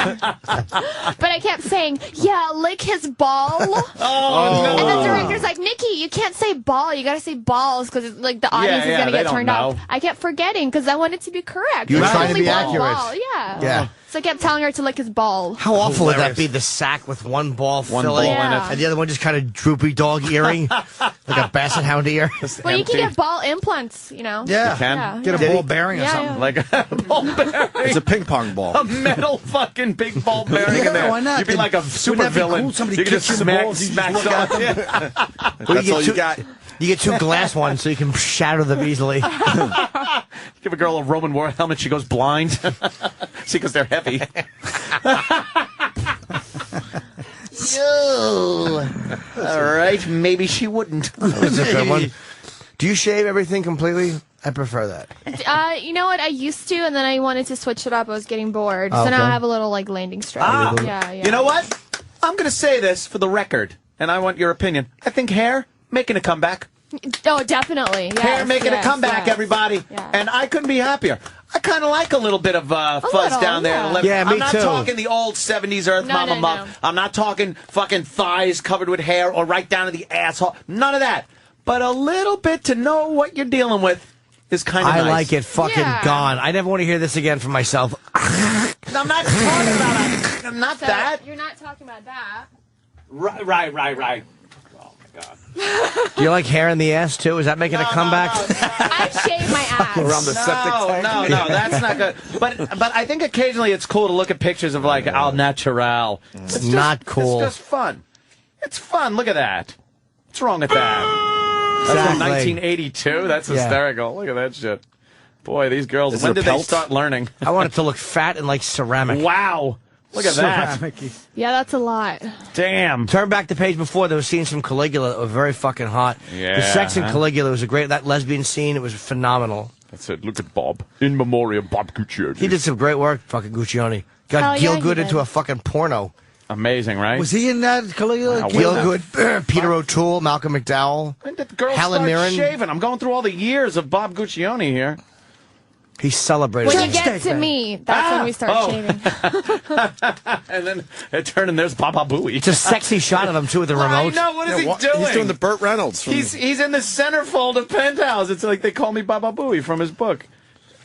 But I kept saying, yeah, lick his ball. Oh, And the director's like, Nikki, you can't say ball. You got to say balls because like the audience is going to get turned off. I kept forgetting because I wanted to be correct. You were trying to be accurate. Ball. Yeah. So I kept telling her to lick his ball. How awful would that be? The sack with one ball filling, and the other one just kind of droopy dog earring, like a basset hound ear. Well, you can get ball implants, you know. Yeah, you can get a ball bearing or something. Like a ball bearing. It's a ping pong ball. A metal fucking big ball bearing in there. Why not? You'd be like a super villain. Cool? You can just smack on. That's all you got. You get 2 glass ones so you can shatter them easily. Give a girl a Roman war helmet, she goes blind. See, because they're heavy. All right, maybe she wouldn't. That was a good one. Do you shave everything completely? I prefer that. You know what? I used to, and then I wanted to switch it up. I was getting bored. So now I have a little, like, landing strip. Yeah. You know what? I'm going to say this for the record, and I want your opinion. I think hair making a comeback. Oh, definitely. Yes, hair making a comeback, everybody. Yeah. And I couldn't be happier. I kind of like a little bit of fuzz down there. Yeah, me I'm not too. talking the old 70s Earth Mama muff. I'm not talking fucking thighs covered with hair or right down to the asshole. None of that. But a little bit to know what you're dealing with is kind of nice. I like it fucking gone. I never want to hear this again from myself. I'm not talking about not that. You're not talking about that. Right. Oh, my God. Do you like hair in the ass, too? Is that making a comeback? I shave my ass. Around the septic tank? No, that's not good. But I think occasionally it's cool to look at pictures of, like, al natural. It's not cool. It's just fun. It's fun. Look at that. What's wrong with that? That's from 1982. That's hysterical. Look at that shit. Boy, these girls, when did they start learning? I want it to look fat and like ceramic. Wow. Look at that. Yeah, that's a lot. Damn. Turn back the page before. There was scenes from Caligula that were very fucking hot. Yeah. The sex in Caligula was that lesbian scene. It was phenomenal. That's it. Look at Bob. In memoriam, Bob Guccione. He did some great work, fucking Guccione. Got Gil Good into a fucking porno. Amazing, right? Was he in that Caligula? Gil Good, Peter O'Toole, Malcolm McDowell, When did the girl Helen start Mirren. shaving? I'm going through all the years of Bob Guccione here. He celebrated. When you get to me, that's when we start shaving. And then it turned and there's Baba Booey. It's a sexy shot of him, too, with the remote. I know. What is he doing? He's doing the Burt Reynolds. He's in the centerfold of Penthouse. It's like they call me Baba Booey from his book.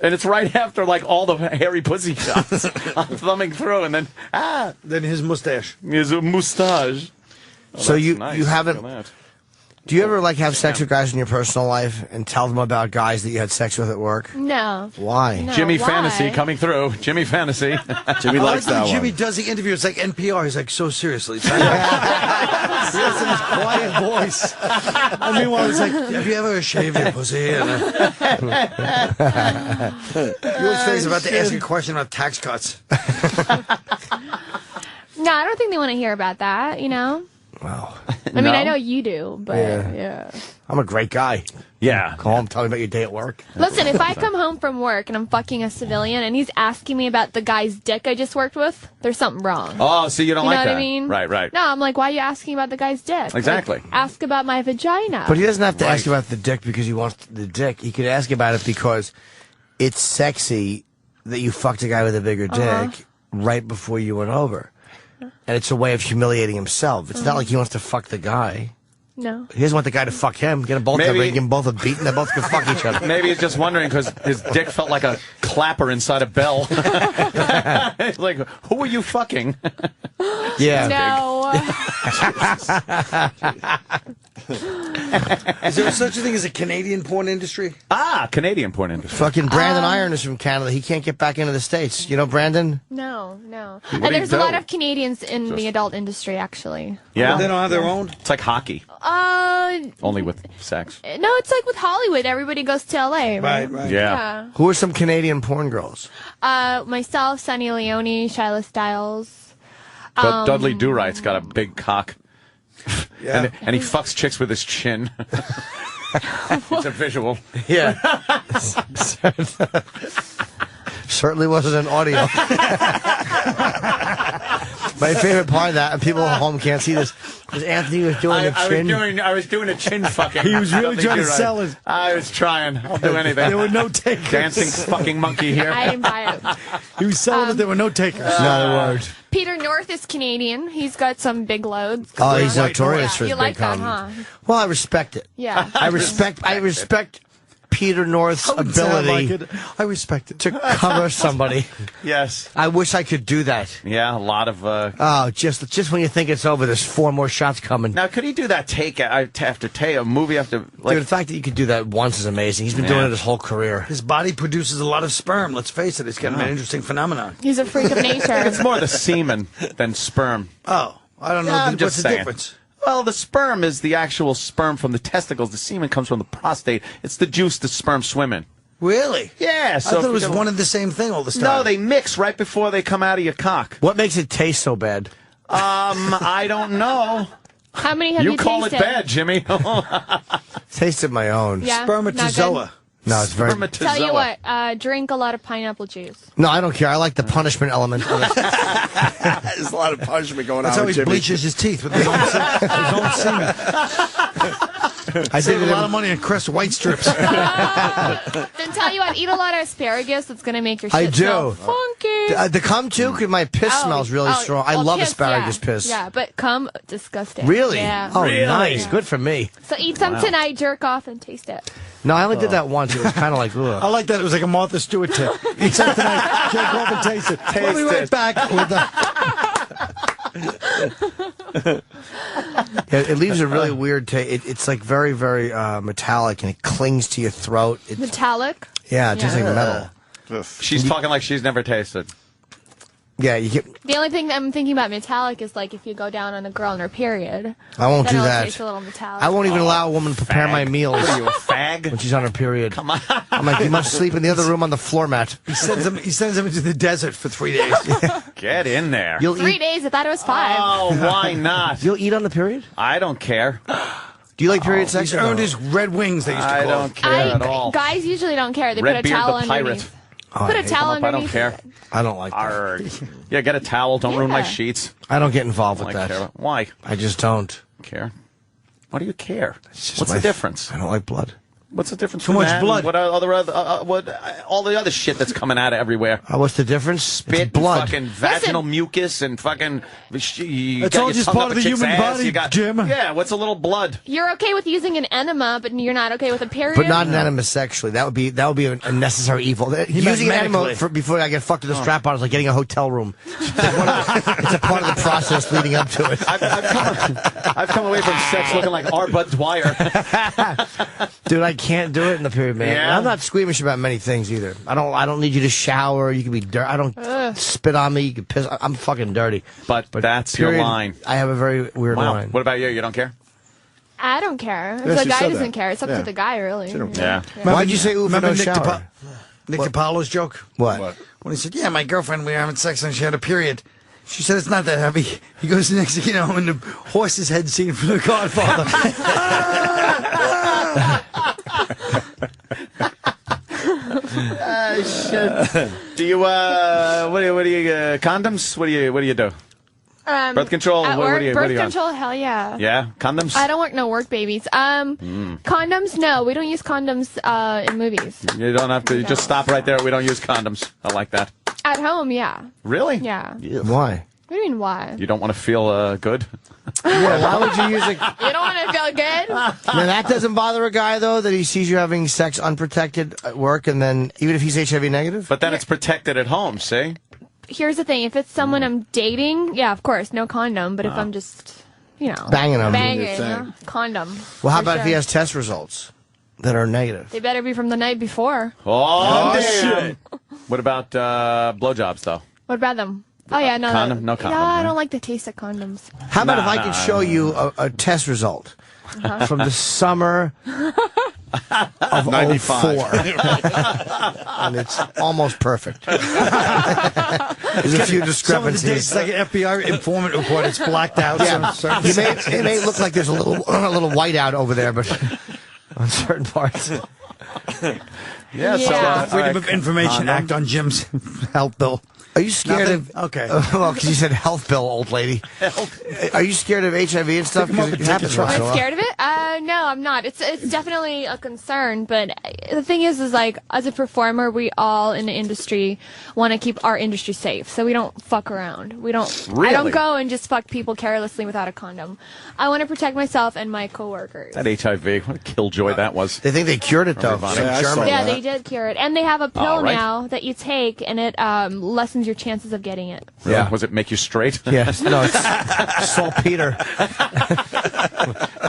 And it's right after, like, all the hairy pussy shots. I'm thumbing through, and then, Then his mustache. His mustache. Oh, So you nice. haven't... Do you ever, like, have sex with guys in your personal life and tell them about guys that you had sex with at work? No. Why? No, Jimmy why? Fantasy coming through. Jimmy Fantasy. Jimmy likes that one. Jimmy does the interview. It's like NPR. He's like, so seriously. He has his quiet voice. I mean, well, it's like, have you ever shaved your pussy? And, he always thinks about to ask a question about tax cuts. No, I don't think they want to hear about that, you know? Wow. I mean, I know you do, but yeah. I'm a great guy. Yeah. Call him, tell me about your day at work. Listen, if I come home from work and I'm fucking a civilian and he's asking me about the guy's dick I just worked with, there's something wrong. Oh, so you don't You know like what that? I mean? Right. No, I'm like, why are you asking about the guy's dick? Exactly. Like, ask about my vagina. But he doesn't have to ask about the dick because he wants the dick. He could ask about it because it's sexy that you fucked a guy with a bigger dick right before you went over. And it's a way of humiliating himself. It's not like he wants to fuck the guy. No. He doesn't want the guy to fuck him. Get them both Maybe- give them both a beat and they both can fuck each other. Maybe he's just wondering because his dick felt like a clapper inside a bell. It's like, who are you fucking? Yeah. No. Is there such a thing as a Canadian porn industry? Canadian porn industry. Fucking Brandon Iron is from Canada. He can't get back into the States. You know Brandon? No. do And there's you a lot do? of Canadians in the adult industry, actually. Yeah. They don't have their own? It's like hockey, only with sex. No, it's like with Hollywood. Everybody goes to LA, right? Right. Yeah. Who are some Canadian porn girls? Myself, Sunny Leone, Shyla Stiles. Dudley Do-Right's got a big cock. Yeah. And he fucks chicks with his chin. It's a visual. Yeah. Certainly wasn't an audio. My favorite part of that, and people at home can't see this, Because Anthony was doing a chin. I was doing a chin fucking. He was really trying to sell it. I was trying. I'll do anything. There were no takers. Dancing fucking monkey here. I didn't buy it. He was selling it. There were no takers. No, there weren't. Peter North is Canadian. He's got some big loads. Oh, he's notorious for his you big like that, comedy. huh? Well, I respect it. Yeah. I respect Peter North's ability I respect it. to cover somebody. Yes. I wish I could do that. Yeah, a lot of. Oh, just when you think it's over, there's 4 more shots coming. Now, could he do that take after take, a movie after? Like, Dude, the fact that you could do that once is amazing. He's been doing it his whole career. His body produces a lot of sperm. Let's face it. It's kind of an interesting phenomenon. He's a freak of nature. it's more the semen than sperm. Oh, I don't know. Yeah, I'm What's just the saying. difference? Well, the sperm is the actual sperm from the testicles. The semen comes from the prostate. It's the juice the sperm swim in. Really? Yeah. So I thought it was one and the same thing all the time. No, they mix right before they come out of your cock. What makes it taste so bad? I don't know. How many have you call tasted? it bad, Jimmy. Tasted my own. Yeah, Spermatozoa. No, it's very. Tell you what, drink a lot of pineapple juice. No, I don't care. I like the punishment element of it. There's a lot of punishment going That's on how with he Jimmy. bleaches his teeth with his own semen. I saved a lot of money on Crest white strips. Then tell you what, eat a lot of asparagus. That's going to make your shit I do. smell funky. The cum too, because my piss smells really strong. I love piss, asparagus yeah. piss. Yeah, but cum, disgusting. Really? Yeah. Oh, Really? nice. Good for me. So eat some tonight, jerk off, and taste it. No, I only did that once. It was kind of like, I ugh. like that. It was like a Martha Stewart tip. Eat something tonight, take off and taste it. We'll be right back with the... Yeah, it leaves a really weird taste. It's like very, very metallic, and it clings to your throat. Metallic? Yeah, it tastes like metal. She's talking like she's never tasted. Yeah, you get. The only thing I'm thinking about metallic is like if you go down on a girl in her period. I won't then do it'll that. taste a little metallic. I won't even allow a woman to prepare my meals. What are you, a fag? When she's on her period. Come on. I'm like, you must sleep in the other room on the floor mat. He sends them into the desert for 3 days. Get in there. You'll 3 eat. days. I thought it was 5. Oh, why not? You'll eat on the period? I don't care. Do you like period sex? He's earned his red wings, they used to I call don't care at all. Guys usually don't care. They Red put a Beard towel the pirate. underneath. Oh, Put a I hate towel them. I don't underneath. care. I don't like that. Arrgh. Yeah, get a towel. Don't ruin my Yeah. sheets. I don't get involved I with don't that. care. Why? I just don't. Care? Why do you care? It's just What's the difference? I don't like blood. What's the difference? Too between much that blood. and What other all the other shit that's coming out of everywhere? What's the difference? Spit, It's blood. fucking vaginal mucus, and fucking. You It's got all your just tongue part up of a the chick's human ass, body, you got, Jim. Yeah, what's a little blood? You're okay with using an enema, but you're not okay with a period. But not an enema sexually. That would be a necessary evil. Using an enema medically. before I get fucked with a strap on is like getting a hotel room. It's a part of the process leading up to it. I've come away from sex looking like R. Bud Dwyer. Dude, I can't do it in the period, man. Yeah? I'm not squeamish about many things either. I don't need you to shower. You can be dirty. I don't spit on me. You can piss. I'm fucking dirty. But that's your period, line. I have a very weird Wow. line. What about you? You don't care? I don't care. If Yes, the you guy said doesn't that. care, it's up Yeah. to the guy, really. Yeah. Why'd you say ooh for Remember no Nick shower? Nick DiPaolo's joke? What? When he said, yeah, my girlfriend, we were having sex and she had a period. She said, it's not that heavy. He goes, next thing you know, in the horse's head scene from The Godfather. Shit. Do you what do you condoms? What do you do? Birth control? At What work, are you- birth what are you on? control, hell yeah. Yeah, condoms. I don't work no work babies. Condoms, no. We don't use condoms in movies. You don't have to. You just stop right there. We don't use condoms. I like that. At home, yeah. Really? Yeah. Why? What do you mean, why? You don't want to feel good? Yeah, why would you use a... You don't want to feel good? Now, that doesn't bother a guy, though, that he sees you having sex unprotected at work, and then, even if he's HIV negative? But then it's protected at home, see? Here's the thing. If it's someone I'm dating, yeah, of course, no condom. But if I'm just, Banging him. condom. Well, how for about if he sure. has test results that are negative? They better be from the night before. Oh, damn. What about blowjobs, though? What about them? Oh, yeah, no. Condom? No condom, Yeah, I right? don't like the taste of condoms. How about if I could show you a test result from the summer of 95. 04? And it's almost perfect. There's a few Some of the days, discrepancies. it's like an FBI informant report. It's blacked out. Yeah, Certain it may look like there's a little whiteout over there, but on certain parts. Yeah, so Yeah. Freedom of Information Condom. Act on Jim's health bill. Are you scared of? Okay. Well, because you said health bill, old lady. Are you scared of HIV and stuff? Because it happens once in a I'm while. scared of it? No, I'm not. It's definitely a concern, but the thing is like, as a performer, we all in the industry want to keep our industry safe, so we don't fuck around. We don't. Really? I don't go and just fuck people carelessly without a condom. I want to protect myself and my coworkers. That HIV, what a killjoy that was. They think they cured it though. Yeah, they did cure it, and they have a pill right. now that you take, and it lessens your chances of getting it. Really? Yeah. Was it make you straight? Yes. No, it's saltpeter.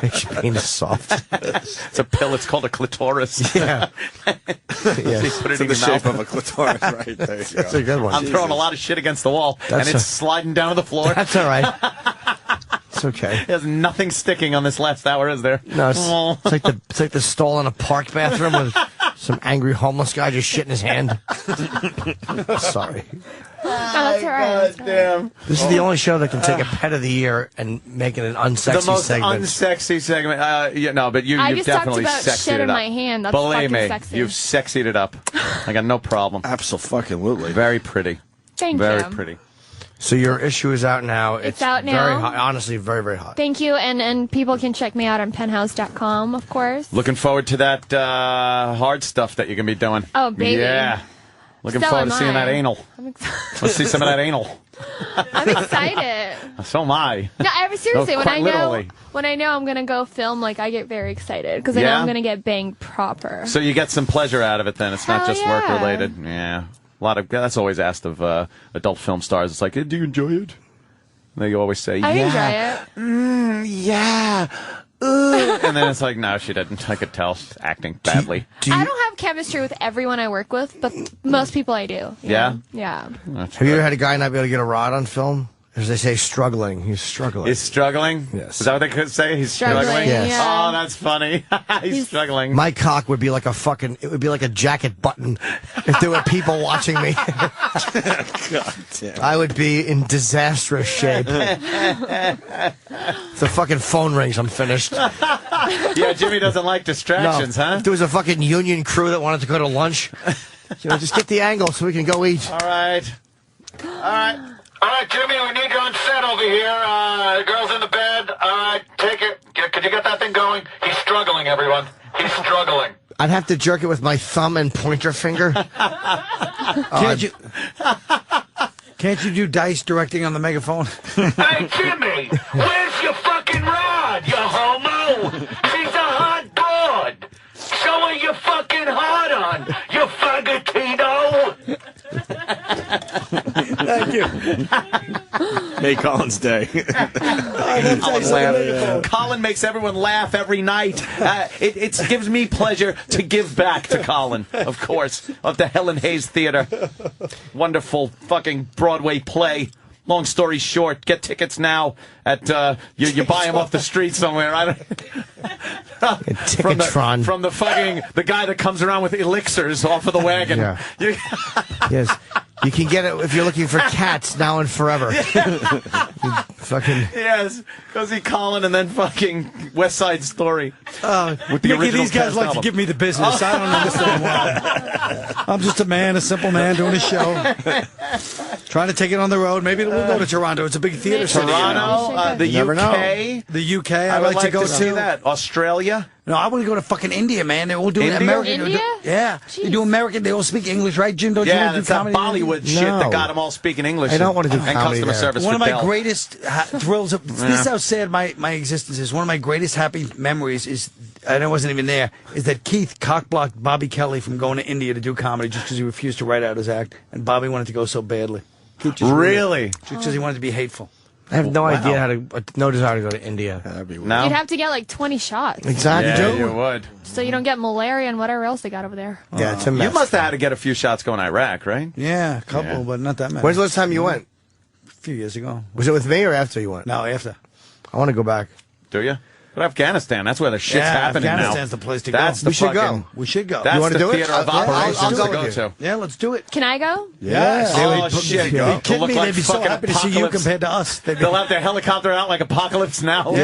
Makes your penis soft. It's a pill. It's called a clitoris. Yeah. So you put it in the your shape mouth. of a clitoris, right? There you That's a good one. I'm throwing a lot of shit against the wall, and it's sliding down to the floor. That's all right. It's okay. There's nothing sticking on this last hour, is there? No, it's like the stall in a park bathroom with some angry homeless guy just shitting his hand. Sorry. No, that's all right. That's all right. Damn. This is the only show that can take a pet of the year and make it an unsexy The most segment. unsexy segment. No, but I you've just talked definitely about sexied shit it in up. my hand. That's Believe fucking me, sexy. you've sexied it up. I got no problem. Absolutely. Very pretty. Thank Very you. pretty. So your issue is out now. It's out now. Very hot. Honestly, very, very hot. Thank you, and people can check me out on penthouse.com, of course. Looking forward to that hard stuff that you're going to be doing. Oh, baby. Yeah. Looking So forward to am seeing I. that anal. I'm excited. Let's see some of that anal. I'm excited. So am I. No, seriously, No, when quite I know literally. I'm gonna go film, like I get very excited because I know Yeah? I'm gonna get banged proper. So you get some pleasure out of it then. It's not Hell just yeah. work related. Yeah. A lot of that's always asked of adult film stars. It's like, do you enjoy it? They always say, I yeah. enjoy it. Yeah. And then it's like, no, she didn't. I could tell she's acting badly. I don't have chemistry with everyone I work with, but most people I do. Yeah? Yeah. Have you ever had a guy not be able to get a rod on film? As they say, struggling. He's struggling. He's struggling? Yes. Is that what they could say? He's Struggling, struggling? Yes. yeah. Oh, that's funny. He's struggling. My cock would be like it would be like a jacket button if there were people watching me. God damn. I would be in disastrous shape. If the fucking phone rings, I'm finished. Yeah, Jimmy doesn't like distractions, huh? If there was a fucking union crew that wanted to go to lunch, just get the angle so we can go eat. All right. All right, Jimmy, we need you on set over here. The girl's in the bed. All right, take it. Could you get that thing going? He's struggling, everyone. He's struggling. I'd have to jerk it with my thumb and pointer finger. Can't you do dice directing on the megaphone? Hey, Jimmy, where's your fucking rod, you homo? She's a hot broad. Show her your fucking hard on, you faggotino. Thank you. Made Colin's day. Colin makes everyone laugh every night. It gives me pleasure to give back to Colin, of course, of the Helen Hayes Theater. Wonderful fucking Broadway play. Long story short, get tickets now at you buy them off the street somewhere. Ticketron. From the fucking the guy that comes around with elixirs off of the wagon. Yeah. Yes. You can get it if you're looking for cats now and forever. Fucking Yes, go see Colin and then fucking West Side Story. With the Mickey, original these guys cast like album. to give me the business. I don't understand why. I'm just a simple man doing a show. Trying to take it on the road. Maybe we'll go to Toronto. It's a big theater city. Toronto, the never UK. The UK, I I'd would like to go see that. Australia. No, I want to go to fucking India, man. They all do India? American. India? Yeah. They do American. They all speak English, right, Jim? Don't you Yeah, want to that's do that comedy? Bollywood shit that No. got them all speaking English. I don't want to do and comedy customer there. service. One of with my Dell. greatest thrills. This is how sad my existence is. One of my greatest happy memories is, and I wasn't even there, is that Keith cockblocked Bobby Kelly from going to India to do comedy just because he refused to write out his act, and Bobby wanted to go so badly. Keith just Really? just because he wanted to be hateful. I have no idea how to, no desire to go to India. That'd be weird. No. You'd have to get like 20 shots, Exactly. Yeah, you would. so you don't get malaria and whatever else they got over there. Yeah, it's a mess. You must have had to get a few shots going to Iraq, right? Yeah, a couple, Yeah. but not that many. When's the last time you went? A few years ago. Was it with me or after you went? No, after. I want to go back. Do you? But Afghanistan, that's where the shit's happening Afghanistan's now. the place to That's go. the We should fucking, go. We should go. That's You wanna the do it? theater of Yeah, I'll operations go to go with you. to. Yeah, let's do it. Can I go? Yes. Oh, shit. Are you They'll kidding look me? like They'd be so fucking happy to see you apocalypse. compared to us. They'd be- They'll have their helicopter out like Apocalypse Now.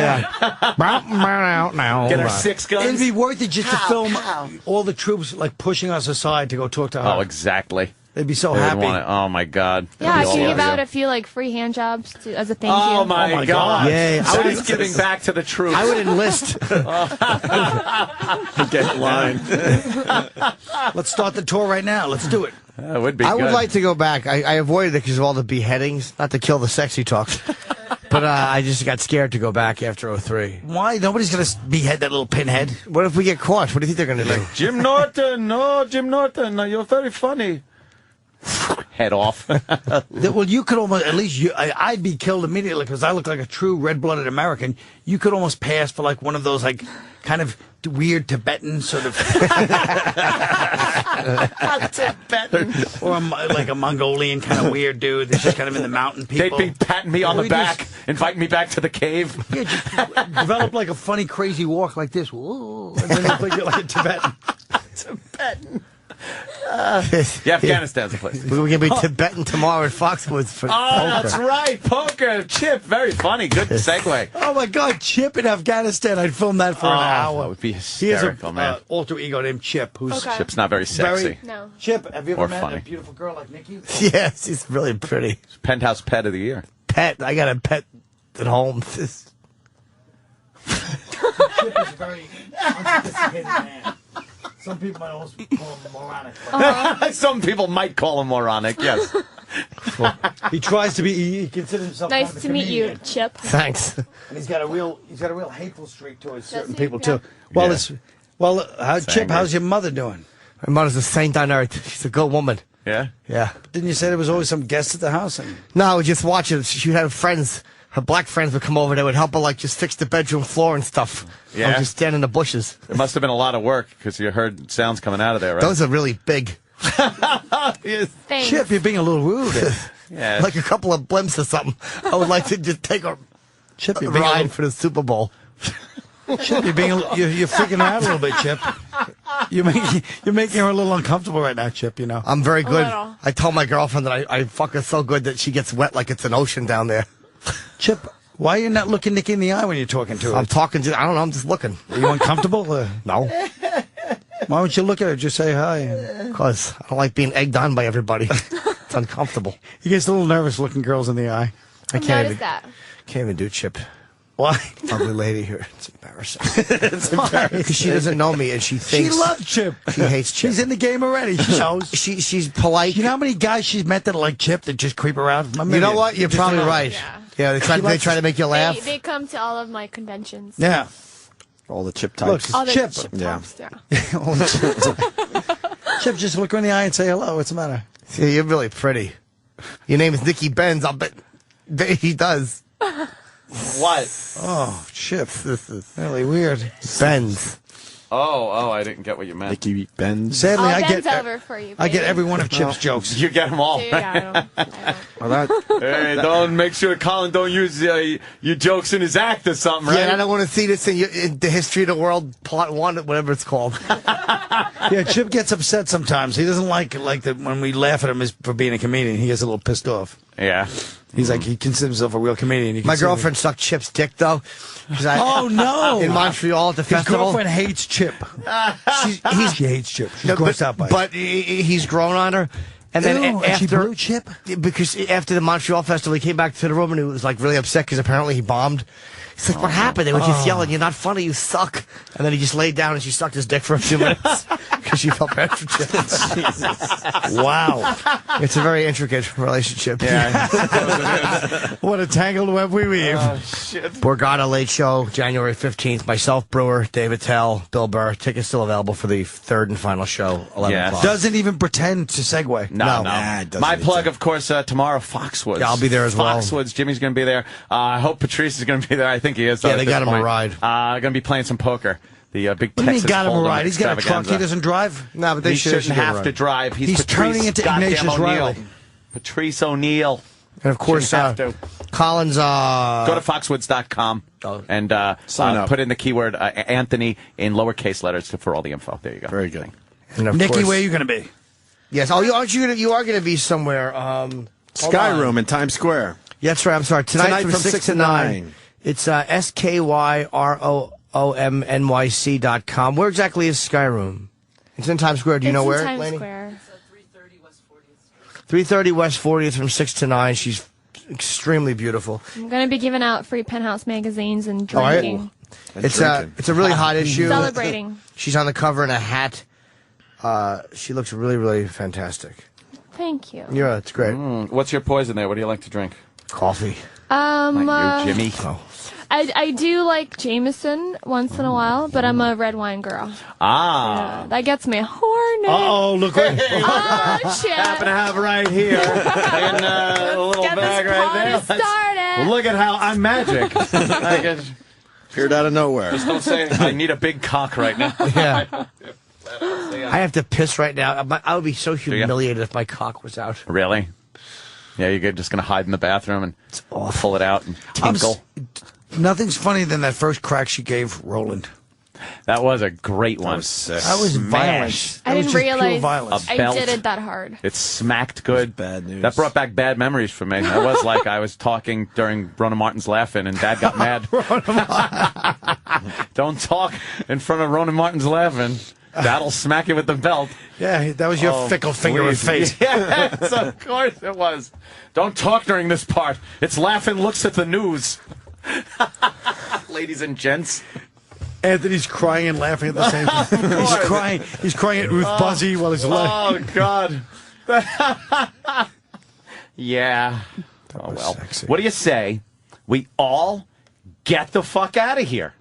Out now. Get our 6 guns. It'd be worth it just to film all the troops like pushing us aside to go talk to her. Oh, exactly. They'd be so They would happy. want it. Oh my God. Yeah, I That'd be can all give over out you. a few like free hand jobs as a thank you. Oh my God! Yay! I would giving back to the troops. I would enlist. Get in line. Let's start the tour right now. Let's do it. That would be. I good. would like to go back. I avoided it because of all the beheadings, not to kill the sexy talk. But I just got scared to go back after 03. Why? Nobody's going to behead that little pinhead. What if we get caught? What do you think they're going to do? Jim Norton, Jim Norton, you're very funny. Head off. Well, you could almost, at least I'd be killed immediately because I look like a true red-blooded American. You could almost pass for like one of those like kind of weird Tibetan sort of. Tibetan. Or like a Mongolian kind of weird dude that's just kind of in the mountain people. They'd be patting me on the back, inviting me back to the cave. Yeah, just develop like a funny, crazy walk like this. Whoa, and then look like you're like a Tibetan. Tibetan. Yeah, Afghanistan's a place. We're going to be Tibetan tomorrow at Foxwoods for poker. That's right. Poker. Chip. Very funny. Good segue. Oh, my God. Chip in Afghanistan. I'd film that for an hour. That would be He has hysterical, a man. alter ego named Chip. Who's Chip's not very sexy. No. Chip, have you Or ever met funny. a beautiful girl like Nikki? Yeah, she's really pretty. Penthouse pet of the year. Pet. I got a pet at home. Chip is a very unsophisticated man. Some people might also call him moronic. Some people might call him moronic, yes. He tries to be. He considers himself. Nice kind of a to meet you, comedian. Chip. Thanks. And he's got a real hateful streak towards certain he? people Yeah. too. Well, Yeah. Chip, angry. how's your mother doing? My mother's a saint on earth. She's a good woman. Yeah? Yeah. Didn't you say there was always some guests at the house? And No, I would just watch it. She would have friends. Her black friends would come over. They would help her, like, just fix the bedroom floor and stuff. I Yeah? would just stand in the bushes. It must have been a lot of work because you heard sounds coming out of there, right? Those are really big. Thanks. Chip, you're being a little rude. Yeah. Like a couple of blimps or something. I would like to just take a Chip, you're being a ride little, for the Super Bowl. Chip, you're freaking her out a little bit, Chip. You're making her a little uncomfortable right now, Chip. You know. I'm very good. little. I told my girlfriend that I fuck her so good that she gets wet like it's an ocean down there. Chip, why are you not looking Nikki in the eye when you're talking to her? I'm talking to, I don't know, I'm just looking. Are you uncomfortable? No, Why don't you look at her? Just say hi. because I don't like being egged on by everybody. It's uncomfortable. He gets a little nervous looking girls in the eye. I can't even, that. can't even do Chip. Why? Ugly lady here. It's embarrassing. It's embarrassing. Because she doesn't know me and she She thinks loves Chip. she hates Chip. She's in the game already. She knows. She's polite. You know how many guys she's met that are like Chip that just creep around? You know what? You're probably right. Yeah. Yeah, they try to make you laugh. They come to all of my conventions. Yeah. All the Chip Look, types. All the Chip. Chip Yeah. talks, yeah. Chip, just look her in the eye and say hello. What's the matter? See, you're really pretty. Your name is Nikki Benz. I'll bet he does. What? Oh, Chip. This is Really weird. Benz. Oh, I didn't get what you meant. Nikki Benz. Sadly, I'll I bend get over for you. I get babe. every one of Chip's jokes. You get them all. Dude, I don't. Oh, that, Hey, don't make sure Colin don't use your jokes in his act or something, right? Yeah, and I don't want to see this in the history of the world, plot one, whatever it's called. Yeah, Chip gets upset sometimes. He doesn't like that when we laugh at him for being a comedian. He gets a little pissed off. Yeah. He's like, he considers himself a real comedian. You can My see girlfriend sucked Chip's dick, though. Oh, no. In Montreal at the His festival. girlfriend hates Chip. She hates Chip. She's No, grossed out by it. but he's grown on her. And then Ew, and she after blew Chip? because after the Montreal festival, he came back to the room and he was like really upset because apparently he bombed. He's like, "What happened?" They were just yelling, "You're not funny, you suck." And then he just laid down and she sucked his dick for a few minutes because she felt bad for Chip. Wow. It's a very intricate relationship. What a tangled web we weave. Borgata Late Show, January 15th. Myself, Brewer, David Tell, Bill Burr. Tickets still available for the third and final show, 11 Yes. o'clock. Doesn't even pretend to segue. No. Nah, it doesn't My need plug, to. of course, tomorrow, Foxwoods. Yeah, I'll be there as well. Foxwoods. Jimmy's going to be there. I hope Patrice is going to be there. I think he is. Yeah, at they this got him a point. ride. Going to be playing some poker. The big What do you mean Texas got him a Hold'em ride? He's got a truck. extravaganza. He doesn't drive? No, but they He shouldn't shouldn't have to drive. He's Patrice turning into goddamn Ignatius O'Neill. Riley. Patrice O'Neill. And of course, Shouldn't have Colin's. Go to foxwoods.com and Sign up. put in the keyword Anthony in lowercase letters for all the info. There you go. Very good. And of Nikki, course, where are you going to be? Yes. Oh, you are going to be somewhere. Sky Room in Times Square. Yeah, that's right. I'm sorry. Tonight from 6 to 9. It's SKYROOMNYC.com. Where exactly is Sky Room? It's in Times Square. Do you know It's in where, Times Laney? Square. 330 West 40th from 6 to 9. She's extremely beautiful. I'm going to be giving out free Penthouse magazines and drinking. It's a really hot issue. Celebrating. She's on the cover in a hat. She looks really, really fantastic. Thank you. Yeah, it's great. What's your poison there? What do you like to drink? Coffee. Not you, Jimmy. I do like Jameson once in a while, but I'm a red wine girl. Ah. That gets me horny. Uh-oh, look what Oh, shit. Happen to have right here in a little Get bag this right party there. started. Well, look at how I'm magic. appeared out of nowhere. Just don't say I need a big cock right now. Yeah. I have to piss right now. I would be so humiliated if my cock was out. Really? Yeah, you're just going to hide in the bathroom and pull it out and tinkle. Nothing's funnier than that first crack she gave Roland. That was a great one. That was violent. I didn't realize A I belt. did it that hard. It smacked good. Bad news. That brought back bad memories for me. I was like, I was talking during Rona Martin's Laughing, and Dad got mad. Don't talk in front of Rona Martin's Laughing. Dad'll smack you with the belt. Yeah, that was your fickle finger in face. Yes, of course it was. Don't talk during this part. It's Laughing looks at the news. Ladies and gents. Anthony's crying and laughing at the same time. He's crying. He's crying at Ruth Buzzy while he's laughing. Oh, God. Yeah. Oh, well. Sexy. What do you say? We all get the fuck out of here.